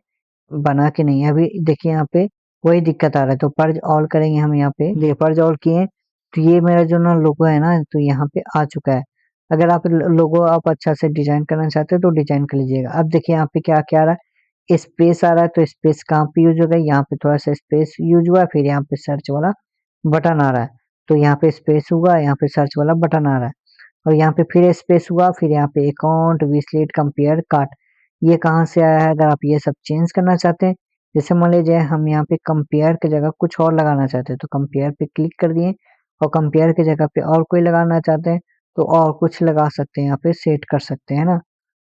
बना के नहीं है। अभी देखिए यहाँ पे वही दिक्कत आ रहा है, तो पर्ज ऑल करेंगे हम। यहाँ पे देखिए पर्ज ऑल किए तो ये मेरा जो ना लोगो है ना, तो यहाँ पे आ चुका है। अगर आप लोगो आप अच्छा से डिजाइन करना चाहते हो तो डिजाइन कर लीजिएगा। अब देखिए यहाँ पे क्या क्या आ रहा है, स्पेस आ रहा है, तो स्पेस कहाँ पे यूज होगा, यहाँ पे थोड़ा सा स्पेस यूज हुआ, फिर यहाँ पे सर्च वाला बटन आ रहा है, तो यहाँ पे स्पेस हुआ, यहाँ पे सर्च वाला बटन आ रहा है, और यहाँ पे फिर स्पेस हुआ, फिर यहाँ पे अकाउंट विसलेट कंपेयर कार्ट, ये कहाँ से आया है। अगर आप ये सब चेंज करना चाहते हैं, जैसे मान लीजिए हम यहाँ पे कंपेयर की जगह कुछ और लगाना चाहते हैं, तो कंपेयर पे क्लिक कर दिए और कंपेयर की जगह पे और कोई लगाना चाहते हैं तो और कुछ लगा सकते हैं, यहाँ पे सेट कर सकते हैं ना।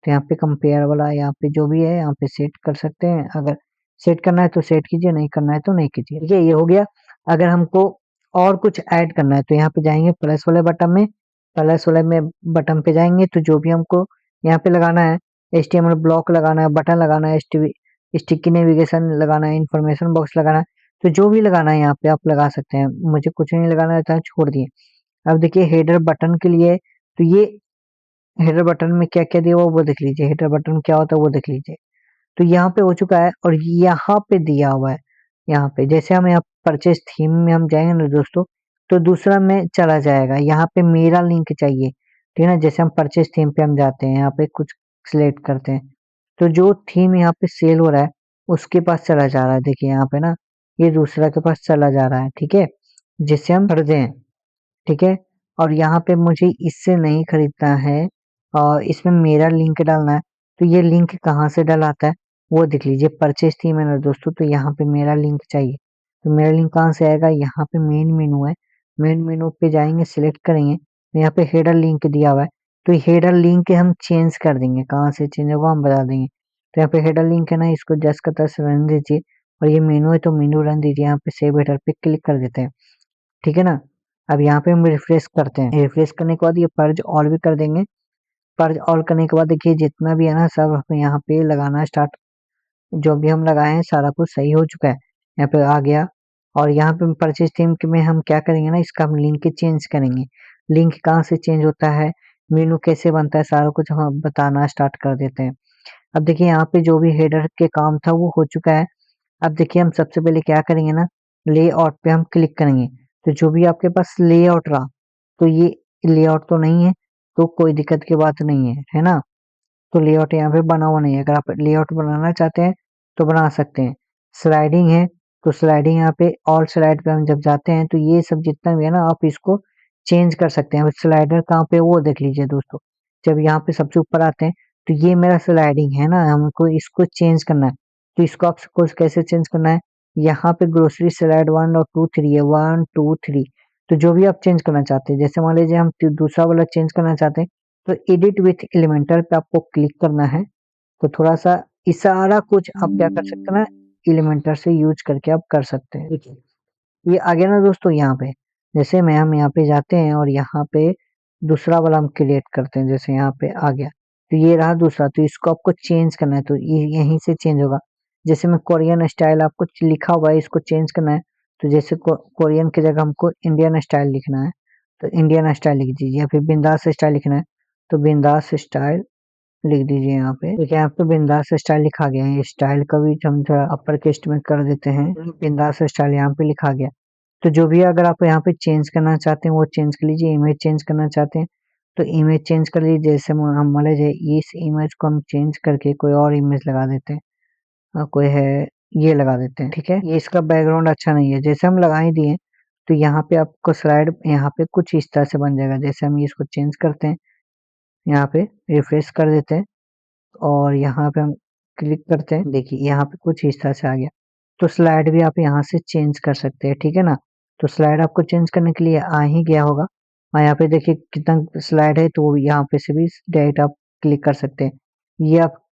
तो यहाँ पे कंपेयर वाला यहाँ पे जो भी है यहाँ पे सेट कर सकते हैं। अगर सेट करना है तो सेट कीजिए, नहीं करना है तो नहीं कीजिए, ठीक है। ये हो गया। अगर हमको और कुछ ऐड करना है तो यहाँ पे जाएंगे प्लस वाले बटन में, प्लस वाले में बटन पे जाएंगे, तो जो भी हमको यहाँ पे लगाना है, HTML ब्लॉक लगाना है, बटन लगाना है, स्टिकी नेविगेशन लगाना है, इंफॉर्मेशन बॉक्स लगाना है, तो जो भी लगाना है यहाँ पे आप लगा सकते हैं। मुझे कुछ नहीं लगाना रहता है, छोड़ दिए। अब देखिए हेडर बटन के लिए, तो ये हेडर बटन में क्या क्या दिया हुआ वो देख लीजिए, हेडर बटन क्या होता है वो देख लीजिए। तो यहाँ पे हो चुका है और यहाँ पे दिया हुआ है। यहाँ पे जैसे हम यहाँ परचेज थीम में हम जाएंगे ना दोस्तों, तो दूसरा में चला जाएगा। यहाँ पे मेरा लिंक चाहिए, ठीक है ना। जैसे हम परचेज थीम पे हम जाते हैं, यहाँ पे कुछ सिलेक्ट करते हैं, तो जो थीम यहाँ पे सेल हो रहा है उसके पास चला जा रहा है। देखिए यहाँ पे ना, ये दूसरा के पास चला जा रहा है, ठीक है, जिससे हम खरीदे हैं, ठीक है। और यहाँ पे मुझे इससे नहीं खरीदना है और इसमें मेरा लिंक डालना है। तो ये लिंक कहाँ से डलाता है वो देख लीजिए। परचेज थी मैंने दोस्तों, तो यहाँ पे मेरा लिंक चाहिए। तो मेरा लिंक कहाँ से आएगा, यहाँ पे मेन मेनू है, मेन मेनू पे जाएंगे, सिलेक्ट करेंगे, तो यहाँ पे हेडर लिंक दिया हुआ है। तो हेडर लिंक हम चेंज कर देंगे, कहाँ से चेंज होगा हम बता देंगे। तो यहाँ पे हेडर लिंक है ना, इसको जस्ट का तस्ट रहने दीजिए। और ये मेनू है तो मेनू रहने दीजिए, यहाँ पे सेव हेडर पे क्लिक कर देते हैं, ठीक है ना। अब यहाँ पे हम रिफ्रेश करते हैं, रिफ्रेश करने के बाद ये पर्ज ऑल भी कर देंगे। पर्ज ऑल करने के बाद देखिए जितना भी है ना सब हमें यहाँ पे लगाना स्टार्ट, जो भी हम लगाए हैं सारा कुछ सही हो चुका है, यहाँ पे आ गया। और यहाँ पे परचेज थीम में हम क्या करेंगे ना, इसका हम लिंक चेंज करेंगे। लिंक कहाँ से चेंज होता है, मेनू कैसे बनता है, सारा कुछ हम बताना स्टार्ट कर देते हैं। अब देखिए यहाँ पे जो भी हेडर के काम था वो हो चुका है। अब देखिए हम सबसे पहले क्या करेंगे ना, लेआउट पे हम क्लिक करेंगे। तो जो भी आपके पास लेआउट रहा, तो ये लेआउट तो नहीं है, तो कोई दिक्कत की बात नहीं है ना। तो लेआउट यहाँ पे बना हुआ नहीं है। अगर आप लेआउट बनाना चाहते हैं तो बना सकते हैं। स्लाइडिंग है, तो स्लाइडिंग यहाँ पे ऑल स्लाइड पे हम जब जाते हैं तो ये सब जितना भी है ना आप इसको चेंज कर सकते हैं। स्लाइडर कहाँ पे वो देख लीजिए दोस्तों। जब यहाँ पे सबसे ऊपर आते हैं तो ये मेरा स्लाइडिंग है ना, हमको इसको चेंज करना है। तो इसको आपको कैसे चेंज करना है, यहाँ पे ग्रोसरी स्लाइड 1 और 2 3 है, 1 2 3। तो जो भी आप चेंज करना चाहते हैं, जैसे मान लीजिए हम दूसरा वाला चेंज करना चाहते हैं, तो एडिट विथ एलिमेंटर पे आपको क्लिक करना है। तो थोड़ा सा इशारा कुछ आप क्या कर सकते हैं ना, एलिमेंटर से यूज करके आप कर सकते हैं, देखिए ये आ गया ना दोस्तों। यहाँ पे जैसे मैं हम यहाँ पे जाते हैं और यहाँ पे दूसरा वाला हम क्रिएट करते हैं, जैसे यहाँ पे आ गया, तो ये रहा दूसरा। तो इसको आपको चेंज करना है, तो ये यहीं से चेंज होगा। जैसे मैं कोरियन स्टाइल आपको लिखा हुआ है, इसको चेंज करना है। तो जैसे कोरियन की जगह हमको इंडियन स्टाइल लिखना है, तो इंडियन स्टाइल लिख दीजिए। या फिर बिंदास स्टाइल लिखना है तो बिंदास स्टाइल लिख दीजिए। यहाँ पे देखिए यहाँ पे बिंदास स्टाइल लिखा गया है। स्टाइल का भी हम थोड़ा अपर केस्ट में कर देते हैं, बिंदास स्टाइल यहाँ पे लिखा गया। तो जो भी अगर आप यहाँ पे चेंज करना चाहते हैं वो चेंज कर लीजिए। इमेज चेंज करना चाहते हैं तो इमेज चेंज कर लीजिए। जैसे हम मान लीजिए इस इमेज को हम चेंज करके कोई और इमेज लगा देते हैं, कोई है ये लगा देते हैं, ठीक है। ये इसका बैकग्राउंड अच्छा नहीं है, जैसे हम लगा ही दिए। तो यहाँ पे आपको स्लाइड यहाँ पे कुछ इस तरह से बन जाएगा। जैसे हम इसको चेंज करते हैं, यहाँ पे रिफ्रेश कर देते हैं और यहाँ पे हम क्लिक करते हैं, देखिए यहाँ पे कुछ इस तरह से आ गया। तो स्लाइड भी आप यहाँ से चेंज कर सकते हैं, ठीक है ना। तो स्लाइड आपको चेंज करने के लिए आ ही गया होगा, और यहाँ पे देखिए कितना स्लाइड है, तो यहाँ पे से भी डायरेक्ट आप क्लिक कर सकते हैं। ये आप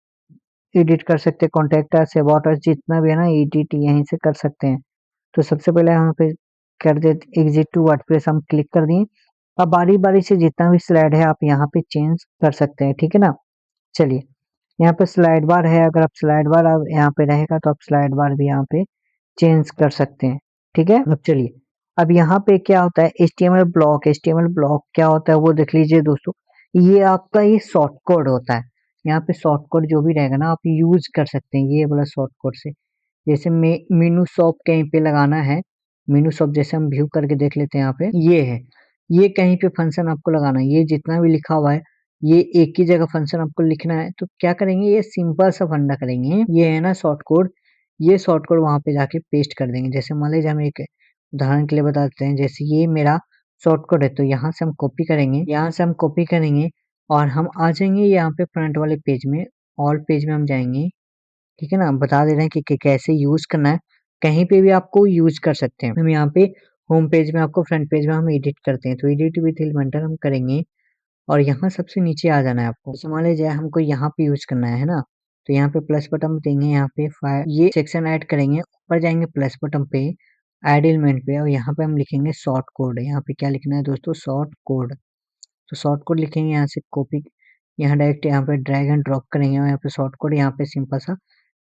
एडिट कर सकते हैं, कॉन्टेक्ट अस, अबाउट अस, जितना भी है ना एडिट यहीं से कर सकते हैं। तो सबसे पहले यहाँ पे कर देते एग्जिट टू वर्डप्रेस, हम क्लिक कर दिए। अब बारी बारी से जितना भी स्लाइड है आप यहाँ पे चेंज कर सकते हैं, ठीक है ना। चलिए यहाँ पे स्लाइड बार है, अगर आप स्लाइड बार अब यहाँ पे रहेगा तो आप स्लाइड बार भी यहाँ पे चेंज कर सकते हैं, ठीक है। अब चलिए, अब यहाँ पे क्या होता है HTML ब्लॉक। HTML ब्लॉक क्या होता है वो देख लीजिए दोस्तों। ये आपका ये शॉर्ट कोड होता है। यहाँ पे शॉर्ट कोड जो भी रहेगा ना आप यूज कर सकते हैं ये वाला शॉर्ट कोड से। जैसे मेनू शॉप कहीं पे लगाना है, मेनू शॉप जैसे हम व्यू करके देख लेते हैं, यहाँ पे ये है, ये कहीं पे फंक्शन आपको लगाना है। ये जितना भी लिखा हुआ है ये एक ही जगह फंक्शन आपको लिखना है। तो क्या करेंगे, ये सिंपल सा फंडा करेंगे, ये है ना शॉर्ट कोड, ये शॉर्ट कोड वहां पे जाके पेस्ट कर देंगे। जैसे मान लीजिए हम एक उदाहरण के लिए बता देते हैं, जैसे ये मेरा शॉर्ट कोड है, तो यहाँ से हम कॉपी करेंगे, यहाँ से हम कॉपी करेंगे और हम आ जाएंगे यहाँ पे फ्रंट वाले पेज में, ऑल पेज में हम जाएंगे, ठीक है ना। बता दे रहे हैं कि कैसे यूज करना है, कहीं पे भी आपको यूज कर सकते हैं। हम यहाँ पे होम पेज में आपको फ्रंट पेज में हम एडिट करते हैं, तो एडिट विथ एलिमेंटर हम करेंगे और यहाँ सबसे नीचे आ जाना है आपको। जैसे मान लीजिए हमको यहाँ पे यूज करना है ना, तो यहाँ पे प्लस बटन देंगे, यहाँ पे ये सेक्शन ऐड करेंगे, ऊपर जाएंगे प्लस बटन पे, ऐड एलिमेंट पे, और यहाँ पे हम लिखेंगे शॉर्ट कोड। यहाँ पे क्या लिखना है दोस्तों, शॉर्ट कोड। तो शॉर्ट कोड लिखेंगे, यहाँ से कॉपी, यहाँ डायरेक्ट यहाँ पे ड्रैग एंड ड्रॉप करेंगे और यहाँ पे शॉर्ट कोड यहाँ पे सिंपल सा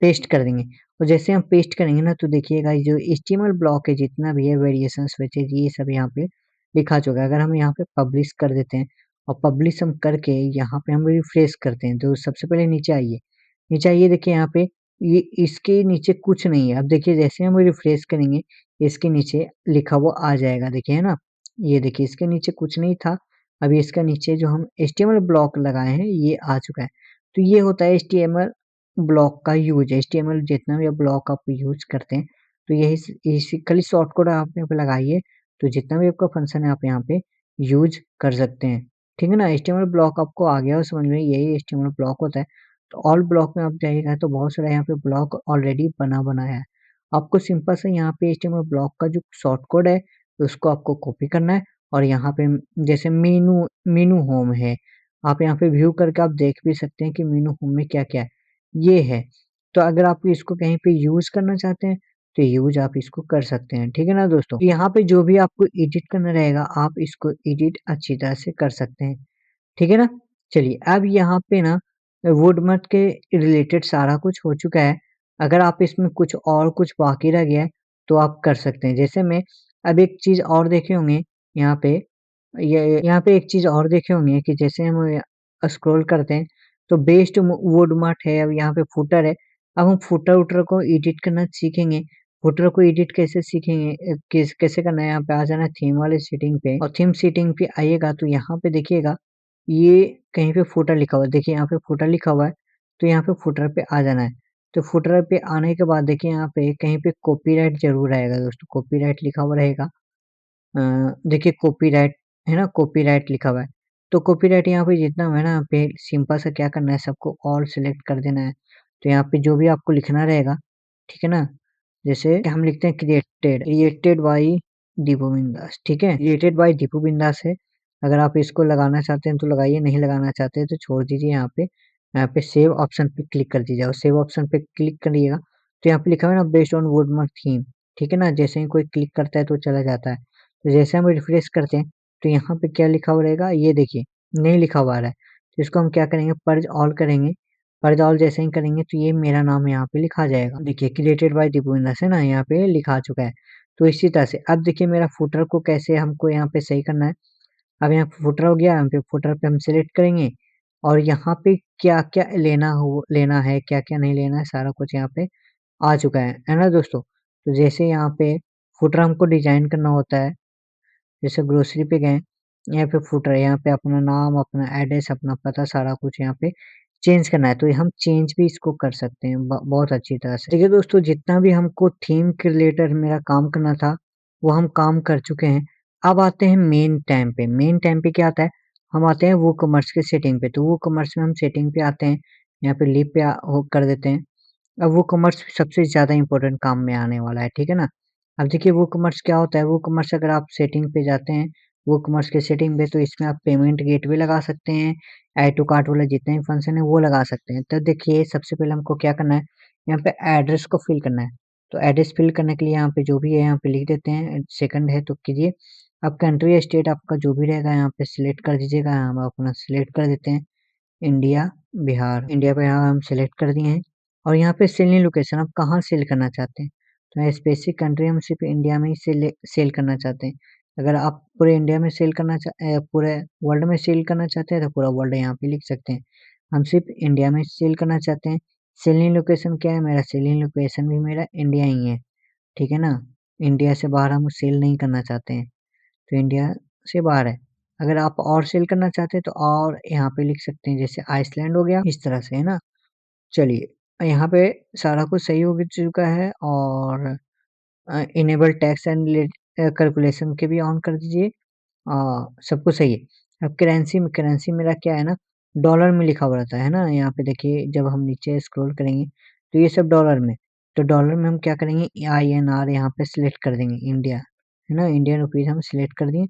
पेस्ट कर देंगे। और जैसे हम पेस्ट करेंगे ना तो देखिएगा ये जो HTML ब्लॉक है जितना भी है वेरिएशन स्विचेज ये सब यहाँ पे लिखा चुका है। अगर हम यहाँ पे पब्लिश कर देते हैं और पब्लिश हम करके यहाँ पे हम रिफ्रेश करते हैं, तो सबसे पहले नीचे आइए देखिए यहाँ पे ये इसके नीचे कुछ नहीं है। अब देखिए जैसे हम रिफ्रेश करेंगे इसके नीचे लिखा हुआ आ जाएगा, देखिए है ना? ये देखिए इसके नीचे कुछ नहीं था, अभी इसका नीचे जो हम एचटीएमएल ब्लॉक लगाए हैं ये आ चुका है। तो ये होता है एचटीएमएल ब्लॉक का यूज़, एचटीएमएल जितना भी आप ब्लॉक आप यूज़ करते हैं, तो यही खाली शॉर्ट कोड आप यहाँ पे लगाइए, तो जितना भी आपका फंक्शन है आप यहाँ पे यूज़ कर सकते हैं। ठीक है ना? एचटीएमएल ब्लॉक आपको आ गया हो समझ में, यही एचटीएमएल ब्लॉक होता है। तो ऑल ब्लॉक में आप जाइएगा तो बहुत सारा यहाँ पे ब्लॉक ऑलरेडी बना बनाया है। आपको सिंपल से यहाँ पे एचटीएमएल ब्लॉक का जो शॉर्ट कोड है उसको आपको कॉपी करना है और यहाँ पे जैसे मेनू मेनू होम है, आप यहाँ पे व्यू करके आप देख भी सकते हैं कि मेनू होम में क्या-क्या है, ये है। तो अगर आप इसको कहीं पे यूज़ करना चाहते हैं, तो यूज़ आप इसको कर सकते हैं, ठीक है ना दोस्तों? तो यहाँ पे जो भी आपको एडिट करना रहेगा, आप इसको एडिट अच्छी तरह से कर सकते हैं। ठीक है ना? चलिए अब यहाँ पे ना वुडमट के रिलेटेड सारा कुछ हो चुका है। अगर आप इसमें कुछ बाकी रह गया है, तो आप कर सकते हैं। जैसे मैं अब एक चीज़ और देखे होंगे यहाँ पे ये यहाँ पे एक चीज़ और देखे होंगे कि जैसे हम स्क्रॉल करते हैं, तो बेस्ट वुडमार्ट है, अब यहाँ पे फुटर है। अब हम फुटर-वुटर को एडिट करना सीखेंगे। फुटर को एडिट कैसे सीखेंगे कैसे करना है, यहाँ पे आ जाना है थीम वाले सेटिंग पे और थीम सेटिंग पे आइएगा तो यहाँ पे देखिएगा ये कहीं पे फुटर लिखा हुआ है। देखिए यहाँ पे फुटर लिखा हुआ है, तो यहाँ पे फुटर पे आ जाना है। तो फुटर पे आने के बाद देखिए यहाँ पे कहीं पे कॉपीराइट ज़रूर आएगा दोस्तों, कॉपीराइट लिखा हुआ रहेगा। देखिए कॉपीराइट है ना, कॉपीराइट लिखा हुआ है। तो कॉपीराइट यहाँ पे जितना है ना, यहाँ पे सिंपल सा क्या करना है, सबको ऑल सेलेक्ट कर देना है। तो यहाँ पे जो भी आपको लिखना रहेगा, ठीक है ना? जैसे हम लिखते हैं क्रिएटेड बाय दीपू बिंदास, ठीक है? क्रिएटेड बाय दीपू बिंदास है। अगर आप इसको लगाना चाहते हैं तो लगाइए, नहीं लगाना चाहते हैं तो छोड़ दीजिए यहाँ पे। यहाँ पे सेव ऑप्शन पे क्लिक कर दीजिए और सेव ऑप्शन पे क्लिक करिएगा, तो यहाँ पे लिखा हुआ है ना बेस्ड ऑन वुडमार्क थीम, ठीक है ना? जैसे ही कोई क्लिक करता है तो चला जाता है। तो जैसे हम रिफ्रेश करते हैं, तो यहाँ पे क्या लिखा हुआ रहेगा ये देखिए, नहीं लिखा हुआ आ रहा है। तो इसको हम क्या करेंगे पर्ज ऑल करेंगे, पर्ज ऑल जैसे ही करेंगे तो ये मेरा नाम यहाँ पे लिखा जाएगा। देखिए क्रिएटेड बाय दीपुविंदर से ना यहाँ पे लिखा चुका है। तो इसी तरह से अब देखिए मेरा फुटर को कैसे हमको यहाँ पे सही करना है। अब यहाँ पे फुटर हो गया, यहाँ पे फुटर पे हम सिलेक्ट करेंगे और यहाँ पे क्या-क्या लेना है, क्या-क्या नहीं लेना है, सारा कुछ यहाँ पे आ चुका है ना दोस्तों? तो जैसे यहाँ पे फुटर हमको डिज़ाइन करना होता है, जैसे ग्रोसरी पे गए, यहाँ पे फुटर है, यहाँ पे अपना नाम, अपना एड्रेस, अपना पता सारा कुछ यहाँ पे चेंज करना है, तो हम चेंज भी इसको कर सकते हैं बहुत अच्छी तरह से। देखिए दोस्तों जितना भी हमको थीम के रिलेटेड मेरा काम करना था, वो हम काम कर चुके हैं। अब आते हैं मेन टैब पे, मेन टैब पे क्या आता है, हम आते हैं वूकॉमर्स के सेटिंग पे, तो वूकॉमर्स में हम सेटिंग पे आते हैं, यहाँ पे लीव पे वो कर देते हैं। अब वो कॉमर्स सबसे ज़्यादा इम्पोर्टेंट काम में आने वाला है, ठीक है ना? अब देखिए वो कॉमर्स क्या होता है, वो कॉमर्स अगर आप सेटिंग पे जाते हैं, वो कॉमर्स के सेटिंग पे तो इसमें आप पेमेंट गेटवे लगा सकते हैं, ऐड टू कार्ट वाला जितने भी फंक्शन है वो लगा सकते हैं। तो देखिए सबसे पहले हमको क्या करना है, यहाँ पे एड्रेस को फिल करना है। तो एड्रेस फिल करने के लिए यहाँ पे जो भी है यहाँ पे लिख देते हैं, सेकंड है तो कीजिए। अब कंट्री या स्टेट आपका जो भी रहेगा यहाँ पे सिलेक्ट कर दीजिएगा, हम अपना सिलेक्ट कर देते हैं। इंडिया पे यहाँ हम सेलेक्ट कर दिए हैं और यहाँ पे सेलिंग लोकेशन आप कहाँ सेल करना चाहते हैं, तो स्पेसिफिक कंट्री हम सिर्फ इंडिया में ही सेल करना चाहते हैं। अगर आप पूरे इंडिया में पूरे वर्ल्ड में सेल करना चाहते हैं तो पूरा वर्ल्ड यहाँ पे लिख सकते हैं। हम सिर्फ इंडिया में सेल करना चाहते हैं। सेलिंग लोकेशन क्या है, मेरा सेलिंग लोकेशन भी मेरा इंडिया ही है, ठीक है ना? इंडिया से बाहर हम सेल नहीं करना चाहते हैं। तो इंडिया से बाहर है। अगर आप और सेल करना चाहते हैं तो और यहाँ पे लिख सकते हैं, जैसे आइसलैंड हो गया, इस तरह से, है ना? चलिए यहाँ पे सारा कुछ सही हो भी चुका है और इनेबल टैक्स एंड कैलकुलेशन के भी ऑन कर दीजिए। सब कुछ सही है। अब करेंसी मेरा क्या है ना, डॉलर में लिखा हुआ रहता है ना? यहाँ पे देखिए जब हम नीचे स्क्रॉल करेंगे तो ये सब डॉलर में, तो डॉलर में हम क्या करेंगे INR यहाँ पे सिलेक्ट कर देंगे इंडिया, है ना? इंडियन रुपीज़ हम सिलेक्ट कर दिए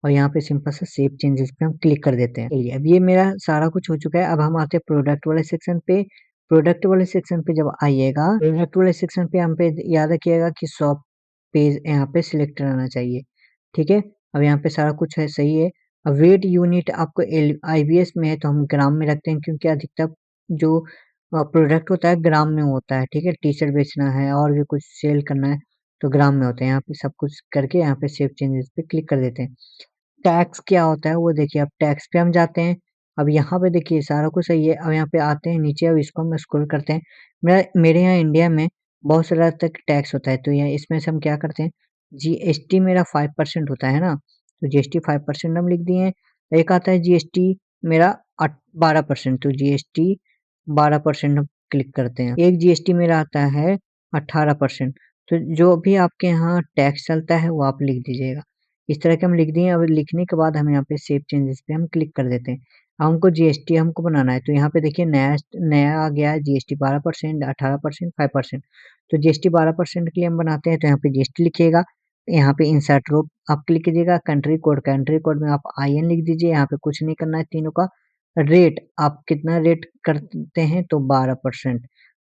और यहाँ पे सिंपल सा सेव चेंजेस पे हम क्लिक कर देते हैं। चलिए अब ये मेरा सारा कुछ हो चुका है। अब हम आते हैं प्रोडक्ट वाले सेक्शन पे। प्रोडक्ट वाले सेक्शन पे जब आइएगा, प्रोडक्ट वाले सेक्शन पे हम पे याद रखिएगा कि शॉप पेज यहाँ पे सिलेक्ट रहना चाहिए, ठीक है? अब यहाँ पे सारा कुछ है सही है। अब वेट यूनिट आपको IBS में है तो हम ग्राम में रखते हैं क्योंकि अधिकतर जो प्रोडक्ट होता है ग्राम में होता है, ठीक है? टी-शर्ट बेचना है और भी कुछ सेल करना है तो ग्राम में होता है। यहाँ पे सब कुछ करके यहाँ पे सेव चेंजेस पे क्लिक कर देते हैं। टैक्स क्या होता है वो देखिए, अब टैक्स पे हम जाते हैं। अब यहाँ पे देखिए सारा कुछ सही है। अब यहाँ पे आते हैं नीचे, अब इसको हम स्क्रॉल करते हैं। मेरे यहाँ इंडिया में बहुत सारा तक टैक्स होता है, तो यहाँ इसमें से हम क्या करते हैं, जीएसटी मेरा 5% होता है ना, तो जीएसटी 5% हम लिख दिए। एक आता है जीएसटी मेरा 12%, तो जीएसटी 12% हम क्लिक करते हैं। एक जीएसटी मेरा आता है 18%। तो जो भी आपके यहाँ टैक्स चलता है वो आप लिख दीजिएगा। इस तरह के हम लिख दिए। अब लिखने के बाद हम यहाँ पे सेव चेंजेस पे हम क्लिक कर देते हैं। अब हमको जीएसटी हमको बनाना है, तो यहाँ पे देखिए नया नया आ गया है जीएसटी 12%, 18%, 5%। तो जीएसटी 12% के लिए हम बनाते हैं, तो यहाँ पे जीएसटी लिखिएगा। यहाँ पे इंसर्ट रो आप क्लिक कीजिएगा। कंट्री कोड में आप आईएन लिख दीजिए। यहाँ पे कुछ नहीं करना है, तीनों का रेट आप कितना रेट करते हैं, तो 12%।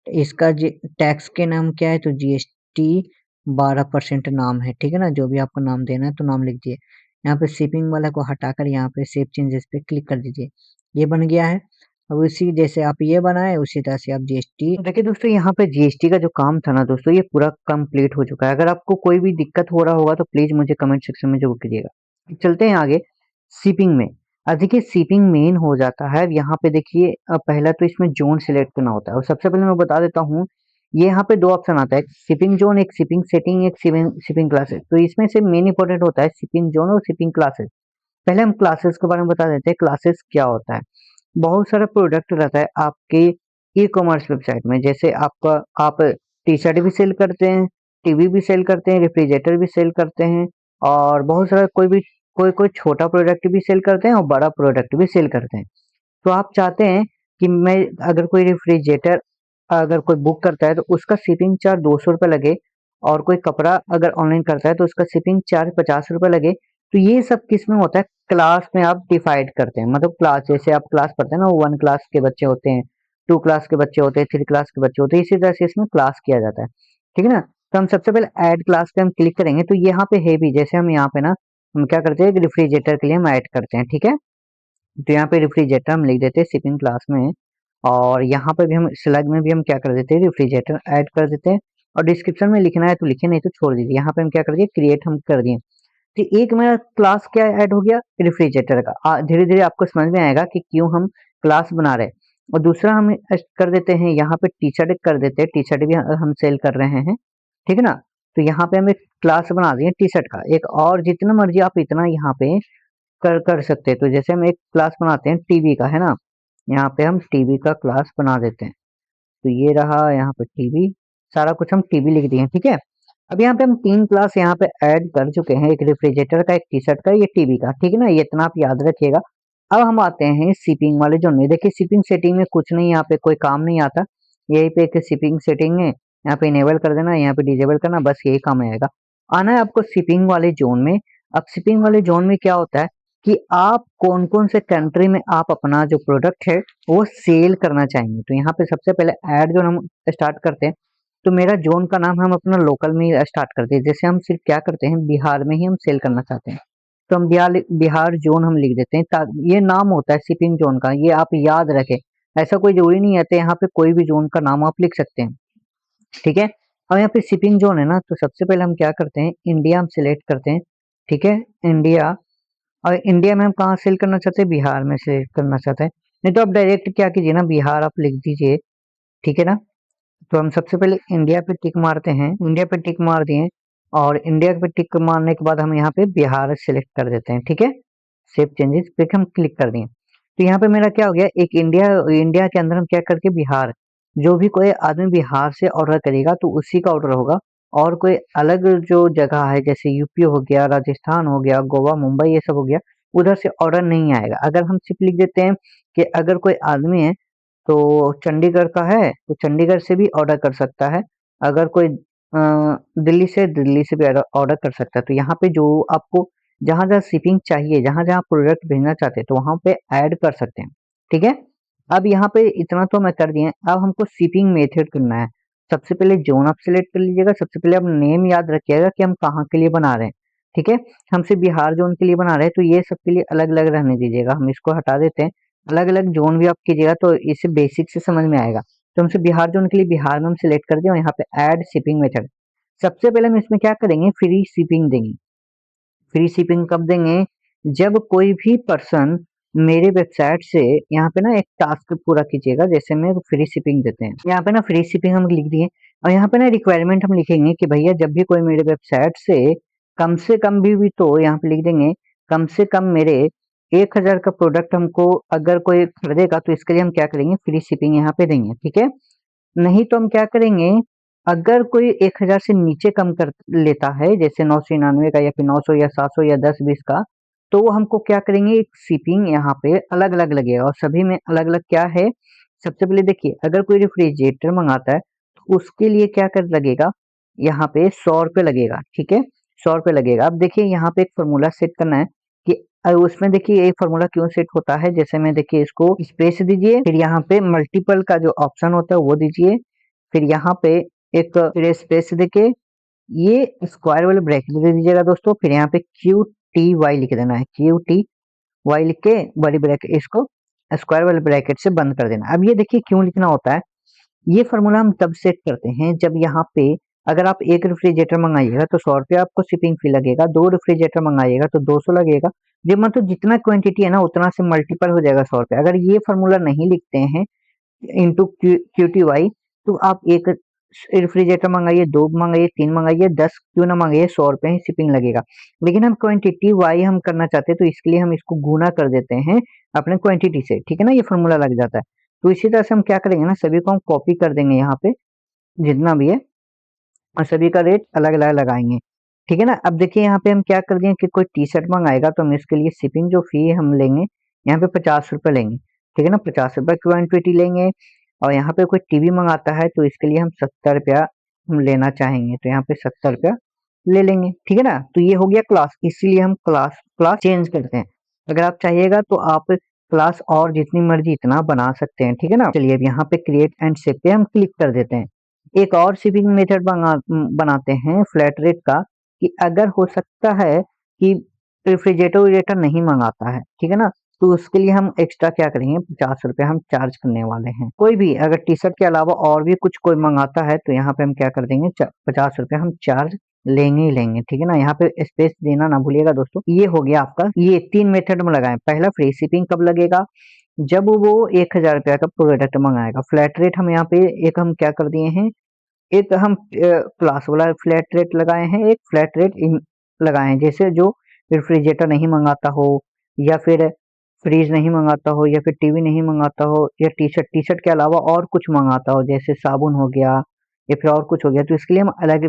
इसका टैक्स के नाम क्या है, तो जीएसटी 12% नाम है, ठीक है ना। जो भी आपको नाम देना है तो नाम लिख दिए। यहाँ पे शिपिंग वाला को हटाकर यहाँ पे सेव चेंजेस पे क्लिक कर दीजिए। ये बन गया है। अब उसी जैसे आप ये बनाए उसी तरह से आप जीएसटी देखिए दोस्तों, यहाँ पे जीएसटी का जो काम था ना दोस्तों, ये पूरा कंप्लीट हो चुका है। अगर आपको कोई भी दिक्कत हो रहा होगा तो प्लीज मुझे कमेंट सेक्शन में जरूर कीजिएगा। चलते हैं आगे शिपिंग में। अब देखिए शिपिंग मेन हो जाता है। अब यहाँ पे देखिए, पहला तो इसमें जोन सिलेक्ट करना होता है, और सबसे पहले मैं बता देता हूँ, ये यहाँ पे दो ऑप्शन आता है, एक शिपिंग जोन, एक शिपिंग सेटिंग, एक शिपिंग शिपिंग क्लासेस। तो इसमें से मेन इंपॉर्टेंट होता है शिपिंग जोन और शिपिंग क्लासेस। पहले हम क्लासेस के बारे में बता देते हैं। क्लासेस क्या होता है, बहुत सारा प्रोडक्ट रहता है आपके ई कॉमर्स वेबसाइट में। जैसे आपका आप टी शर्ट भी सेल करते हैं, टीवी भी सेल करते हैं, रेफ्रिजरेटर भी सेल करते हैं, और बहुत सारा कोई कोई छोटा प्रोडक्ट भी सेल करते हैं और बड़ा प्रोडक्ट भी सेल करते हैं। तो आप चाहते हैं कि मैं अगर कोई रेफ्रिजरेटर अगर कोई बुक करता है तो उसका शिपिंग चार्ज 200 रुपये लगे, और कोई कपड़ा अगर ऑनलाइन करता है तो उसका शिपिंग चार्ज 50 रुपये लगे। तो ये सब किस में होता है, क्लास में आप डिवाइड करते हैं। मतलब क्लास, जैसे आप क्लास पढ़ते हैं ना, 1 क्लास के बच्चे होते हैं, 2 क्लास के बच्चे होते हैं, 3 क्लास के बच्चे होते हैं, इसी तरह से इसमें क्लास किया जाता है, ठीक है ना। तो हम सबसे पहले ऐड क्लास पे हम क्लिक करेंगे, तो यहाँ पे है भी, जैसे हम यहाँ पे ना हम क्या करते हैं, रेफ्रिजरेटर के लिए हम ऐड करते हैं, ठीक है। तो यहाँ पे रेफ्रिजरेटर हम लिख देते हैं शिपिंग क्लास में, और यहाँ पे भी हम स्लग में भी हम क्या कर देते हैं, रेफ्रिजरेटर ऐड कर देते हैं। और डिस्क्रिप्शन में लिखना है तो लिखे, नहीं तो छोड़ दीजिए। यहाँ पे हम क्या कर दिए, क्रिएट हम कर दिए। तो एक मेरा क्लास क्या ऐड हो गया, रेफ्रिजरेटर का। धीरे धीरे आपको समझ में आएगा कि क्यों हम क्लास बना रहे हैं। और दूसरा हम कर देते हैं, यहाँ पे टी शर्ट कर देते हैं, टी शर्ट भी हम सेल कर रहे हैं, ठीक है ना। तो यहाँ पे हम एक क्लास बना दिए टी शर्ट का एक, और जितना मर्जी आप इतना यहाँ पे कर सकते हैं। तो जैसे हम एक क्लास बनाते हैं टीवी का, है ना, यहाँ पे हम टीवी का क्लास बना देते हैं। तो ये रहा यहाँ पे टीवी, सारा कुछ हम टीवी लिख दिए, ठीक है। अब यहाँ पे हम 3 क्लास यहाँ पे ऐड कर चुके हैं, एक रेफ्रिजरेटर का, एक टी शर्ट का, ये टीवी का, ठीक है ना। ये इतना आप याद रखिएगा। अब हम आते हैं शिपिंग वाले जोन में। देखिए शिपिंग सेटिंग में कुछ नहीं, यहाँ पे कोई काम नहीं आता। यहीं पे एक शिपिंग सेटिंग है, यहाँ पे इनेबल कर देना, यहाँ पे डिजेबल करना, बस यही काम आएगा। आना है आपको शिपिंग वाले जोन में। अब शिपिंग वाले जोन में क्या होता है कि आप कौन कौन से कंट्री में आप अपना जो प्रोडक्ट है वो सेल करना चाहेंगे। तो यहाँ पे सबसे पहले ऐड जोन हम स्टार्ट करते हैं। तो मेरा जोन का नाम हम अपना लोकल में ही स्टार्ट करते हैं। जैसे हम सिर्फ क्या करते हैं, बिहार में ही हम सेल करना चाहते हैं, तो हम बिहार बिहार जोन हम लिख देते हैं। ये नाम होता है शिपिंग जोन का, ये आप याद रखें। ऐसा कोई जरूरी नहीं है, तो यहाँ पे कोई भी जोन का नाम आप लिख सकते हैं, ठीक है। अब यहाँ पे शिपिंग जोन है ना, तो सबसे पहले हम क्या करते हैं, इंडिया हम सिलेक्ट करते हैं, ठीक है, इंडिया। और इंडिया में हम कहाँ सेल करना चाहते हैं, बिहार में सेल करना चाहते हैं। नहीं तो आप डायरेक्ट क्या कीजिए ना, बिहार आप लिख दीजिए, ठीक है ना। तो हम सबसे पहले इंडिया पे टिक मारते हैं, इंडिया पे टिक मार दिए, और इंडिया पे टिक मारने के बाद हम यहाँ पे बिहार सेलेक्ट कर देते हैं, ठीक है। सेव चेंजेस पे हम क्लिक कर दिए। तो यहाँ पे मेरा क्या हो गया, एक इंडिया, इंडिया के अंदर हम क्या करके बिहार, जो भी कोई आदमी बिहार से ऑर्डर करेगा तो उसी का ऑर्डर होगा। और कोई अलग जो जगह है, जैसे यूपी हो गया, राजस्थान हो गया, गोवा, मुंबई, ये सब हो गया, उधर से ऑर्डर नहीं आएगा। अगर हम सिर्फ लिख देते हैं कि अगर कोई आदमी है तो चंडीगढ़ का है तो चंडीगढ़ से भी ऑर्डर कर सकता है, अगर कोई दिल्ली से भी ऑर्डर कर सकता है। तो यहाँ पे जो आपको जहाँ जहाँ शिपिंग चाहिए, जहाँ जहाँ प्रोडक्ट भेजना चाहते हैं, तो वहाँ पे ऐड कर सकते हैं, ठीक है। अब यहाँ पे इतना तो मैं कर दिए। अब हमको शिपिंग मेथड करना है। सबसे पहले जोन आप सिलेक्ट कर लीजिएगा। सबसे पहले आप नेम याद रखिएगा कि हम कहाँ के लिए बना रहे हैं, ठीक है। हमसे बिहार जोन के लिए बना रहे हैं, तो ये सब के लिए अलग अलग रहने दीजिएगा, हम इसको हटा देते हैं। अलग अलग जोन भी आप कीजिएगा तो इसे बेसिक से समझ में आएगा। तो हमसे बिहार जोन के लिए बिहार में हम सिलेक्ट कर दिए, और यहाँ पे ऐड शिपिंग मेथड। सबसे पहले हम इसमें क्या करेंगे, फ्री शिपिंग देंगे। फ्री शिपिंग कब देंगे, जब कोई भी पर्सन मेरे वेबसाइट से यहाँ पे ना एक टास्क पूरा कीजिएगा, जैसे में फ्री शिपिंग देते हैं, यहाँ पे ना फ्री शिपिंग हम लिख दिए और यहाँ पे ना रिक्वायरमेंट हम लिखेंगे कि भैया जब भी कोई मेरे वेबसाइट से कम भी तो यहाँ पे लिख देंगे कम से कम मेरे 1000 का प्रोडक्ट हमको अगर कोई खरीदेगा तो इसके लिए हम क्या करेंगे, फ्री शिपिंग यहाँ पे देंगे, ठीक है। नहीं तो हम क्या करेंगे, अगर कोई 1000 से नीचे कम कर लेता है, जैसे 999 का या फिर 900 या 700 या 10-20 का, तो वो हमको क्या करेंगे, एक शिपिंग यहाँ पे अलग अलग लगेगा और सभी में अलग अलग क्या है। सबसे पहले देखिए, अगर कोई रेफ्रिजरेटर मंगाता है तो उसके लिए क्या कर लगेगा, यहाँ पे 100 रुपये लगेगा, ठीक है, 100 रुपये लगेगा। अब देखिए यहाँ पे एक फॉर्मूला सेट करना है कि उसमें देखिए ये फॉर्मूला क्यों सेट होता है, जैसे में देखिए इसको स्पेस दीजिए, फिर यहाँ पे मल्टीपल का जो ऑप्शन होता है वो दीजिए, फिर यहाँ पे एक फिर स्पेस देके ये स्क्वायर वाले ब्रैकेट दे दीजिएगा दोस्तों, फिर यहाँ पे क्यू टी वाई लिख देना है, क्यू टी वाई लिख के बड़ी ब्रैकेट इसको स्क्वायर वाले ब्रैकेट से बंद कर देना। अब ये देखिए क्यों लिखना होता है, ये फॉर्मूला हम तब सेट करते हैं जब यहाँ पे अगर आप एक रेफ्रिजरेटर मंगाइएगा तो 100 रुपये आपको शिपिंग फी लगेगा, 2 रेफ्रिजरेटर मंगाइएगा तो 200 लगेगा, जो मतलब जितना क्वांटिटी है ना उतना से मल्टीपल हो जाएगा 100 रुपये। अगर ये फॉर्मूला नहीं लिखते हैं इंटू क्यू टी वाई, तो आप एक रेफ्रिजरेटर मंगाइए, 2 मंगाइए, 3 मंगाइए, 10 क्यों ना मंगाइए, 100 रुपये ही शिपिंग लगेगा। लेकिन हम क्वांटिटी वाई हम करना चाहते हैं तो इसके लिए हम इसको गुना कर देते हैं अपने क्वांटिटी से, ठीक है ना, ये फॉर्मूला लग जाता है। तो इसी तरह से हम क्या करेंगे ना, सभी को हम कॉपी कर देंगे यहाँ पे जितना भी है और सभी का रेट अलग अलग लगाएंगे, ठीक है ना। अब देखिए यहाँ पे हम क्या कर दिए कि कोई टी शर्ट मंगाएगा तो हम इसके लिए शिपिंग जो फी हम लेंगे यहाँ पे 50 रुपये लेंगे, ठीक है ना, 50 रुपये क्वांटिटी लेंगे। और यहाँ पे कोई टीवी मंगाता है तो इसके लिए हम 70 रुपया हम लेना चाहेंगे, तो यहाँ पे 70 रुपया ले लेंगे, ठीक है ना। तो ये हो गया क्लास, इसीलिए हम क्लास क्लास चेंज करते हैं। अगर आप चाहिएगा तो आप क्लास और जितनी मर्जी इतना बना सकते हैं, ठीक है ना। चलिए अब यहाँ पे क्रिएट एंड सेव पे हम क्लिक कर देते हैं। एक और शिपिंग मेथड बनाते हैं फ्लैट रेट का, कि अगर हो सकता है कि रेफ्रिजरेटर नहीं मंगाता है, ठीक है ना, तो उसके लिए हम एक्स्ट्रा क्या करेंगे, 50 रुपये हम चार्ज करने वाले हैं। कोई भी अगर टी शर्ट के अलावा और भी कुछ कोई मंगाता है तो यहाँ पे हम क्या कर देंगे, 50 रुपये हम चार्ज लेंगे ही लेंगे, ठीक है ना। यहाँ पे स्पेस देना ना भूलिएगा दोस्तों। ये हो गया आपका, ये 3 मेथड में लगाएं। पहला फ्री शिपिंग कब लगेगा, जब वो 1000 रुपया का प्रोडक्ट मंगाएगा। फ्लैट रेट हम यहाँ पे एक हम क्या कर दिए हैं, एक हम क्लास वाला फ्लैट रेट लगाए हैं, एक फ्लैट रेट लगाए हैं, जैसे जो रेफ्रिजरेटर नहीं मंगाता हो या फिर फ्रीज नहीं मंगाता हो या फिर टीवी नहीं मंगाता हो या टी शर्ट के अलावा और कुछ मंगाता हो, जैसे साबुन हो गया या फिर और कुछ हो गया, तो इसके लिए हम अलग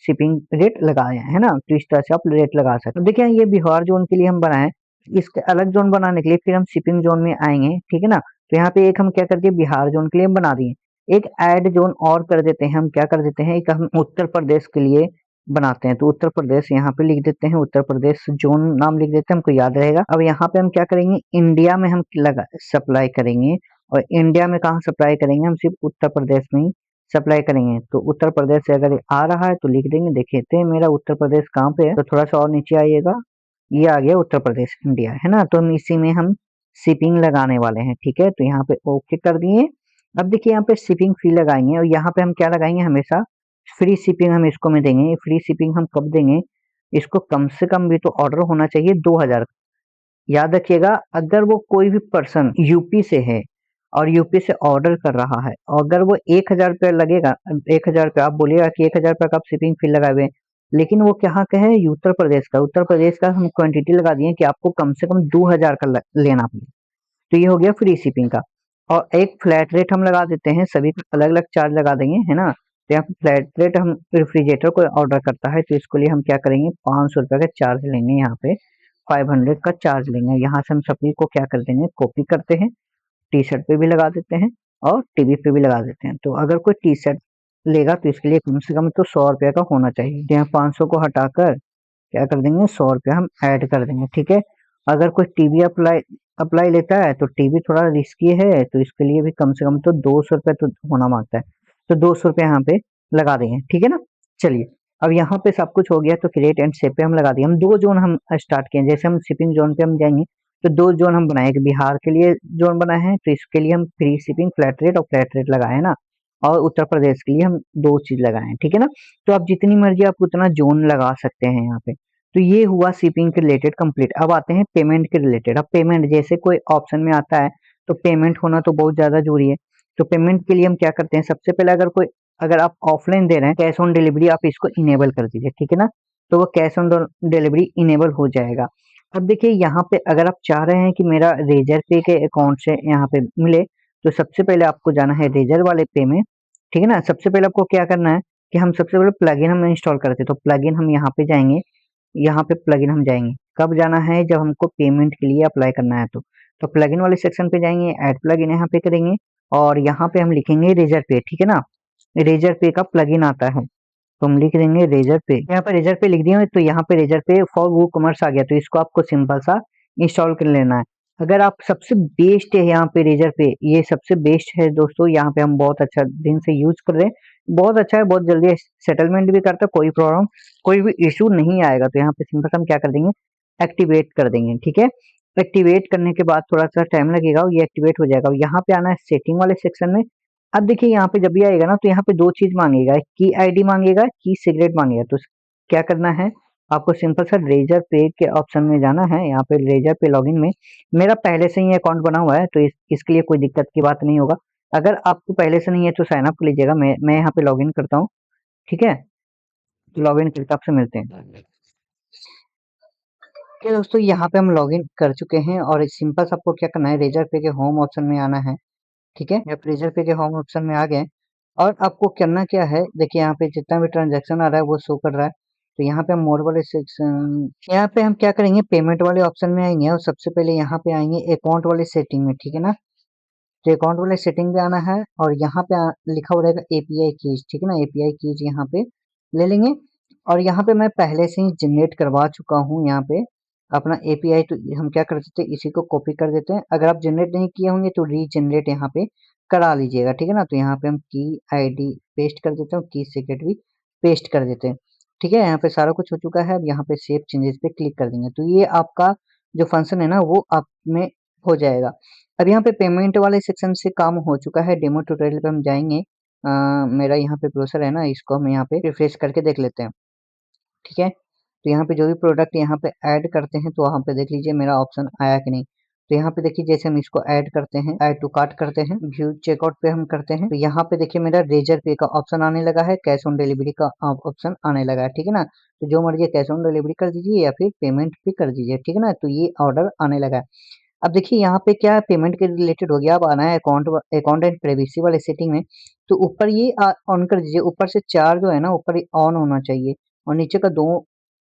शिपिंग रेट लगाए हैं, है ना। तो इस तरह से आप रेट लगा सकते हैं। देखिए ये बिहार जोन के लिए हम बनाए, इसके अलग जोन बनाने के लिए फिर हम शिपिंग जोन में आएंगे, ठीक है ना। तो यहाँ पे एक हम क्या कर दिए, बिहार जोन के लिए हम बना दिए, एक ऐड जोन और कर देते हैं, हम क्या कर देते हैं, एक हम उत्तर प्रदेश के लिए बनाते हैं, तो उत्तर प्रदेश यहाँ पे लिख देते हैं, उत्तर प्रदेश जोन नाम लिख देते हैं, हमको याद रहेगा। अब यहाँ पे हम क्या करेंगे, इंडिया में हम लगा सप्लाई करेंगे, और इंडिया में कहाँ सप्लाई करेंगे, हम सिर्फ उत्तर प्रदेश में ही सप्लाई करेंगे। तो उत्तर प्रदेश से अगर आ रहा है तो लिख देंगे, देखिए मेरा उत्तर प्रदेश कहाँ पे है, तो थोड़ा सा और नीचे आइएगा, ये आ गया उत्तर प्रदेश इंडिया, है ना। तो हम इसी में हम शिपिंग लगाने वाले हैं, ठीक है। तो यहाँ पे ओके कर दिए। अब देखिए यहाँ पे शिपिंग फी लगाएंगे और यहाँ पे हम क्या लगाएंगे, हमेशा फ्री शिपिंग हम इसको में देंगे। फ्री शिपिंग हम कब देंगे, इसको कम से कम भी तो ऑर्डर होना चाहिए 2000। याद रखिएगा, अगर वो कोई भी पर्सन यूपी से है और यूपी से ऑर्डर कर रहा है, अगर वो 1000 रुपया लगेगा, 1000 रुपया आप बोलिएगा कि 1000 रुपया का आप शिपिंग फी लगाए हुए, लेकिन वो कहाँ का है, उत्तर प्रदेश का, उत्तर प्रदेश का हम क्वांटिटी लगा दिए कि आपको कम से कम 2000 का लेना पड़ेगा। तो ये हो गया फ्री शिपिंग का। और एक फ्लैट रेट हम लगा देते हैं, सभी का अलग अलग चार्ज लगा देंगे, है ना। तो यहाँ पे फ्लैट रेट, हम रेफ्रिजरेटर को ऑर्डर करता है तो इसके लिए हम क्या करेंगे, 500 रुपये का चार्ज लेंगे, यहाँ पे 500 का चार्ज लेंगे। यहाँ से हम सभी को क्या कर देंगे, कॉपी करते हैं, टी शर्ट पे भी लगा देते हैं और टीवी पे भी लगा देते हैं। तो अगर कोई टी शर्ट लेगा तो इसके लिए कम से कम तो 100 रुपया का होना चाहिए। तो यहाँ 500 को हटाकर क्या कर देंगे, 100 रुपया हम ऐड कर देंगे, ठीक है। अगर कोई टीवी अप्लाई अप्लाई लेता है तो टीवी थोड़ा रिस्की है, तो इसके लिए भी कम से कम तो 200 रुपये तो होना मांगता है, तो 200 रुपये यहाँ पे लगा देंगे, ठीक है ना। चलिए अब यहाँ पे सब कुछ हो गया, तो क्रिएट एंड सेव पे हम लगा दिए। हम 2 जोन हम स्टार्ट किए, जैसे हम शिपिंग जोन पे हम जाएंगे तो 2 जोन हम बनाए, एक बिहार के लिए जोन बनाए हैं, तो इसके लिए हम फ्री शिपिंग फ्लैट रेट और फ्लैट रेट लगाए हैं ना, और उत्तर प्रदेश के लिए हम 2 चीज लगाए हैं, ठीक है ना। तो आप जितनी मर्जी आप उतना जोन लगा सकते हैं यहाँ पे। तो ये हुआ शिपिंग के रिलेटेड कंप्लीट। अब आते हैं पेमेंट के रिलेटेड। अब पेमेंट जैसे कोई ऑप्शन में आता है तो पेमेंट होना तो बहुत ज़्यादा ज़रूरी है। तो पेमेंट के लिए हम क्या करते हैं, सबसे पहले अगर आप ऑफलाइन दे रहे हैं कैश ऑन डिलीवरी आप इसको इनेबल कर दीजिए, ठीक है ना। तो वो कैश ऑन डिलीवरी इनेबल हो जाएगा। अब देखिए यहाँ पे अगर आप चाह रहे हैं कि मेरा रेजर पे के अकाउंट से यहाँ पे मिले, तो सबसे पहले आपको जाना है रेजर वाले पे में, ठीक है ना। सबसे पहले आपको क्या करना है कि हम सबसे पहले प्लगइन हम इंस्टॉल करते हैं, तो प्लगइन हम यहाँ पे जाएंगे, यहाँ पे प्लगइन हम जाएंगे। कब जाना है, जब हमको पेमेंट के लिए अप्लाई करना है तो प्लगइन वाले सेक्शन पे जाएंगे, ऐड प्लगइन यहाँ पे करेंगे और यहाँ पे हम लिखेंगे रेजर पे, ठीक है ना। रेजर पे का प्लगइन आता है तो हम लिख देंगे रेजर पे। यहाँ पे रेजर पे लिख दिया तो यहाँ पे रेजर पे फॉर वो कॉमर्स आ गया, तो इसको आपको सिंपल सा इंस्टॉल कर लेना है। अगर आप सबसे बेस्ट है यहाँ पे रेजर पे, ये सबसे बेस्ट है दोस्तों। यहाँ पे हम बहुत अच्छा दिन से यूज कर रहे हैं, बहुत अच्छा है, बहुत जल्दी सेटलमेंट भी करता है, कोई प्रॉब्लम कोई भी इशू नहीं आएगा। तो यहाँ पे सिंपल हम क्या कर देंगे, एक्टिवेट कर देंगे, ठीक है। एक्टिवेट करने के बाद थोड़ा सा टाइम लगेगा, ये एक्टिवेट हो जाएगा। यहाँ पे आना है सेटिंग वाले सेक्शन में। अब देखिए यहाँ पे जब भी आएगा ना तो यहाँ पे दो चीज मांगेगा, की आईडी मांगेगा, की सिगरेट मांगेगा। तो क्या करना है, आपको सिंपल सा रेजर पे के ऑप्शन में जाना है। यहाँ पे रेजर पे लॉगिन में मेरा पहले से ही अकाउंट बना हुआ है तो इसके लिए कोई दिक्कत की बात नहीं होगा। अगर आपको पहले से नहीं है तो साइन अप कर लीजिएगा। मैं यहाँ पे लॉगिन करता हूँ, ठीक है। तो लॉगिन करके आपसे मिलते हैं। ओके दोस्तों, यहाँ पे हम लॉगिन कर चुके हैं और सिंपल सा आपको क्या करना है, रेजर पे के होम ऑप्शन में आना है, ठीक है। आप रेजर पे के होम ऑप्शन में आ गए और आपको करना क्या है, देखिए यहाँ पे जितना भी ट्रांजैक्शन आ रहा है वो शो कर रहा है। तो यहाँ पे हम मोर वाले सेक्शन, यहाँ पे हम क्या करेंगे, पेमेंट वाले ऑप्शन में आएंगे और सबसे पहले यहाँ पे आएंगे अकाउंट वाले सेटिंग में, ठीक है ना। तो अकाउंट वाले सेटिंग पे आना है और यहाँ पे लिखा हुआ रहेगा एपीआई कीज, ठीक है ना। एपीआई कीज यहाँ पे ले लेंगे और यहाँ पे मैं पहले से ही जनरेट करवा चुका हूँ यहाँ पे अपना एपीआई। तो हम क्या कर देते हैं, इसी को कॉपी कर देते हैं। अगर आप जनरेट नहीं किए होंगे तो रीजनरेट यहाँ पे करा लीजिएगा, ठीक है ना। तो यहाँ पे हम की आईडी पेस्ट कर देते हैं, की सीक्रेट भी पेस्ट कर देते हैं, ठीक है। यहाँ पे सारा कुछ हो चुका है। अब यहाँ पे सेव चेंजेस पे क्लिक कर देंगे तो ये आपका जो फंक्शन है ना वो आप में हो जाएगा। अब यहाँ पे पेमेंट वाले सेक्शन से काम हो चुका है। डेमो ट्यूटोरियल पे हम जाएंगे। मेरा यहाँ पे ब्रोशर है ना, इसको हम यहाँ पे रिफ्रेश करके देख लेते हैं, ठीक है। तो यहाँ पे जो भी प्रोडक्ट यहाँ पे ऐड करते हैं तो वहाँ पे देख लीजिए मेरा ऑप्शन आया कि नहीं। तो यहाँ पे देखिए जैसे हम इसको ऐड करते हैं, ऐड टू कार्ट करते हैं, व्यू चेकआउट पे हम करते हैं तो यहाँ पे देखिए मेरा रेजर पे का ऑप्शन आने लगा है, कैश ऑन डिलीवरी का ऑप्शन आने लगा है, ठीक है ना। तो जो मर्जी कैश ऑन डिलीवरी कर दीजिए या फिर पेमेंट भी कर दीजिए, ठीक है ना। तो ये ऑर्डर आने लगा है। अब देखिए यहाँ पे क्या पेमेंट के रिलेटेड हो गया। अब आना है अकाउंट एंड प्राइवेसी वाले सेटिंग में। तो ऊपर ये ऑन कर दीजिए, ऊपर से चार जो है ना ऊपर ऑन होना चाहिए और नीचे का दो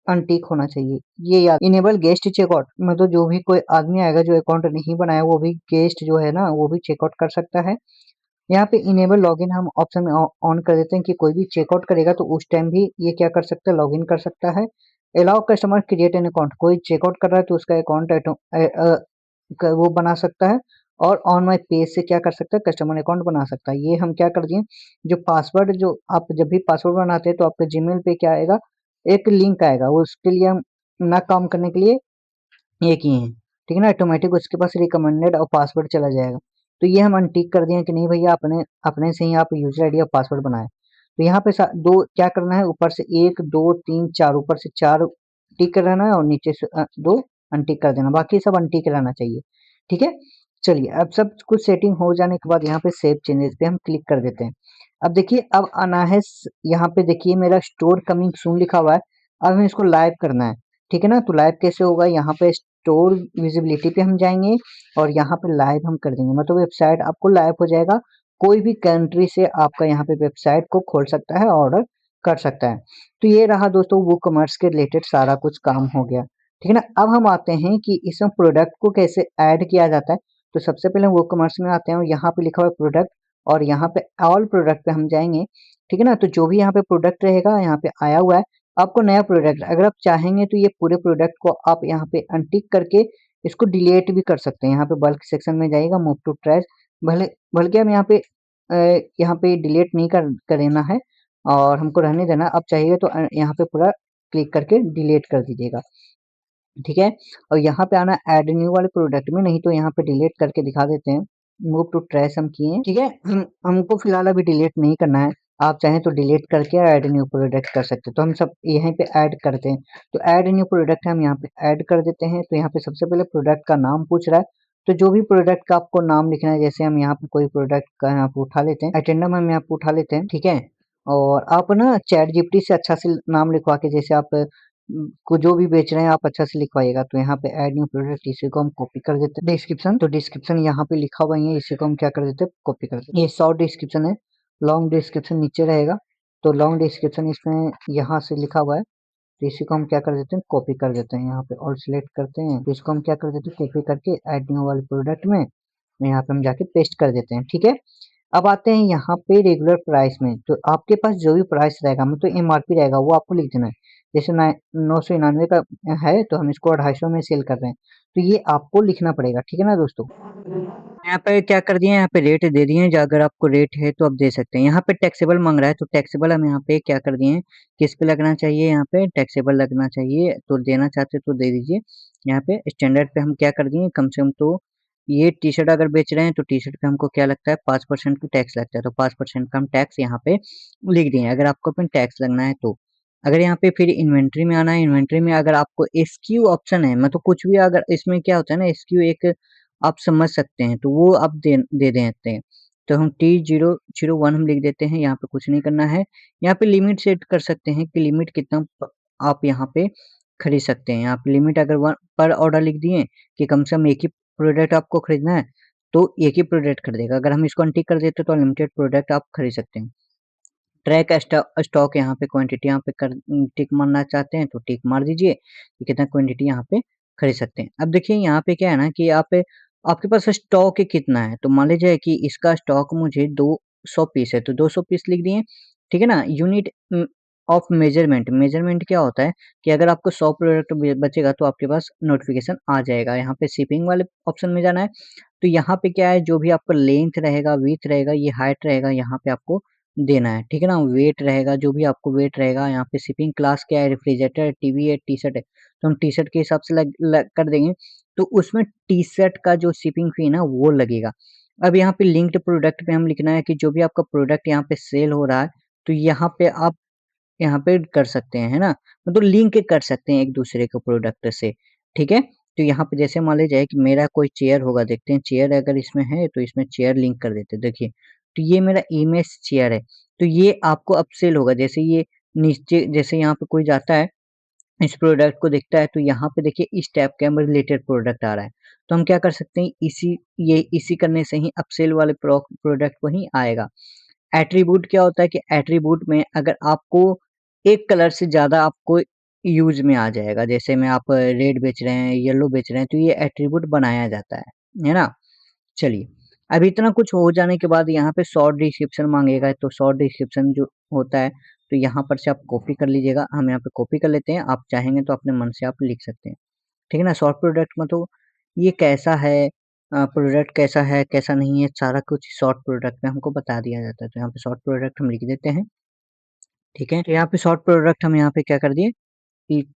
अनटिक होना चाहिए। ये याद, इनेबल गेस्ट चेकआउट मतलब जो भी कोई आदमी आएगा जो अकाउंट नहीं बनाया वो भी गेस्ट जो है ना वो भी चेकआउट कर सकता है। यहाँ पे इनेबल लॉगिन हम ऑप्शन में ऑन कर देते हैं कि कोई भी चेकआउट करेगा तो उस टाइम भी ये क्या कर सकता है, लॉगिन कर सकता है। Allow customer create an account, कोई चेकआउट कर रहा है तो उसका अकाउंट वो बना सकता है और ऑन माई पेज से क्या कर सकता है, कस्टमर अकाउंट बना सकता है। ये हम क्या कर दिए, जो पासवर्ड जो आप जब भी पासवर्ड बनाते हैं तो आपके जीमेल पे क्या आएगा, एक लिंक आएगा, वो उसके लिए हम ना काम करने के लिए ये किए हैं, ठीक है ना। ऑटोमेटिक उसके पास रिकमेंडेड और पासवर्ड चला जाएगा। तो ये हम अनटिक कर दिए कि नहीं भैया अपने अपने से ही आप यूजर आईडी और पासवर्ड बनाए। तो यहाँ पे दो क्या करना है, ऊपर से एक दो तीन चार, ऊपर से चार टिक रहना है और नीचे से दो अनटिक कर देना, बाकी सब अनटिक रहना चाहिए, ठीक है। चलिए अब सब कुछ सेटिंग हो जाने के बाद यहाँ पे सेव चेंजेस पे हम क्लिक कर देते हैं। अब देखिए अब आना है यहाँ पे देखिए मेरा स्टोर कमिंग सून लिखा हुआ है। अब हमें इसको लाइव करना है, ठीक है ना। तो लाइव कैसे होगा, यहाँ पे स्टोर विजिबिलिटी पे हम जाएंगे और यहाँ पे लाइव हम कर देंगे, मतलब वेबसाइट आपको लाइव हो जाएगा। कोई भी कंट्री से आपका यहाँ पे वेबसाइट को खोल सकता है, ऑर्डर कर सकता है। तो ये रहा दोस्तों वो कॉमर्स के रिलेटेड सारा कुछ काम हो गया, ठीक है ना। अब हम आते हैं कि इसमें प्रोडक्ट को कैसे ऐड किया जाता है। तो सबसे पहले वो कॉमर्स में आते हैं और यहाँ पे लिखा हुआ है प्रोडक्ट और यहाँ पे ऑल प्रोडक्ट पे हम जाएंगे, ठीक है ना। तो जो भी यहाँ पे प्रोडक्ट रहेगा यहाँ पे आया हुआ है, आपको नया प्रोडक्ट अगर आप चाहेंगे तो ये पूरे प्रोडक्ट को आप यहाँ पे अनटिक करके इसको डिलीट भी कर सकते हैं। यहाँ पे बल्क सेक्शन में जाइएगा, मूव टू ट्रैश, भले बल्कि हम यहाँ पे यहाँ पे डिलीट नहीं करना है और हमको रहने देना। आप चाहिए तो यहाँ पे पूरा क्लिक करके डिलीट कर दीजिएगा, ठीक है। और यहाँ पे आना ऐड न्यू वाले प्रोडक्ट में, नहीं तो यहाँ पे डिलीट करके दिखा देते हैं। मूव टू ट्रैश हम किए हैं, ठीक है। हमको फिलहाल अभी डिलीट नहीं करना है। आप चाहें तो डिलीट करके ऐड न्यू प्रोडक्ट कर सकते हैं। तो हम सब यहीं पे ऐड करते हैं, तो ऐड न्यू प्रोडक्ट हम यहाँ पे ऐड कर देते हैं। तो यहाँ पे सबसे पहले प्रोडक्ट का नाम पूछ रहा है, तो जो भी प्रोडक्ट का आपको नाम लिखना है, जैसे हम यहाँ पे कोई प्रोडक्ट का यहाँ पे उठा लेते हैं, अटेंडम हम यहाँ पे उठा लेते हैं, ठीक है। और आप ना चैट जीपीटी से अच्छा से नाम लिखवा के, जैसे आप को जो भी बेच रहे हैं आप अच्छा से लिखवाइएगा। तो यहाँ पे ऐड न्यू प्रोडक्ट, इसी को हम कॉपी कर देते हैं। डिस्क्रिप्शन, तो डिस्क्रिप्शन यहाँ पे लिखा हुआ ही है, इसी को हम क्या कर देते हैं, कॉपी कर देते हैं। ये शॉर्ट डिस्क्रिप्शन है, लॉन्ग डिस्क्रिप्शन नीचे रहेगा। तो लॉन्ग डिस्क्रिप्शन इसमें यहाँ से लिखा हुआ है, तो इसी को हम क्या कर देते हैं, कॉपी कर देते हैं। यहाँ पे और सिलेक्ट करते हैं, तो इसको हम क्या कर देते हैं, कॉपी करके ऐड न्यू वाले प्रोडक्ट में यहाँ पे हम जाके पेस्ट कर देते हैं, ठीक है। अब आते हैं यहाँ पे रेगुलर प्राइस में, तो आपके पास जो भी प्राइस रहेगा, मतलब एमआरपी रहेगा, वो आपको लिख देना है। जैसे 999 का है, तो हम इसको 250 में सेल कर रहे हैं, तो ये आपको लिखना पड़ेगा, ठीक है ना दोस्तों। यहाँ पे क्या कर दिए, यहाँ पे रेट दे दिए हैं, जो अगर आपको रेट है तो आप दे सकते हैं। यहाँ पे टैक्सेबल मांग रहा है, तो टैक्सेबल हम यहाँ पे क्या कर दिए हैं, किस पे लगना चाहिए, यहाँ पे टैक्सेबल लगना चाहिए, तो देना चाहते तो दे दीजिए। यहाँ पे स्टैंडर्ड पे हम क्या कर दिए, कम से कम तो ये टी शर्ट अगर बेच रहे हैं तो टी शर्ट पे हमको क्या लगता है, 5% की टैक्स लगता है, तो 5% का हम टैक्स यहाँ पे लिख दिए, अगर आपको अपने टैक्स लगना है तो। अगर यहाँ पे फिर इन्वेंट्री में आना है, इन्वेंट्री में अगर आपको एसक्यू ऑप्शन है, मतलब कुछ भी, अगर इसमें क्या होता है ना, एसक्यू एक आप समझ सकते हैं, तो वो आप दे देते हैं। तो हम T001 हम लिख देते हैं, यहाँ पे कुछ नहीं करना है। यहाँ पे लिमिट सेट कर सकते हैं कि लिमिट कितना आप यहाँ पे खरीद सकते हैं। यहाँ पे लिमिट अगर 1 पर ऑर्डर लिख दिए कि कम से कम एक ही प्रोडक्ट आपको खरीदना है, तो एक ही प्रोडक्ट खरीदेगा। अगर हम इसको अनटिक कर देते तो अनलिमिटेड प्रोडक्ट आप खरीद सकते हैं। ट्रैक स्टॉक यहाँ पे क्वांटिटी यहाँ पे कर टिक मारना चाहते हैं तो टिक मार दीजिए कि कितना क्वांटिटी यहाँ पे खरीद सकते हैं। अब देखिए यहाँ पे क्या है ना कि आपके पास स्टॉक कितना है, तो मान लीजिए कि इसका स्टॉक मुझे 200 पीस है, तो 200 पीस लिख दिए, ठीक है ना। यूनिट ऑफ मेजरमेंट, मेजरमेंट क्या होता है कि अगर आपको 100 प्रोडक्ट बचेगा तो आपके पास नोटिफिकेशन आ जाएगा। यहाँ पे शिपिंग वाले ऑप्शन में जाना है, तो यहाँ पे क्या है, जो भी आपका लेंथ रहेगा, विड्थ रहेगा, ये हाइट रहेगा, यहाँ पे आपको देना है, ठीक है ना। वेट रहेगा, जो भी आपको वेट रहेगा, यहाँ पे शिपिंग क्लास क्या है, रेफ्रिजरेटर, टीवी है, टी शर्ट है, तो हम टी शर्ट के हिसाब से कर देंगे। तो उसमें टी शर्ट का जो शिपिंग फी ना वो लगेगा। अब यहाँ पे लिंक्ड प्रोडक्ट पे हम लिखना है कि जो भी आपका प्रोडक्ट यहाँ पे सेल हो रहा है, तो यहाँ पे आप यहाँ पे कर सकते हैं, है ना, मतलब लिंक कर सकते हैं एक दूसरे के प्रोडक्ट से, ठीक है। तो यहाँ पे जैसे मान लीजिए कि मेरा कोई चेयर होगा, देखते हैं चेयर अगर इसमें है, तो इसमें चेयर लिंक कर देते हैं, देखिए। तो ये मेरा इमेज चेयर है, तो ये आपको अब सेल होगा। जैसे ये नीचे, जैसे यहाँ पे कोई जाता है, इस प्रोडक्ट को देखता है, तो यहाँ पे देखिए इस टैब के अंदर रिलेटेड प्रोडक्ट आ रहा है, तो हम क्या कर सकते हैं, इसी करने से ही अपसेल वाले प्रोडक्ट को ही आएगा। एट्रीब्यूट क्या होता है कि एट्रीब्यूट में अगर आपको एक कलर से ज़्यादा आपको यूज़ में आ जाएगा, जैसे में आप रेड बेच रहे हैं, येलो बेच रहे हैं, तो ये एट्रीब्यूट बनाया जाता है ना? चलिए, अब इतना कुछ हो जाने के बाद यहाँ पे शॉर्ट डिस्क्रिप्शन माँगेगा, तो शॉर्ट डिस्क्रिप्शन जो होता है, तो यहाँ पर से आप कॉपी कर लीजिएगा। हम यहाँ पे कॉपी कर लेते हैं, आप चाहेंगे तो अपने मन से आप लिख सकते हैं, ठीक है ना? शॉर्ट प्रोडक्ट में तो ये कैसा है, प्रोडक्ट कैसा है, कैसा नहीं है, सारा कुछ शॉर्ट प्रोडक्ट में हमको बता दिया जाता है। तो यहाँ पे शॉर्ट प्रोडक्ट हम लिख देते हैं, ठीक है? तो यहाँ पे शॉर्ट प्रोडक्ट हम यहाँ पे क्या कर दिए,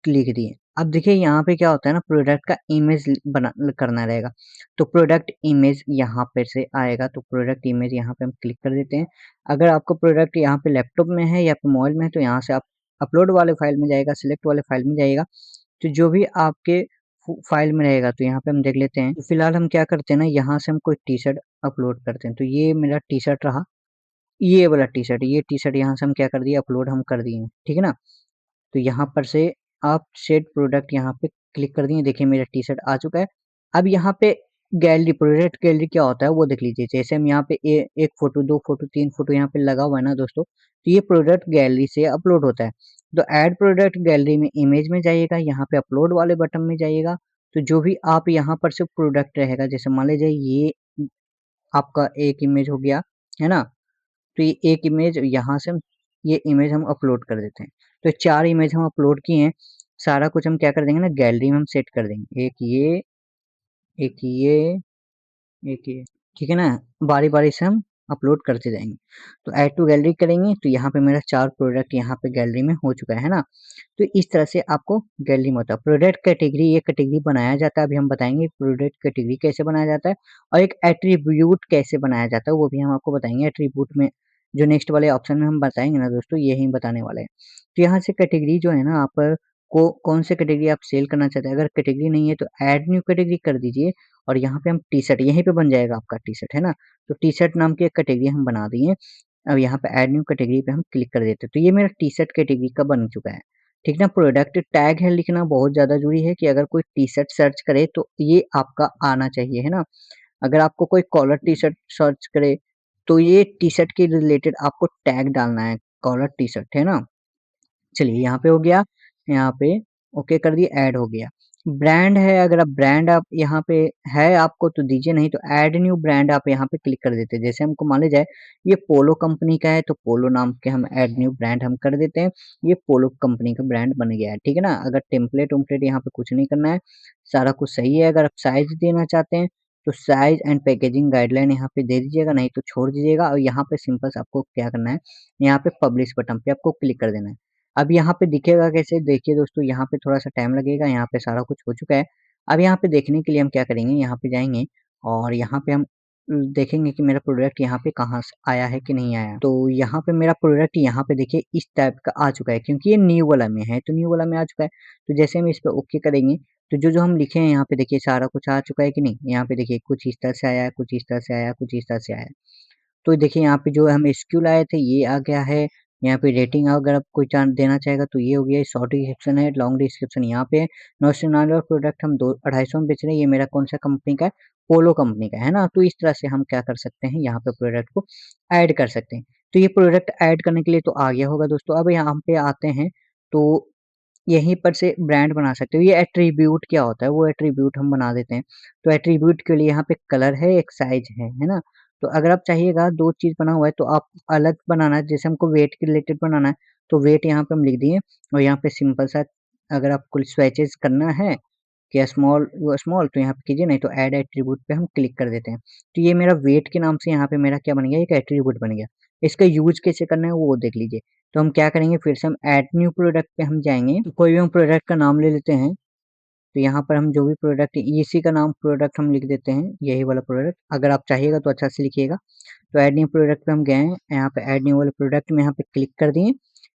लिख दिए। अब देखिए यहाँ पे क्या होता है ना, प्रोडक्ट का इमेज बना करना रहेगा, तो प्रोडक्ट इमेज यहाँ पे से आएगा, तो प्रोडक्ट इमेज यहाँ पे हम क्लिक कर देते हैं। अगर आपको प्रोडक्ट यहाँ पे लैपटॉप में है या फिर मोबाइल में है, तो यहाँ से आप अपलोड वाले फाइल में जाएगा, सिलेक्ट वाले फाइल में जाइएगा, तो जो भी आपके फाइल में रहेगा, तो यहाँ पे हम देख लेते हैं। तो फिलहाल हम क्या करते हैं ना, यहाँ से हम कोई टी शर्ट अपलोड करते हैं, तो ये मेरा टी शर्ट रहा, ये वाला टी शर्ट, ये टी शर्ट यहाँ से हम क्या कर दिए, अपलोड हम कर दिए, ठीक है ना। तो यहाँ पर से आप सेट प्रोडक्ट यहाँ पे क्लिक कर दिए, देखिए मेरा टी शर्ट आ चुका है। अब यहाँ पे गैलरी, प्रोडक्ट गैलरी क्या होता है वो देख लीजिए। जैसे हम यहाँ पे एक फोटो, दो फोटो, तीन फोटो यहाँ पे लगा हुआ है ना दोस्तों, तो ये प्रोडक्ट गैलरी से अपलोड होता है। तो ऐड प्रोडक्ट गैलरी में इमेज में जाइएगा, यहाँ पे अपलोड वाले बटन में जाइएगा, तो जो भी आप यहाँ पर से प्रोडक्ट रहेगा, जैसे मान लीजिए ये आपका एक इमेज हो गया, है ना। तो ये एक इमेज यहाँ से ये इमेज हम अपलोड कर देते हैं। तो 4 इमेज हम अपलोड किए हैं, सारा कुछ हम क्या कर देंगे ना, गैलरी में हम सेट कर देंगे। एक ये, एक ये, एक ये, ठीक है ना? बारी-बारी से हम अपलोड करते जाएँगे। तो ऐड टू गैलरी करेंगे, तो यहाँ पे मेरा 4 प्रोडक्ट यहाँ पे गैलरी में हो चुका है ना? तो इस तरह से आपको गैलरी में होता है। प्रोडक्ट कैटेगरी, ये कैटेगरी बनाया जाता है, अभी हम बताएँगे प्रोडक्ट कैटेगरी कैसे बनाया जाता है, और एक एट्रिब्यूट कैसे बनाया जाता है, वो भी हम आपको बताएँगे। एट्रिब्यूट में जो नेक्स्ट वाले ऑप्शन में हम बताएँगे ना दोस्तों, यही बताने वाले हैं। तो यहाँ से कैटेगरी जो है ना, आप को कौन से कैटेगरी आप सेल करना चाहते हैं, अगर कैटेगरी नहीं है तो ऐड न्यू कैटेगरी कर दीजिए और यहाँ पे हम टी-शर्ट यहीं पे बन जाएगा आपका टी-शर्ट, है ना? तो टी-शर्ट नाम की एक कैटेगरी हम बना दिए। अब यहाँ पे ऐड न्यू कैटेगरी पे हम क्लिक कर देते हैं, तो ये मेरा टी-शर्ट कैटेगरी का बन चुका है। ठीक ना? प्रोडक्ट टैग है लिखना बहुत ज़्यादा ज़रूरी है कि अगर कोई टी-शर्ट सर्च करे तो ये आपका आना चाहिए, है ना? अगर आपको कोई कॉलर टी-शर्ट सर्च करे, तो ये टी-शर्ट के रिलेटेड आपको टैग डालना है, कॉलर टी-शर्ट, है ना? चलिए यहाँ पे हो गया, यहाँ पे ओके कर दिए, ऐड हो गया। ब्रांड है, अगर आप ब्रांड आप यहाँ पे है आपको तो दीजिए, नहीं तो ऐड न्यू ब्रांड आप यहाँ पे क्लिक कर देते हैं। जैसे हमको मान लीजिए ये पोलो कंपनी का है तो पोलो नाम के हम ऐड न्यू ब्रांड हम कर देते हैं। ये पोलो कंपनी का ब्रांड बन गया है, ठीक है ना? अगर टेम्पलेट-वेम्पलेट यहाँ पे कुछ नहीं करना है, सारा कुछ सही है। अगर आप साइज़ देना चाहते हैं तो साइज़ एंड पैकेजिंग गाइडलाइन यहाँ पे दे दीजिएगा, नहीं तो छोड़ दीजिएगा और यहाँ पे सिंपल सा आपको क्या करना है, यहाँ पे पब्लिश बटन पे आपको क्लिक कर देना है। अब यहाँ पे दिखेगा कैसे? देखिए दोस्तों, यहाँ पे थोड़ा-सा टाइम लगेगा, यहाँ पे सारा कुछ हो चुका है। अब यहाँ पे देखने के लिए हम क्या करेंगे, यहाँ पे जाएँगे और यहाँ पे हम देखेंगे कि मेरा प्रोडक्ट यहाँ पे कहाँ से आया है कि नहीं आया। तो यहाँ पे मेरा प्रोडक्ट यहाँ पे देखिए इस टाइप का आ चुका है, क्योंकि ये न्यू वाला में है, तो न्यू वाला में आ चुका है। तो जैसे हम इस पे ओके करेंगे, तो जो-जो हम लिखे हैं यहाँ पे देखिए सारा कुछ आ चुका है कि नहीं? यहाँ पे देखिए कुछ इस तरह से आया है, कुछ इस तरह से आया है, कुछ इस तरह से आया है। तो देखिए यहाँ पे जो हम एसक्यू लाए थे ये आ गया है, यहाँ पे रेटिंग अगर आप कोई चांस देना चाहेगा तो ये हो गया, शॉर्ट डिस्क्रिप्शन है, लॉन्ग डिस्क्रिप्शन यहाँ पे है। 999 प्रोडक्ट हम 2 250 में बेच रहे हैं, ये मेरा कौन सा कंपनी का है? पोलो कंपनी का है ना? तो इस तरह से हम क्या कर सकते हैं, यहाँ पे प्रोडक्ट को ऐड कर सकते हैं। तो ये प्रोडक्ट ऐड करने के लिए तो आ गया होगा दोस्तों। अब यहाँ पे आते हैं तो यहीं पर से ब्रांड बना सकते हो। ये एट्रीब्यूट क्या होता है, वो एट्रीब्यूट हम बना देते हैं। तो एट्रीब्यूट के लिए यहाँ पे कलर है, एक साइज़ है ना? तो अगर आप चाहिएगा 2 चीज़ बना हुआ है तो आप अलग बनाना है, जैसे हमको वेट के रिलेटेड बनाना है, तो वेट यहाँ पे हम लिख दिए और यहाँ पे सिंपल सा अगर आपको स्वैचेज़ करना है कि स्मॉल वो स्मॉल तो यहाँ पे कीजिए, नहीं तो ऐड एट्रीब्यूट पे हम क्लिक कर देते हैं। तो ये मेरा वेट के नाम से यहाँ पे मेरा क्या बन गया, एक एट्रीब्यूट बन गया। इसका यूज़ कैसे करना है वो देख लीजिए। तो हम क्या करेंगे, फिर से हम ऐड न्यू प्रोडक्ट पे हम जाएँगे, तो कोई भी हम प्रोडक्ट का नाम ले लेते हैं। तो यहाँ पर हम जो भी प्रोडक्ट इसी का नाम प्रोडक्ट हम लिख देते हैं, यही वाला प्रोडक्ट। अगर आप चाहिएगा तो अच्छा से लिखिएगा। तो ऐड न्यू प्रोडक्ट पे हम गए हैं, यहाँ पे ऐड न्यू वाले प्रोडक्ट में यहाँ पे क्लिक कर दिए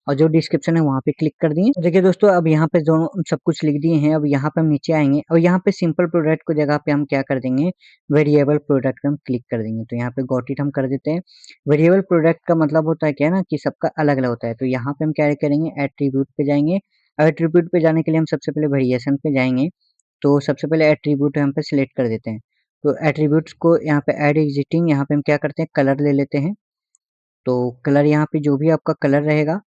और जो डिस्क्रिप्शन है वहाँ पे क्लिक कर दिए। तो देखिए दोस्तों, अब यहाँ पे दोनों सब कुछ लिख दिए हैं। अब यहाँ पे हम नीचे आएँगे और यहाँ पे सिंपल प्रोडक्ट को जगह पे हम क्या कर देंगे, वेरिएबल प्रोडक्ट पे हम क्लिक कर देंगे। तो यहाँ पे गॉट इट हम कर देते हैं। वेरिएबल प्रोडक्ट का मतलब होता है क्या है ना, कि सबका अलग-अलग होता है। तो यहाँ पे हम क्या करेंगे, एट्रीब्यूट पे जाएँगे। एट्रीब्यूट पे जाने के लिए हम सबसे पहले वेरिएशन पे जाएँगे। तो सबसे पहले एट्रीब्यूट यहाँ पे सिलेक्ट कर देते हैं। तो एट्रीब्यूट्स को यहाँ पे ऐड एग्जिस्टिंग यहाँ पे हम क्या करते हैं, कलर ले लेते हैं। तो कलर यहाँ पे जो भी आपका कलर रहेगा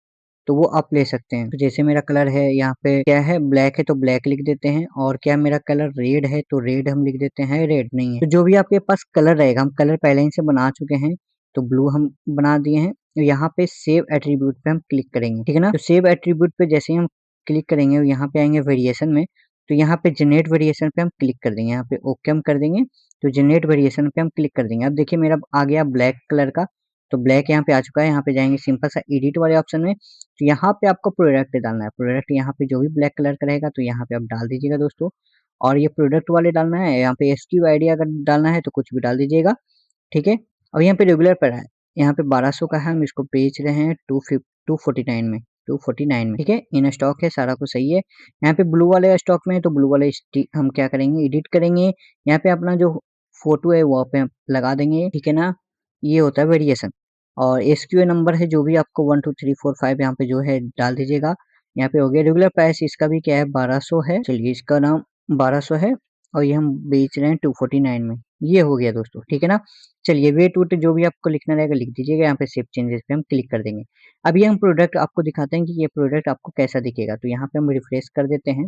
तो वो आप ले सकते हैं। तो जैसे मेरा कलर है यहाँ पे क्या है, ब्लैक है तो ब्लैक लिख देते हैं और क्या मेरा कलर रेड है तो रेड हम लिख देते हैं, रेड नहीं है। तो जो भी आपके पास कलर रहेगा, हम कलर पहले ही से बना चुके हैं, तो ब्लू हम बना दिए हैं। तो यहाँ पे सेव एट्रीब्यूट पे हम क्लिक करेंगे, ठीक है ना? तो सेव एट्रीब्यूट पे जैसे ही हम क्लिक करेंगे और यहाँ पे आएँगे वेरिएशन में, तो यहाँ पे जनरेट वेरिएशन पे हम क्लिक कर देंगे, यहाँ पे ओके हम कर देंगे। तो जनरेट वेरिएशन पे हम क्लिक कर देंगे। अब देखिए मेरा आ गया ब्लैक कलर का, तो ब्लैक यहाँ पे आ चुका है। यहाँ पे जाएँगे सिंपल सा एडिट वाले ऑप्शन में, तो यहाँ पे आपको प्रोडक्ट डालना है। प्रोडक्ट यहाँ पे जो भी ब्लैक कलर का रहेगा तो यहाँ पे आप डाल दीजिएगा दोस्तों। और ये प्रोडक्ट वाले डालना है, यहाँ पे एसक्यू आईडी अगर डालना है तो कुछ भी डाल दीजिएगा, ठीक है? और यहाँ पे रेगुलर पड़ा है, यहाँ पे 1200 का है, हम इसको बेच रहे हैं 249 में, 249 में, ठीक है? इन स्टॉक है, सारा कुछ सही है। यहाँ पे ब्लू वाले स्टॉक में है, तो ब्लू वाले हम क्या करेंगे, एडिट करेंगे। यहाँ पे अपना जो फोटो है वो पे लगा देंगे, ठीक है ना? ये होता है वेरिएशन। और एसक्यूए नंबर है जो भी आपको 1 2 3 4 5 यहाँ पे जो है डाल दीजिएगा। यहाँ पे हो गया। रेगुलर प्राइस इसका भी क्या है, 1200 है। चलिए इसका नाम 1200 है और ये हम बेच रहे हैं 249 में। ये हो गया दोस्तों, ठीक है ना? चलिए वेट वूट जो भी आपको लिखना रहेगा लिख दीजिएगा, यहाँ पे सेव चेंजेस पे हम क्लिक कर देंगे। अभी हम प्रोडक्ट आपको दिखाते हैं कि ये प्रोडक्ट आपको कैसा दिखेगा। तो यहाँ पे हम रिफ्रेश कर देते हैं।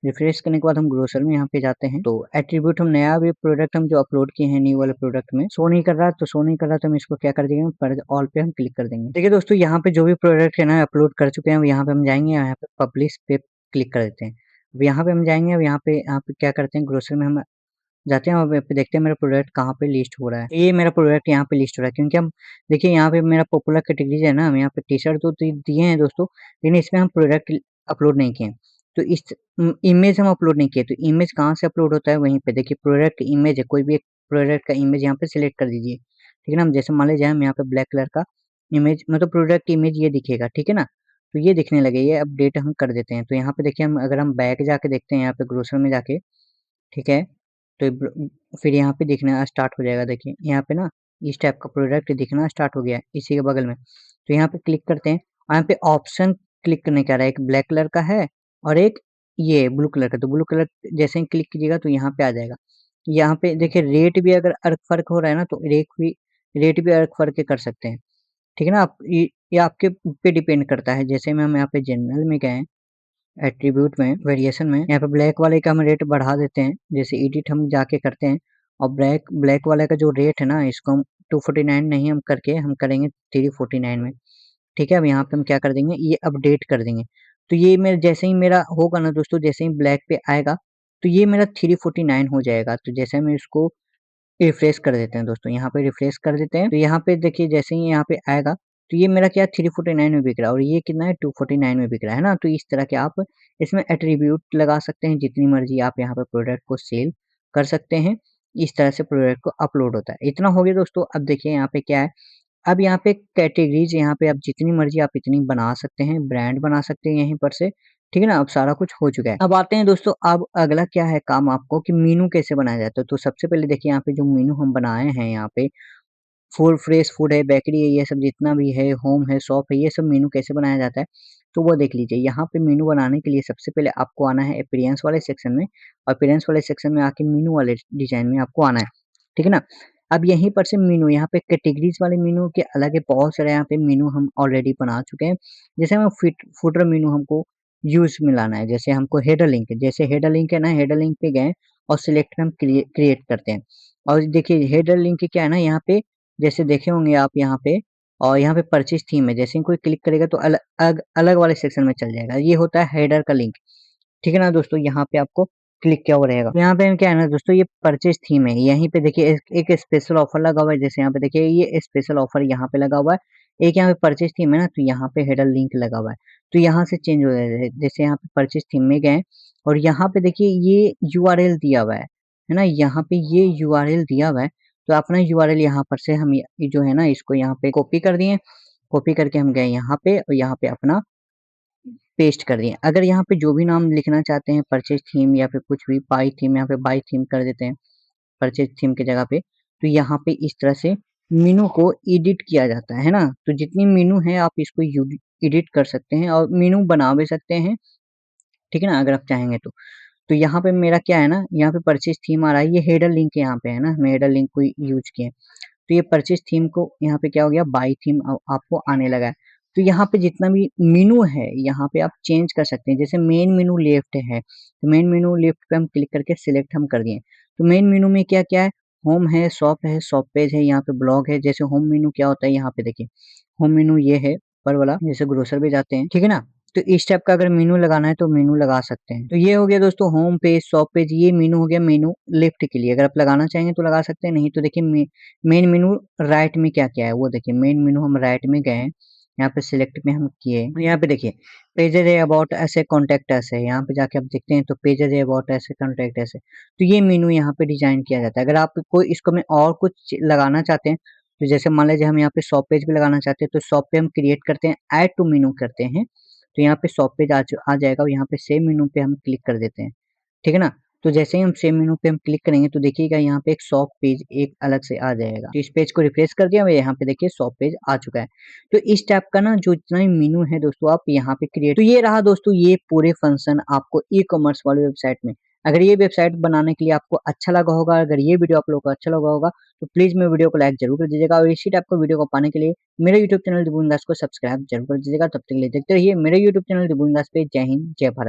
रिफ्रेश करने के बाद हम ग्रोसर में यहाँ पे जाते हैं, तो एट्रीब्यूट हम नया भी प्रोडक्ट हम जो अपलोड किए हैं न्यू वाले प्रोडक्ट में शो नहीं कर रहा, तो शो नहीं कर रहा तो हम इसको क्या कर देंगे, पर ऑल पे हम क्लिक कर देंगे। देखिए दोस्तों, यहाँ पे जो भी प्रोडक्ट है ना अपलोड कर चुके हैं, यहाँ पे हम जाएंगे, यहाँ पे पब्लिश पे क्लिक कर देते हैं। अब यहाँ पे हम जाएंगे, अब यहाँ पे क्या करते हैं, ग्रोसर में हम जाते हैं और यहाँ पे देखते हैं मेरा प्रोडक्ट कहाँ पे लिस्ट हो रहा है। ये मेरा प्रोडक्ट यहाँ पे लिस्ट हो रहा है, क्योंकि हम देखिए यहाँ पे मेरा पॉपुलर कैटेगरीज है ना, हम यहाँ पे टी शर्ट तो दिए हैं दोस्तों, लेकिन इसमें हम प्रोडक्ट अपलोड नहीं किए हैं। तो इस इमेज हम अपलोड नहीं किए, तो इमेज कहाँ से अपलोड होता है, वहीं पे देखिए प्रोडक्ट इमेज है, कोई भी एक प्रोडक्ट का इमेज यहाँ पे सिलेक्ट कर दीजिए, ठीक है ना? हम जैसे मान लीजिए हम यहाँ पे ब्लैक कलर का इमेज मतलब प्रोडक्ट इमेज ये दिखेगा, ठीक है ना? तो ये दिखने लगे, ये अपडेट हम कर देते हैं। तो यहाँ पे देखिए हम अगर हम बैक जाके देखते हैं यहाँ पे ग्रोसर में जाके, ठीक है? तो फिर यहाँ पे दिखना स्टार्ट हो जाएगा, देखिए यहाँ पे ना इस टाइप का प्रोडक्ट दिखना स्टार्ट हो गया है इसी के बगल में। तो यहाँ पे क्लिक करते हैं और यहाँ पे ऑप्शन क्लिक करने का रहा है, एक ब्लैक कलर का है और एक ये ब्लू कलर का। तो ब्लू कलर जैसे ही क्लिक कीजिएगा तो यहाँ पे आ जाएगा। यहाँ पे देखिए रेट भी अगर अर्क फर्क हो रहा है ना, तो रेट भी अर्क फर्क के कर सकते हैं, ठीक है ना? आप ये आपके पे डिपेंड करता है। जैसे में हम यहाँ पे जनरल में गए, एट्रीब्यूट में, वेरिएशन में, यहाँ पे ब्लैक वाले का हम रेट बढ़ा देते हैं। जैसे एडिट हम जाके करते हैं और ब्लैक ब्लैक वाले का जो रेट है ना, इसको हम 249 नहीं हम करके हम करेंगे 349 में, ठीक है? अब यहाँ पे हम क्या कर देंगे, ये अपडेट कर देंगे। तो ये मेरे जैसे ही मेरा होगा ना दोस्तों, जैसे ही ब्लैक पे आएगा तो ये मेरा 349 हो जाएगा। तो जैसे हम इसको रिफ्रेश कर देते हैं दोस्तों, यहाँ पे रिफ्रेश कर देते हैं तो यहाँ पे देखिए जैसे ही यहाँ पे आएगा तो ये मेरा क्या 349 में बिक रहा है और ये कितना है 249 में बिक रहा है ना। तो इस तरह के आप इसमें एट्रीब्यूट लगा सकते हैं, जितनी मर्जी आप यहाँ पे प्रोडक्ट को सेल कर सकते हैं। इस तरह से प्रोडक्ट को अपलोड होता है। इतना हो गया दोस्तों। अब देखिए यहाँ पे क्या है, अब यहाँ पे कैटेगरीज यहाँ पे आप जितनी मर्जी आप इतनी बना सकते हैं, ब्रांड बना सकते हैं यहीं पर से, ठीक है ना? अब सारा कुछ हो चुका है। अब आते हैं दोस्तों, अब अगला क्या है काम आपको कि मेनू कैसे बनाया जाता है। तो सबसे पहले देखिए यहाँ पे जो मेनू हम बनाए हैं, यहाँ पे फूड, फ्रेश फूड है, बेकरी है, ये सब जितना भी है, होम है, शॉप है, ये सब मेनू कैसे बनाया जाता है तो वो देख लीजिए। यहाँ पे मेनू बनाने के लिए सबसे पहले आपको आना है अपीयरेंस वाले सेक्शन में और अपीयरेंस वाले सेक्शन में आके मेनू वाले डिजाइन में आपको आना है, ठीक है ना? अब यहीं पर से मेनू, यहाँ पे कैटेगरीज वाले मेनू के अलग है, बहुत सारे यहाँ पे मेनू हम ऑलरेडी बना चुके हैं। जैसे हम फुटर मेनू हमको यूज में लाना है, जैसे हमको हेडर लिंक, जैसे हेडर लिंक है ना, हेडर लिंक पे गए और सिलेक्ट हम क्रिएट करते हैं। और देखिए हेडर लिंक क्या है ना, यहाँ पे जैसे देखे होंगे आप यहाँ पे, और यहाँ पे परचेज थीम है, जैसे ही कोई क्लिक करेगा तो अलग वाले सेक्शन में चल जाएगा। ये होता है हेडर का लिंक, ठीक है ना दोस्तों? यहाँ पे आपको क्लिक किया हुआ रहेगा। तो यहाँ पे क्या है ना दोस्तों, ये परचेज थीम है। यहीं पे देखिए एक स्पेशल ऑफर लगा हुआ है, जैसे यहाँ पे देखिए ये स्पेशल ऑफर यहाँ पे लगा हुआ है। एक यहाँ पे परचेज थीम है ना, तो यहाँ पे हेडर लिंक लगा हुआ है। तो यहाँ से चेंज हो जाएगा। जैसे यहाँ पे परचेज थीम में गए और यहाँ पे देखिए ये यूआरएल दिया हुआ है ना? यहाँ पे ये यूआरएल दिया हुआ है। तो अपना यूआरएल यहाँ पर से हम ये जो है ना, इसको यहाँ पे कॉपी कर दिए। कॉपी करके हम गए यहाँ पे और यहाँ पे अपना पेस्ट कर दिए। अगर यहाँ पे जो भी नाम लिखना चाहते हैं, परचेज थीम या फिर कुछ भी, बाय थीम, यहाँ पे बाय थीम कर देते हैं परचेज थीम की जगह पे। तो यहाँ पे इस तरह से मेनू को एडिट किया जाता है ना? तो जितनी मेनू है आप इसको एडिट कर सकते हैं और मेनू बना भी सकते हैं, ठीक है ना? अगर आप चाहेंगे तो। तो यहाँ पे मेरा क्या है ना, यहाँ पे परचेज थीम आ रहा है, ये हेडर लिंक यहाँ पे है ना, मैं हेडर लिंक को यूज किया। तो ये परचेज थीम को यहाँ पे क्या हो गया, बाय थीम आपको आने लगा है। तो यहाँ पे जितना भी मेनू है यहाँ पे आप चेंज कर सकते हैं। जैसे मेन मेनू लेफ्ट है, तो मेन मेनू लेफ्ट पे हम क्लिक करके सिलेक्ट हम कर दिए। तो मेन मेनू में क्या क्या है, होम है, शॉप पेज है, यहाँ पे ब्लॉग है। जैसे होम मेनू क्या होता है, यहाँ पे देखिए होम मेनू ये है ऊपर वाला, जैसे ग्रोसर पे जाते हैं, ठीक है ना? तो इस टाइप का अगर मेनू लगाना है तो मेनू लगा सकते हैं। तो ये हो गया दोस्तों होम पेज, शॉप पेज, ये मेनू हो गया मेनू लेफ्ट के लिए। अगर आप लगाना चाहेंगे तो लगा सकते हैं, नहीं तो देखिए मेन मेनू राइट में क्या क्या है वो देखिए। मेन मेनू हम राइट में गए, यहाँ पे सिलेक्ट में हम किए, यहाँ पे देखिए पेजेस है, अबाउट ऐसे, कॉन्टेक्ट ऐसे, यहाँ पे जाके आप देखते हैं तो पेजेस है, अबाउट ऐसे, कॉन्टेक्ट ऐसे। तो ये मेनू यहाँ पे डिजाइन किया जाता है। अगर आप कोई इसको में और कुछ लगाना चाहते हैं, तो जैसे मान लीजिए हम यहाँ पे शॉप पेज भी लगाना चाहते हैं, तो शॉप पे हम क्रिएट करते हैं, ऐड टू मेनू करते हैं। तो यहाँ पे शॉप पेज आ जाएगा और यहाँ पे सेम मेनू पे हम क्लिक कर देते हैं, ठीक है ना? तो जैसे ही हम सेम मेनू पे हम क्लिक करेंगे तो देखिएगा यहाँ पे एक शॉप पेज एक अलग से आ जाएगा। तो इस पेज को रिफ्रेश कर दिया, यहाँ पे देखिए शॉप पेज आ चुका है। तो इस टाइप का ना जो जितना भी मेनू है दोस्तों आप यहाँ पे क्रिएट, तो ये रहा दोस्तों ये पूरे फंक्शन आपको ई कॉमर्स वाली वेबसाइट में। अगर ये वेबसाइट बनाने के लिए आपको अच्छा लगा होगा, अगर ये वीडियो आप लोगों को अच्छा लगा होगा, तो प्लीज मेरे वीडियो को लाइक जरूर कर दीजिएगा और इसी टाइप का वीडियो को पाने के लिए मेरे यूट्यूब चैनल दिबुन दास को सब्सक्राइब जरूर कर दीजिएगा। तब तक के लिए देखते रहिए मेरे यूट्यूब चैनल दिबुन दास पे। जय हिंद, जय भारत।